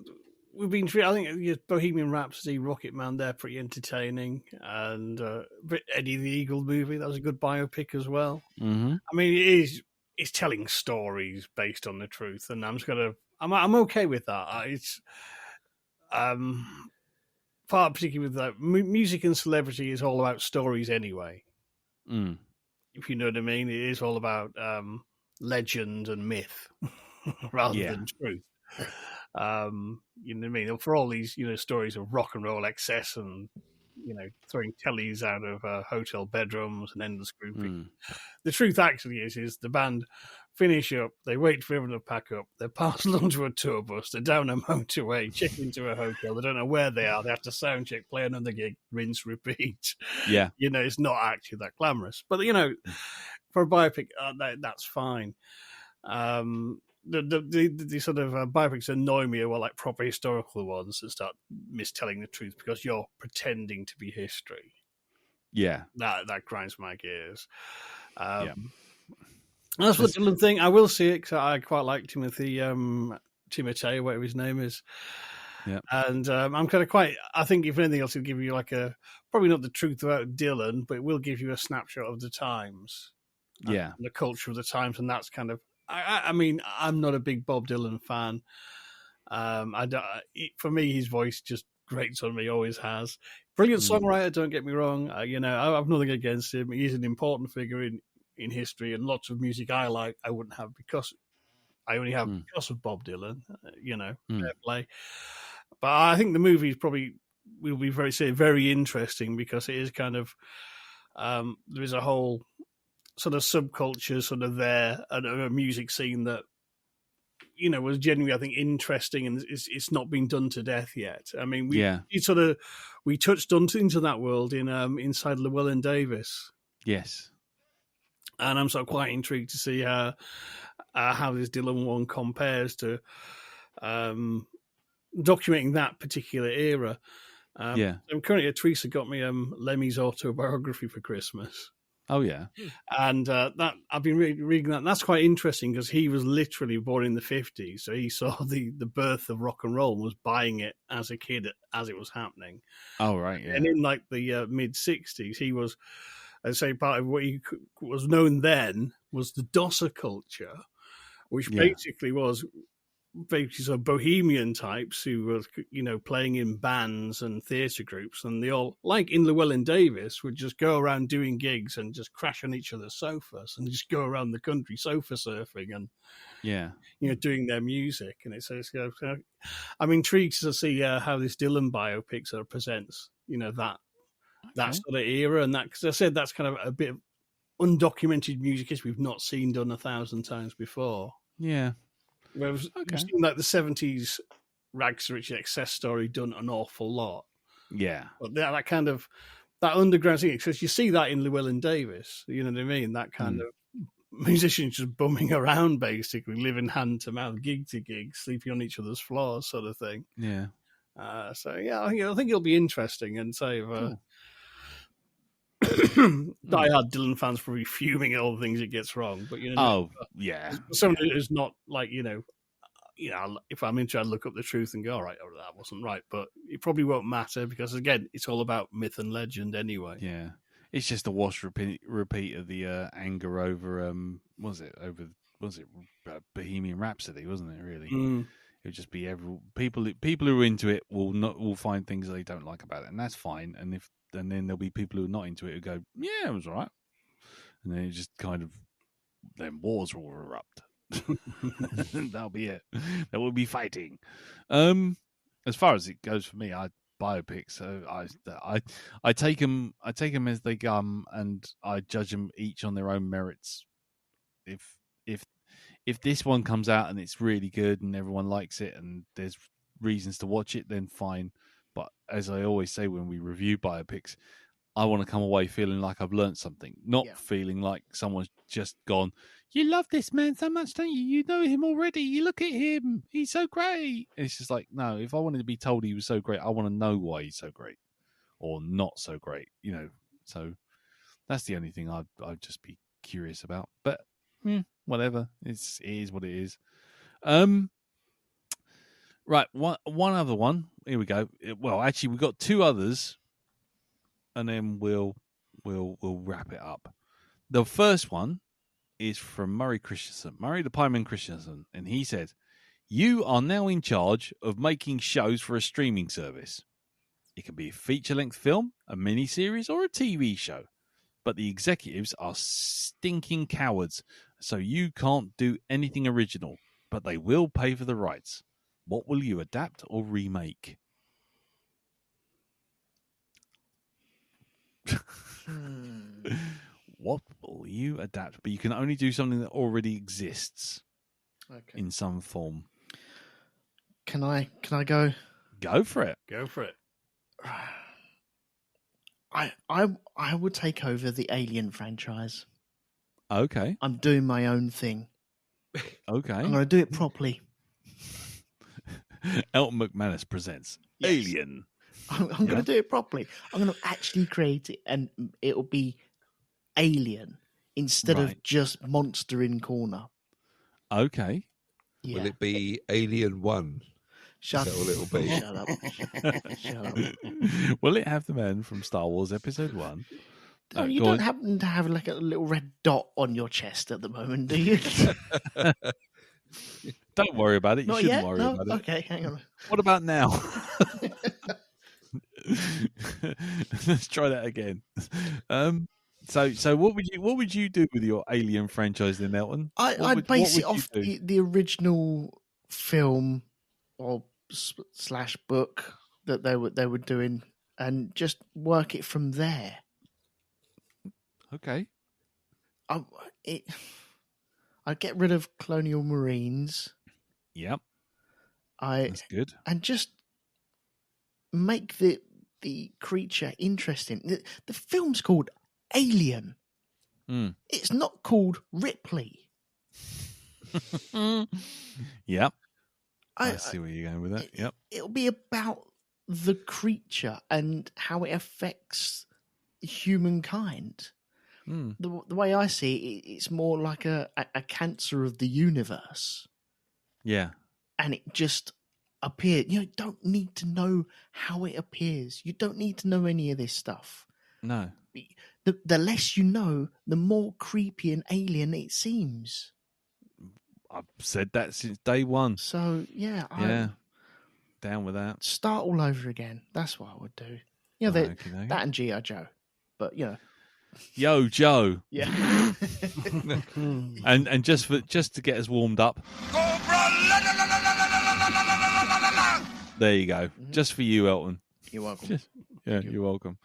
we've been. I think Bohemian Rhapsody, Rocket Man, they're pretty entertaining, and Eddie the Eagle movie, that was a good biopic as well. Mm-hmm. I mean, it's telling stories based on the truth, and I'm okay with that. It's particularly with that music and celebrity is all about stories anyway. If you know what I mean, it is all about legend and myth rather than truth. You know what I mean? For all these, stories of rock and roll excess and, throwing tellies out of hotel bedrooms and endless grouping. The truth actually is the band finish up, they wait for everyone to pack up, they're parceled onto a tour bus, they're down a motorway, check into a hotel, they don't know where they are, they have to sound check, play another gig, rinse, repeat. Yeah. It's not actually that glamorous. But, for a biopic, that's fine. The sort of biopics annoy me are like proper historical ones that start mistelling the truth because you're pretending to be history. Yeah, that grinds my gears. That's the Dylan thing. I will see it because I quite like Timothy Timotei, whatever his name is. Yeah, and I'm kind of quite. I think if anything else, it'll give you probably not the truth about Dylan, but it will give you a snapshot of the times. Yeah, the culture of the times, and that's kind of. I mean, I'm not a big Bob Dylan fan. For me, his voice just grates on me, always has. Brilliant songwriter, don't get me wrong. I have nothing against him. He's an important figure in history, and lots of music I like, I wouldn't have because I only have because of Bob Dylan. Fair play. But I think the movie will be very interesting because it is kind of there is a whole sort of subculture sort of there and a music scene that was genuinely, I think, interesting, and it's not been done to death yet. I mean, we touched into that world in inside Llewellyn Davis. Yes, and I'm sort of quite intrigued to see how this Dylan one compares to documenting that particular era. I'm currently Teresa got me Lemmy's autobiography for Christmas. Oh yeah, and that I've been reading that. And that's quite interesting because he was literally born in the 50s, so he saw the birth of rock and roll and was buying it as a kid as it was happening. Oh right, yeah. And in like the mid 60s, he was, I'd say, part of what he was known then was the Dosser culture, which basically was sort of bohemian types who were, playing in bands and theatre groups, and they all, like in Llewellyn Davis, would just go around doing gigs and just crash on each other's sofas and just go around the country sofa surfing and doing their music. And it's I'm intrigued to see how this Dylan biopic sort of presents, that sort of era, and that, because I said that's kind of a bit of undocumented music history we've not seen done 1,000 times before. Yeah. Whereas we've seen like the 70s Rags to Riches Excess story done an awful lot. Yeah. But that kind of, that underground thing, because you see that in Llewellyn Davis, you know what I mean? That kind of musicians just bumming around, basically, living hand to mouth, gig to gig, sleeping on each other's floors sort of thing. Yeah. I think it'll be interesting, and say die-hard Dylan fans probably fuming at all the things it gets wrong, but someone who's not like if I'm into it, I'd look up the truth and go, all right, that wasn't right, but it probably won't matter because again, it's all about myth and legend anyway. Yeah, it's just a wash repeat of the anger over Bohemian Rhapsody, wasn't it? Really, It'll just be people who are into it will find things they don't like about it, and that's fine. And then there'll be people who are not into it who go, yeah, it was all right. And then it just kind of, then wars will erupt. That'll be it. There will be fighting. As far as it goes for me, I biopics. So I take them as they come, and I judge them each on their own merits. If this one comes out and it's really good and everyone likes it and there's reasons to watch it, then fine. But as I always say when we review biopics, I want to come away feeling like I've learned something, not feeling like someone's just gone, you love this man so much, don't you? You know him already. You look at him. He's so great. It's just like, no, if I wanted to be told he was so great, I want to know why he's so great or not so great, So that's the only thing I'd just be curious about. But whatever. It is what it is. Right, one other one. Here we go. Well, actually, we've got two others, and then we'll wrap it up. The first one is from Murray the Pieman Christensen, and he said, "You are now in charge of making shows for a streaming service. It can be a feature-length film, a mini-series, or a TV show. But the executives are stinking cowards, so you can't do anything original, but they will pay for the rights. What will you adapt or remake?" What will you adapt? But you can only do something that already exists in some form. Can I go? Go for it. Go for it. I would take over the Alien franchise. Okay. I'm doing my own thing. Okay. I'm going to do it properly. Elton McManus presents Alien. I'm going to do it properly. I'm going to actually create it, and it'll be Alien instead of just Monster in Corner. Okay. Yeah. Will it be Alien 1? Shut Is that what it'll be? Shut up. Shut up. Will it have the man from Star Wars Episode 1? No, you don't happen to have like a little red dot on your chest at the moment, do you? Don't worry about it. You Not shouldn't yet? worry No? about it. Okay, hang on. What about now? Let's try that again. So what would you do with your Alien franchise then, Elton? I'd base it off the original film or slash book that they were doing, and just work it from there. Okay. I'd get rid of Colonial Marines. Yep. That's good. And just make the creature interesting. The film's called Alien. It's not called Ripley. Yep. I see where you're going with that. Yep. It'll be about the creature and how it affects humankind. The way I see it, it's more like a cancer of the universe. Yeah. And it just appeared. You don't need to know how it appears. You don't need to know any of this stuff. No. The less you know, the more creepy and alien it seems. I've said that since day one. So, yeah. Down with that. Start all over again. That's what I would do. That and G.I. Joe. But, Yo, Joe. Yeah. and just to get us warmed up. There you go. Just for you, Elton. You're welcome. You're welcome.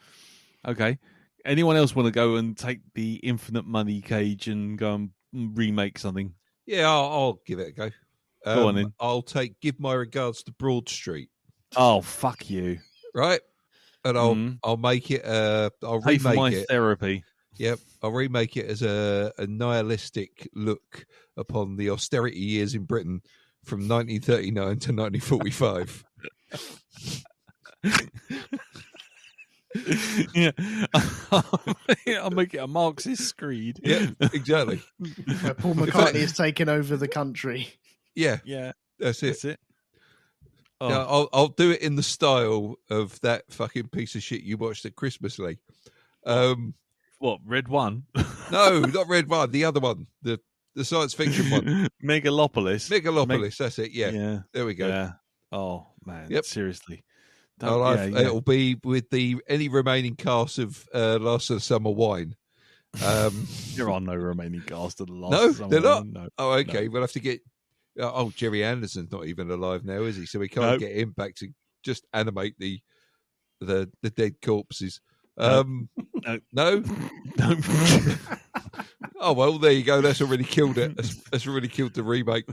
Okay. Anyone else want to go and take the infinite money cage and go and remake something? Yeah, I'll give it a go. Go on then. I'll give my regards to Broad Street. Oh, fuck you. Right? And I'll make it. I'll pay remake for my it. Therapy. Yep, I'll remake it as a nihilistic look upon the austerity years in Britain from 1939 to 1945. Yeah, I'll make it a Marxist screed. Yeah, exactly. Paul McCartney has taken over the country. Yeah, that's it. Oh. Yeah, I'll do it in the style of that fucking piece of shit you watched at Christmas, Lee. What, Red One? No, not Red One. The other one, the The science fiction one. Megalopolis. That's it. Yeah. There we go. Yeah. Oh man. Yep. Seriously. It'll be with any remaining cast of Last of the Summer Wine. There are no remaining cast of the Last. No, of the Summer they're not. Wine. No. Oh, okay. No. We'll have to get. Jerry Anderson's not even alive now, is he? So we can't get him back to just animate the dead corpses. No. Oh well, there you go. That's already killed it. That's already killed the remake.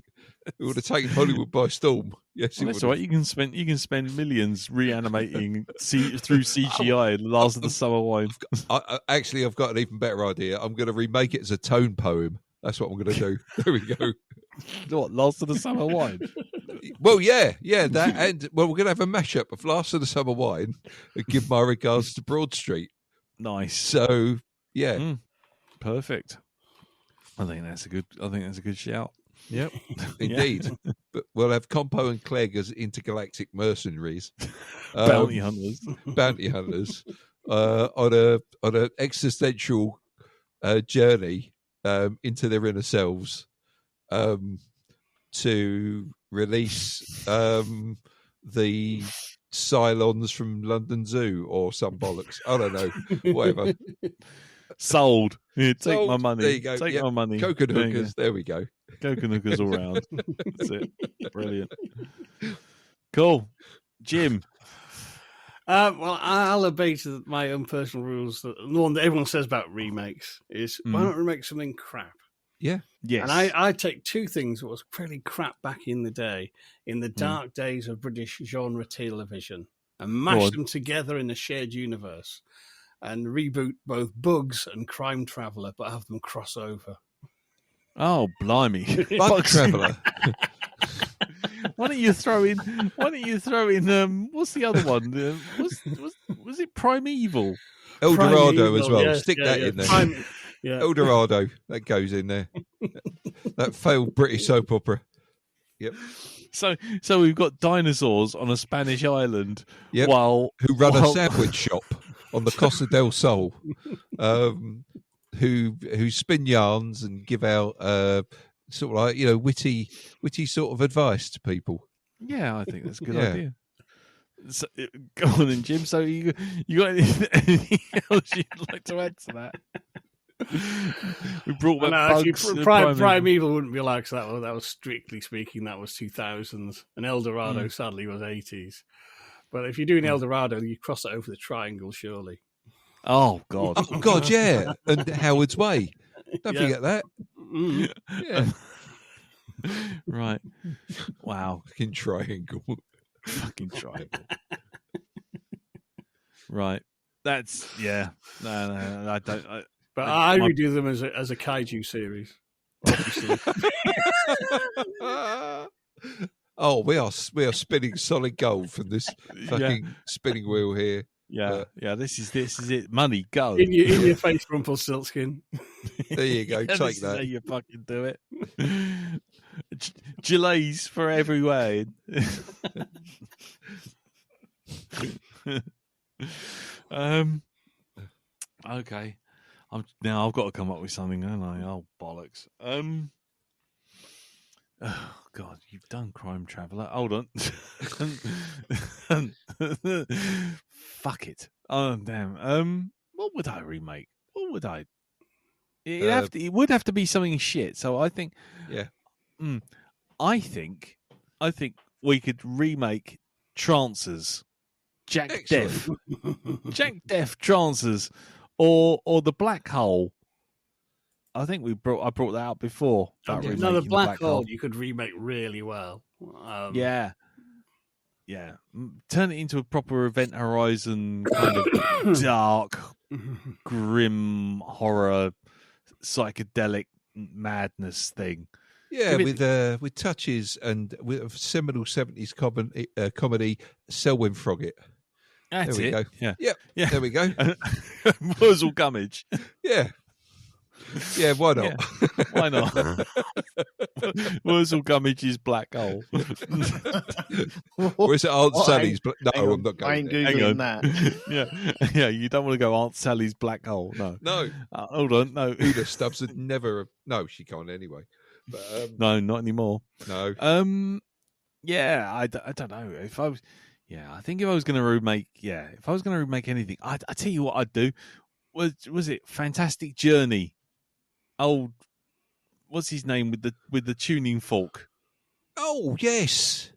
It would have taken Hollywood by storm. Yes, that's right. You can spend millions reanimating through CGI the Last of the Summer Wine. I've got an even better idea. I'm going to remake it as a tone poem. That's what I'm going to do. There we go. What, Last of the Summer Wine? Well, yeah, that, and we're going to have a mashup of Last of the Summer Wine and give my regards to Broad Street. Nice. So, yeah, perfect. I think that's a good shout. Yep, indeed. But we'll have Compo and Clegg as intergalactic mercenaries, bounty hunters, on an existential journey into their inner selves. To release the Cylons from London Zoo or some bollocks. I don't know. Whatever. Sold. Yeah, take my money. There you go. Take my money. Coke and hookers. There we go. Coke and hookers all round. That's it. Brilliant. Cool. Jim. Well, I'll obey to my own personal rules. The one that everyone says about remakes is why not remake something crap? Yeah. Yes. And I take two things that was pretty crap back in the day, in the dark days of British genre television, and mash them together in a shared universe and reboot both Bugs and Crime Traveller, but have them cross over. Oh, blimey. Bug Traveller. Why don't you throw in what's the other one? Was it Primeval? Eldorado as well. Yes, Stick that in there. Eldorado, that goes in there. That failed British soap opera. Yep. So we've got dinosaurs on a Spanish island, who run a sandwich shop on the Costa del Sol, who spin yarns and give out sort of like witty sort of advice to people. Yeah, I think that's a good idea. So, go on then, Jim. So you got anything else you'd like to add to that? We brought back Bugs. Primeval wouldn't be like that. That was strictly speaking, that was 2000s, and Eldorado sadly was 80s. But if you're doing Eldorado, you cross it over the triangle, surely. Oh God! Oh God! Yeah, and Howard's Way. Don't forget that. Yeah. Right. Wow. Fucking triangle. Fucking triangle. Right. That's No, I don't. But I redo them as a kaiju series. Obviously. Oh, we are spinning solid gold from this fucking spinning wheel here. Yeah. This is it. Money, go in your face, Rumpelstiltskin. There you go. Take this that. Is how you fucking do it. Gilets for everywhere. Okay. I've got to come up with something, haven't I? Oh bollocks. Oh God, you've done Crime Traveller. Hold on. Fuck it. Oh damn. What would I remake? What would I? It would have to be something shit. So I think. Yeah. I think we could remake Trancers. Jack Death Trancers, or the Black Hole. I think I brought that out before. The Black Hole you could remake really well. Yeah. Turn it into a proper Event Horizon kind of dark, grim horror, psychedelic madness thing. Yeah, with touches and with seminal 70s comedy, Selwyn Froggatt. That's there we it. go. Yeah. There we go. Wurzel Gummidge. Yeah. Yeah, why not? Yeah. Why not? Wurzel Gummage's black hole. Or is it Aunt What? Sally's? No, Hang on, I'm not I going ain't there. Googling that. yeah. You don't want to go Aunt Sally's black hole. No, No. Hold on, no, Edith Stubbs would never. No, she can't anyway. But, no, not anymore. No. Yeah, I don't know if I was. Yeah, I think if I was going to remake, if I was going to remake anything, I tell you what I'd do. Was it Fantastic Journey? Old, what's his name with the tuning fork? Oh yes,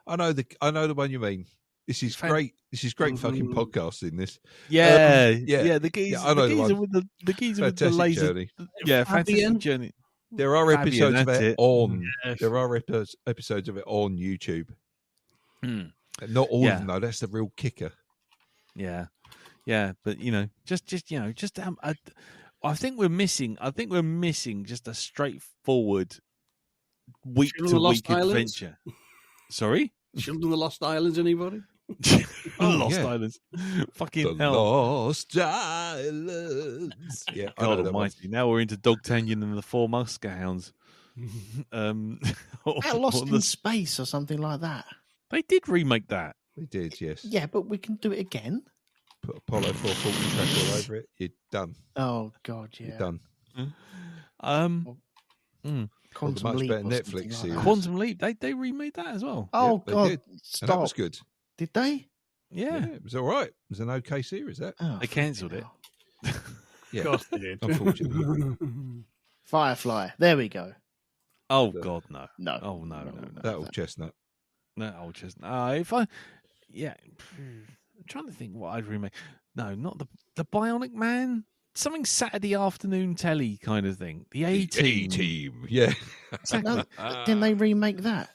I know the one you mean. This is great. This is great fucking podcasting. This. Yeah. The geezer, yeah, I know the geezer one. the geezer with the Fantastic laser. Journey. Yeah, Fantastic Journey. There are episodes of it on. Yes. There are episodes of it on YouTube. Mm. Not all of them though. That's the real kicker. Yeah, but I think we're missing just a straightforward week to week adventure. Sorry, Children of the Lost Islands. Anybody? Lost Islands. Fucking the hell. Lost Islands. Yeah, God almighty. Now we're into Dogtanian and the Four Muskehounds. Lost in Space or something like that. They did remake that. They did, yes. Yeah, but we can do it again. Put Apollo 440 track all over it. You're done. Oh God, yeah. You're done. Quantum much Leap better or Netflix something like series. that. Quantum Leap. They remade that as well. Oh They God, did. stop! And that was good. Did they? Yeah. It was all right. It was an okay series, that. Oh, They cancelled it. Yeah, Of course they did. unfortunately. Firefly. There we go. Oh God, no. No. Oh no. That old chestnut. No, old chestnut. If I, I'm trying to think what I'd remake. No, not the Bionic Man. Something Saturday afternoon telly kind of thing. The A-Team. A-Team. Yeah. No, didn't they remake that?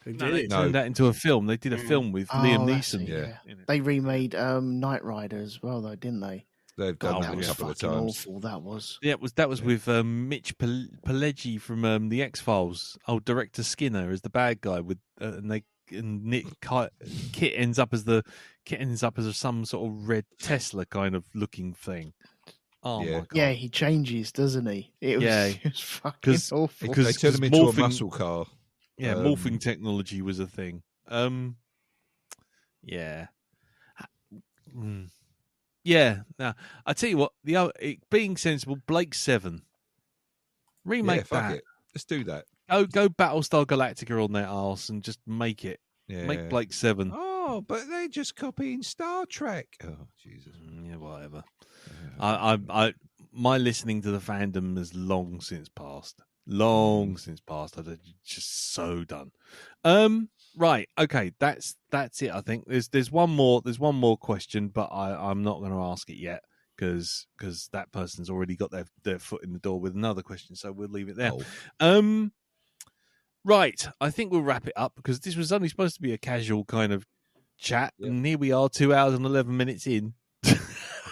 No, they turned that into a film. They did a film with Liam that's Neeson. it, Yeah. in it. They remade Knight Rider as well, though, didn't they? They've done That that was a couple of fucking times. awful. That was. Yeah, that was with Mitch Pileggi from the X-Files. Oh, Director Skinner as the bad guy with Kit ends up as some sort of red Tesla kind of looking thing. Oh Yeah. my God. Yeah, he changes, doesn't he? It was fucking awful. They turn him into a muscle car. Yeah, morphing technology was a thing. Yeah. Yeah. Now, I tell you what, being sensible, Blake 7. Remake that. It. Let's do that. Go Battlestar Galactica on their arse and just make it. Yeah. Make Blake 7. Oh, but they're just copying Star Trek. Oh, Jesus. Yeah, whatever. I my listening to the fandom has long since passed. I'm just so done. Right, okay, that's it. I think there's one more question, but I'm not going to ask it yet because that person's already got their foot in the door with another question, so we'll leave it there. Oh. Right, I think we'll wrap it up because this was only supposed to be a casual kind of chat, and here we are, 2 hours and 11 minutes in.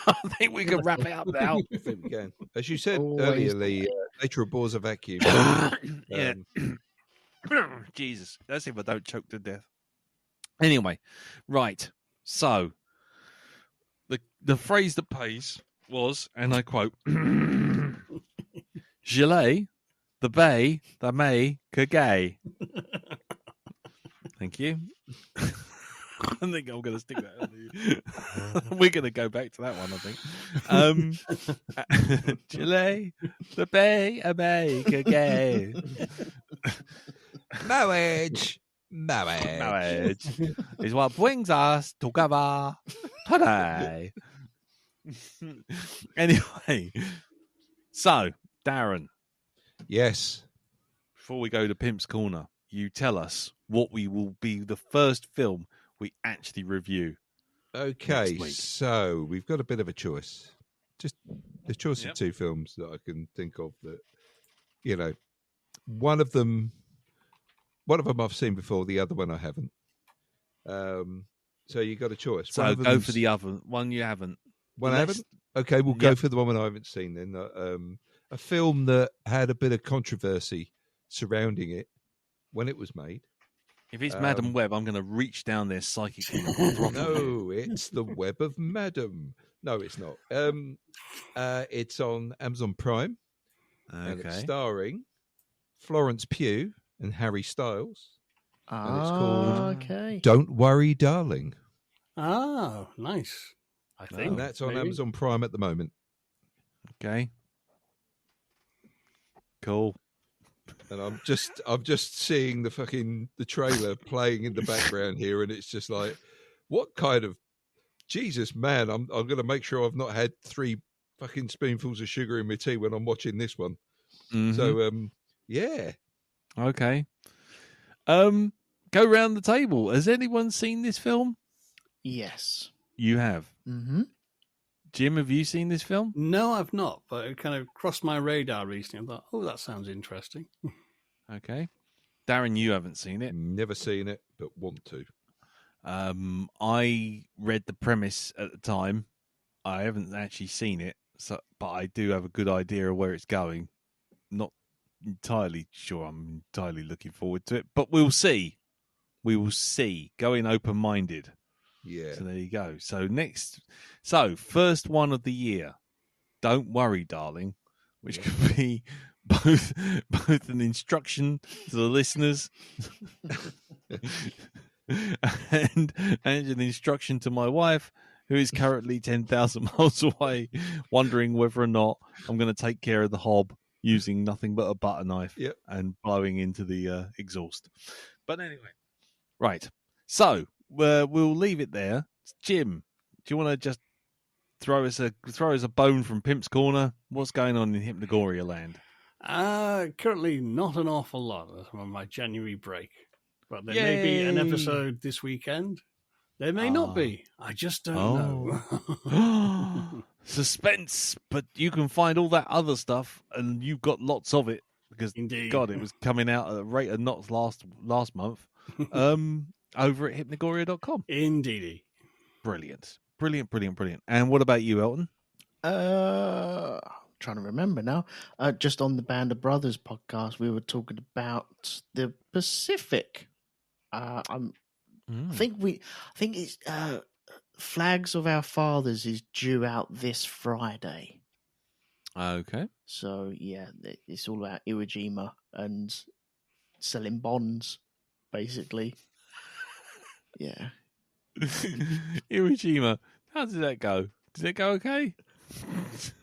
I think we can wrap it up now. I think we can. As you said Always. earlier, Lee, nature abhors a vacuum. Yeah. Jesus, that's if I don't choke to death. Anyway, right. So the phrase that pays was, and I quote, Gilets, the bay, the may, gay. Thank you. I think I'm going to stick that on. We're going to go back to that one, I think. Gilets, the bay, a may, gay. Marriage is what brings us together today. Anyway, so Darren, Yes. before we go to Pimp's Corner, you tell us what we will be the first film we actually review. Okay, Next week. so we've got a bit of a choice. Just the choice of two films that I can think of that, one of them I've seen before, the other one I haven't. So you got a choice. So go for the other one you haven't. One I haven't? Okay, we'll go for the one I haven't seen then. A film that had a bit of controversy surrounding it when it was made. If it's Madam Web, I'm going to reach down there psychically. And No, it's The Web of Madam. No, it's not. It's on Amazon Prime. And it's starring Florence Pugh and Harry Styles. And it's called okay. Don't Worry, Darling. Oh, nice. I think And that's on Amazon Prime at the moment. Okay. Cool. And I'm just seeing the trailer playing in the background here, and it's just like, what kind of Jesus, man! I'm going to make sure I've not had 3 fucking spoonfuls of sugar in my tea when I'm watching this one. Mm-hmm. So, yeah. Okay. Go round the table. Has anyone seen this film? Yes. You have. Mm-hmm. Jim, have you seen this film? No, I've not, but it kind of crossed my radar recently. I thought, oh, that sounds interesting. Okay. Darren, you haven't seen it. Never seen it, but want to. I read the premise at the time. I haven't actually seen it, but I do have a good idea of where it's going. Not entirely sure I'm entirely looking forward to it, but we'll see. We will see. Going open-minded. Yeah. So there you go. So first one of the year. Don't worry, darling, which could be both an instruction to the listeners and an instruction to my wife, who is currently 10,000 miles away, wondering whether or not I'm going to take care of the hob using nothing but a butter knife and blowing into the exhaust. But anyway, right. So we'll leave it there. Jim, do you want to just throw us a bone from Pimp's Corner? What's going on in Hypnagoria land? Currently not an awful lot. I'm on my January break. But there may be an episode this weekend. There may not be. I just don't know. Suspense. But you can find all that other stuff, and you've got lots of it. Because, Indeed. God, it was coming out at a rate of knots last month. Over at hypnagoria.com. Indeed. Brilliant. And what about you, Elton? Trying to remember now. Just on the Band of Brothers podcast, we were talking about the Pacific. I think it's Flags of Our Fathers is due out this Friday. Okay. So yeah, it's all about Iwo Jima and selling bonds, basically. Yeah. Iwo Jima. How did that go? Did it go okay? Is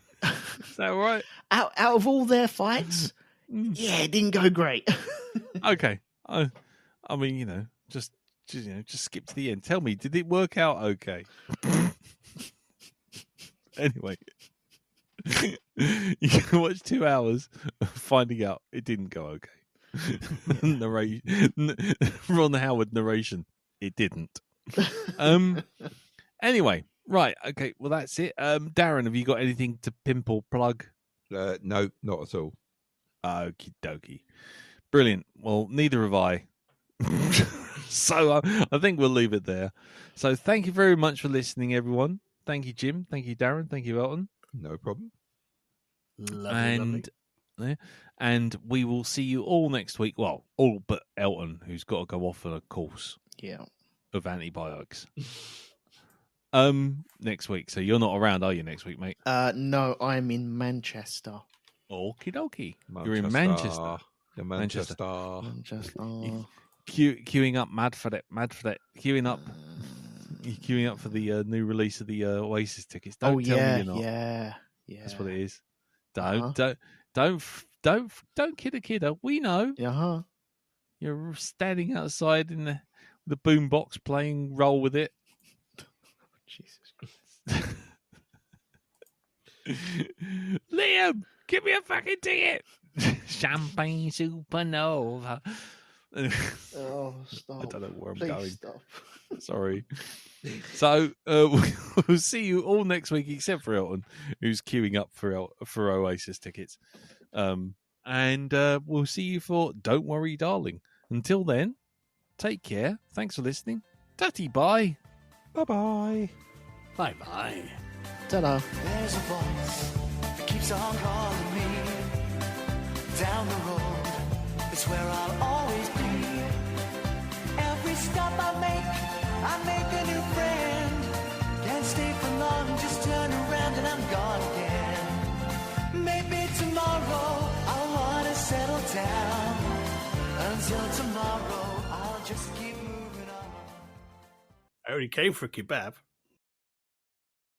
that all right? Out of all their fights, yeah, it didn't go great. Okay. I mean, just skip to the end. Tell me, did it work out okay? Anyway, you can watch 2 hours of finding out it didn't go okay. Ron Howard narration. It didn't. Anyway, right. Okay. Well, that's it. Darren, have you got anything to pimp or plug? No, not at all. Okie dokie. Brilliant. Well, neither have I. So I think we'll leave it there. So thank you very much for listening, everyone. Thank you, Jim. Thank you, Darren. Thank you, Elton. No problem. Lovely. And we will see you all next week. Well, all but Elton, who's got to go off on a course of antibiotics. Next week. So you're not around, are you, next week, mate? No, I'm in Manchester. Okie dokie. You're in Manchester. Manchester. Queuing up, mad for that. Queuing up. You're queuing up for the new release of the Oasis tickets. Don't tell me you're not. Yeah. That's what it is. Don't kidder. We know. Uh-huh. You're standing outside in the boom box playing Roll With It. Jesus Christ. Liam, give me a fucking ticket. Champagne Supernova. Oh, stop. I don't know where I'm Please going. Stop. Sorry. So we'll see you all next week, except for Elton, who's queuing up for Oasis tickets. And we'll see you for Don't Worry, Darling. Until then, take care. Thanks for listening. Tatty, bye. Bye-bye. Bye-bye. Ta-da. There's a voice that keeps on calling me. Down the road, it's where I'll always be. Every stop I make a new friend. Can't stay for long, just turn around and I'm gone again. Maybe tomorrow I'll want to settle down. Till tomorrow, I'll just keep moving on. I only came for a kebab.